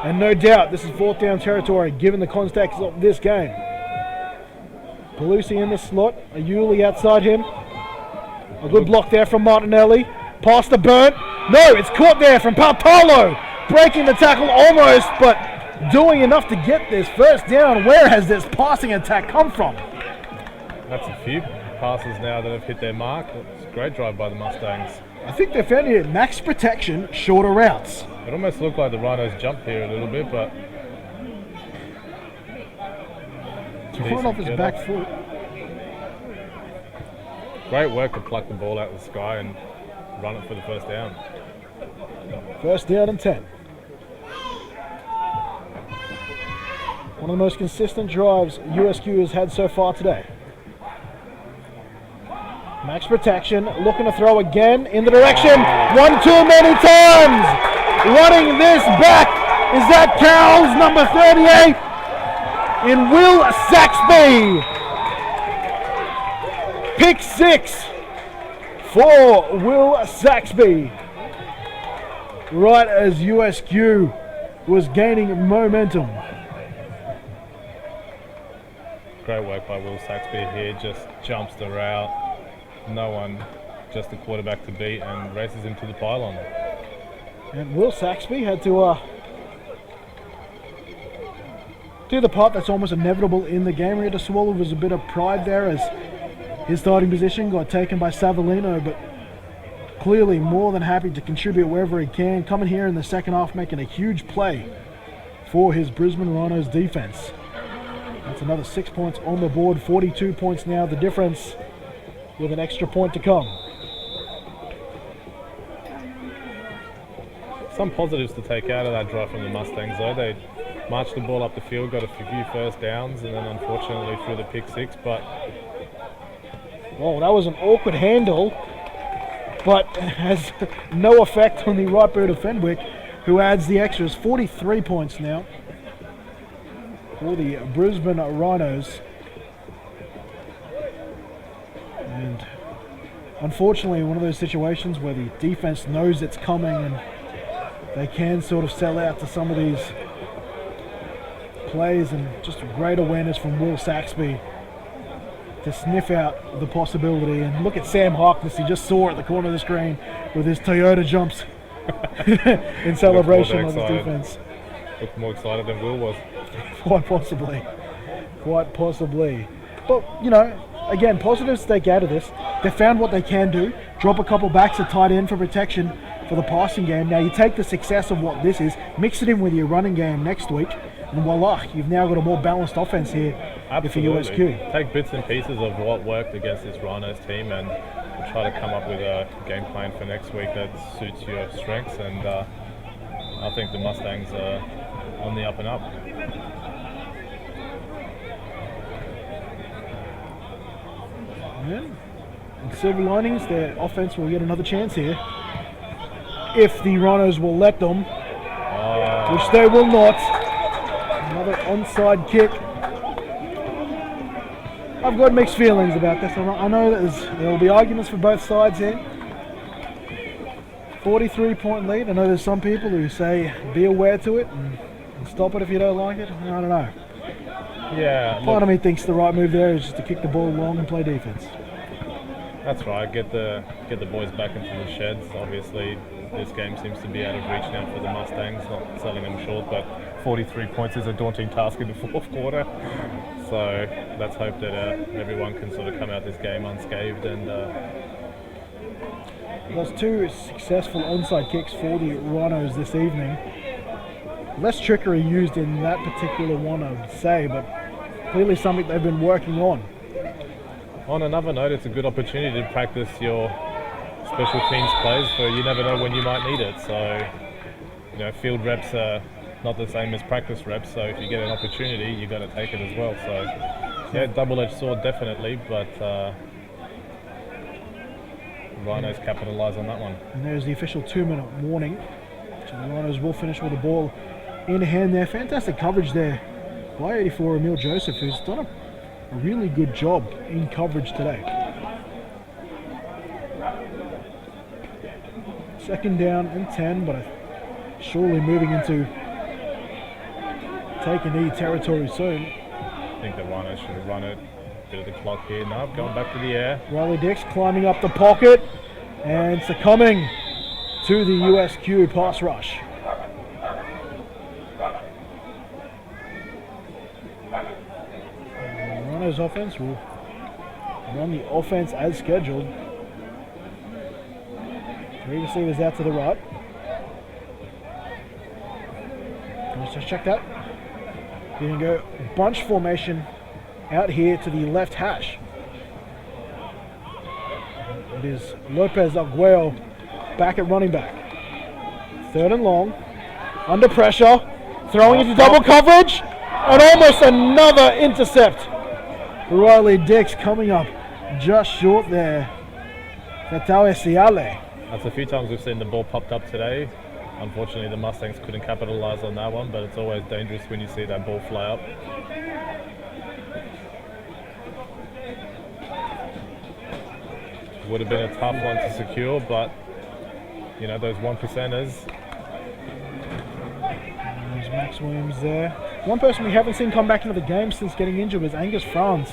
And no doubt this is 4th down territory given the context of this game. Pelusi in the slot, Ayuli outside him. A good block there from Martinelli. Past the burnt. No, it's caught there from Paopalo. Breaking the tackle almost, but doing enough to get this 1st down. Where has this passing attack come from? That's a few passes now that have hit their mark. It's a great drive by the Mustangs. I think they found it max protection, shorter routes. It almost looked like the Rhinos jumped here a little bit, but To run off his back foot. Great work to pluck the ball out of the sky and run it for the 1st down. 1st down and 10. One of the most consistent drives USQ has had so far today. Max protection, looking to throw again in the direction. One too many times. Running this back is that Cowles, number 38, in Will Saxby. Pick 6 for Will Saxby. Right as USQ was gaining momentum. Great work by Will Saxby here, just jumps the route. No one, just the quarterback to beat, and races him to the pylon. And Will Saxby had to do the part that's almost inevitable in the game. He had to swallow with a bit of pride there as his starting position got taken by Savellino, but clearly more than happy to contribute wherever he can. Coming here in the 2nd half, making a huge play for his Brisbane Rhinos defense. That's another 6 points on the board, 42 points now, the difference, with an extra point to come. Some positives to take out of that drive from the Mustangs though. They marched the ball up the field, got a few 1st downs, and then unfortunately threw the pick 6, but... Oh, that was an awkward handle, but has no effect on the right boot of Fenwick, who adds the extras. 43 points now for the Brisbane Rhinos. And unfortunately, one of those situations where the defense knows it's coming and they can sort of sell out to some of these plays, and just great awareness from Will Saxby to sniff out the possibility. And look at Sam Harkness, he just saw at the corner of the screen with his Toyota jumps in celebration of his defense. Looked more excited than Will was. Quite possibly. Quite possibly. But, you know, again, positives to take out of this. They found what they can do. Drop a couple backs at tight end for protection for the passing game. Now you take the success of what this is, mix it in with your running game next week, and voila, you've now got a more balanced offense here. Absolutely. For USQ. Take bits and pieces of what worked against this Rhinos team and try to come up with a game plan for next week that suits your strengths, and I think the Mustangs are on the up and up. And silver linings, their offense will get another chance here if the Rhinos will let them, which they will not. Another onside kick. I've got mixed feelings about this. I know that there will be arguments for both sides here. 43-point lead. I know there's some people who say be aware to it and stop it if you don't like it. I don't know. Yeah. Part of me thinks the right move there is just to kick the ball long and play defense. That's right. Get the boys back into the sheds. Obviously, this game seems to be out of reach now for the Mustangs. Not selling them short, but 43 points is a daunting task in the 4th quarter. So let's hope that everyone can sort of come out this game unscathed. And those two successful onside kicks for the Rhinos this evening. less trickery used in that particular one, I would say, but clearly something they've been working on. On another note, it's a good opportunity to practice your special teams plays, for you never know when you might need it. So, you know, field reps are not the same as practice reps, so if you get an opportunity, you got to take it as well. So, yeah, double-edged sword definitely, but Rhinos capitalise on that one. And there's the official 2-minute warning. So the Rhinos will finish with the ball in hand there. Fantastic coverage there by 84 Emil Joseph, who's done a really good job in coverage today. Second down and 10, but surely moving into take a knee territory soon. I think the Rhinos should have run it. Bit of the clock here. No, going back to the air. Riley Dix climbing up the pocket and succumbing to the USQ pass rush. Rhinos offense will run the offense as scheduled. 3 receivers out to the right. Let's just check that. We're going to go bunch formation out here to the left hash. It is Lopez Arguello back at running back. 3rd and long. Under pressure. Throwing into double coverage. And almost another intercept. Riley Dix coming up just short there. Fatawe Siale. That's a few times we've seen the ball popped up today. Unfortunately, the Mustangs couldn't capitalise on that one, but it's always dangerous when you see that ball fly up. Would have been a tough one to secure, but you know, those 1%ers. There's Max Williams there. One person we haven't seen come back into the game since getting injured was Angus Franz.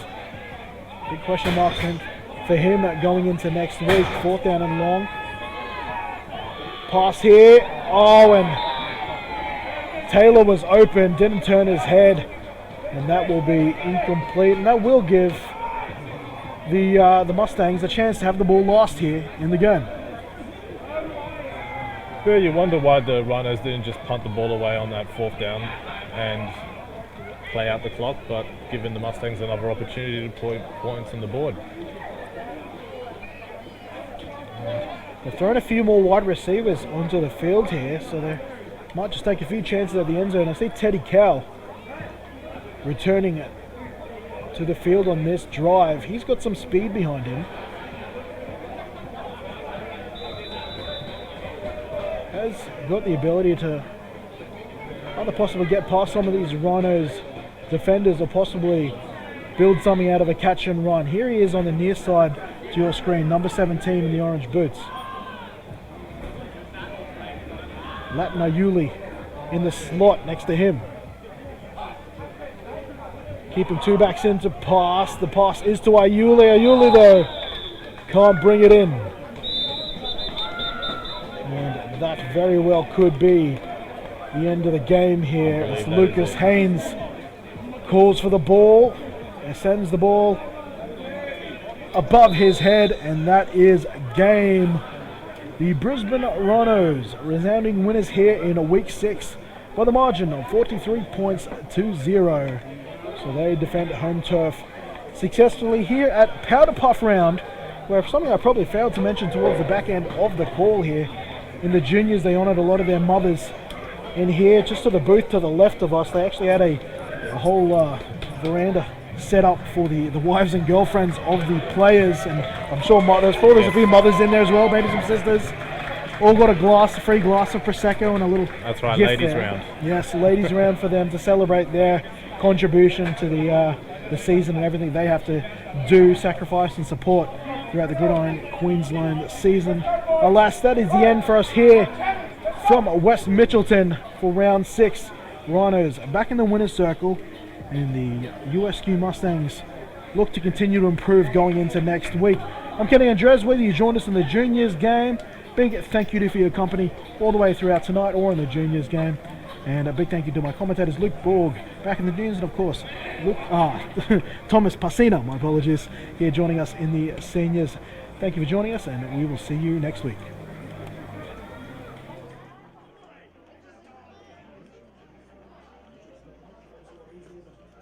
Big question mark for him going into next week. 4th down and long. Pass here. Oh, and Taylor was open, didn't turn his head, and that will be incomplete. And that will give the Mustangs a chance to have the ball lost here in the game. Yeah, you wonder why the Rhinos didn't just punt the ball away on that 4th down and play out the clock, but giving the Mustangs another opportunity to put points on the board. They're throwing a few more wide receivers onto the field here, so they might just take a few chances at the end zone. I see Teddy Cowell returning it to the field on this drive. He's got some speed behind him. Has got the ability to either possibly get past some of these Rhinos defenders or possibly build something out of a catch and run. Here he is on the near side to your screen, number 17 in the orange boots. Latna Yuli in the slot next to him. Keeping 2 backs in to pass. The pass is to Ayuli. Ayuli though can't bring it in. And that very well could be the end of the game here as Lucas Haynes calls for the ball and sends the ball above his head, and that is game. The Brisbane Rhinos resounding winners here in week 6 by the margin of 43 points to 0. So they defend home turf successfully here at Powder Puff Round, where something I probably failed to mention towards the back end of the call here. In the juniors, they honoured a lot of their mothers. In here, just to the booth to the left of us, they actually had a whole veranda set up for the wives and girlfriends of the players, and I'm sure there's probably a few mothers in there as well, maybe some sisters. All got a free glass of Prosecco and a little That's right, gift ladies there. round. Yes, ladies round for them to celebrate their contribution to the season and everything they have to do, sacrifice and support throughout the Gridiron Queensland season. Alas, that is the end for us here from West Mitchelton for round 6. Rhinos back in the winner's circle, and the USQ Mustangs look to continue to improve going into next week. I'm Kenny Andres, whether you joined us in the juniors game. Big thank you to you for your company all the way throughout tonight or in the juniors game. And a big thank you to my commentators, Luke Borg, back in the news, and of course, Thomas Pasina, my apologies, here joining us in the seniors. Thank you for joining us, and we will see you next week.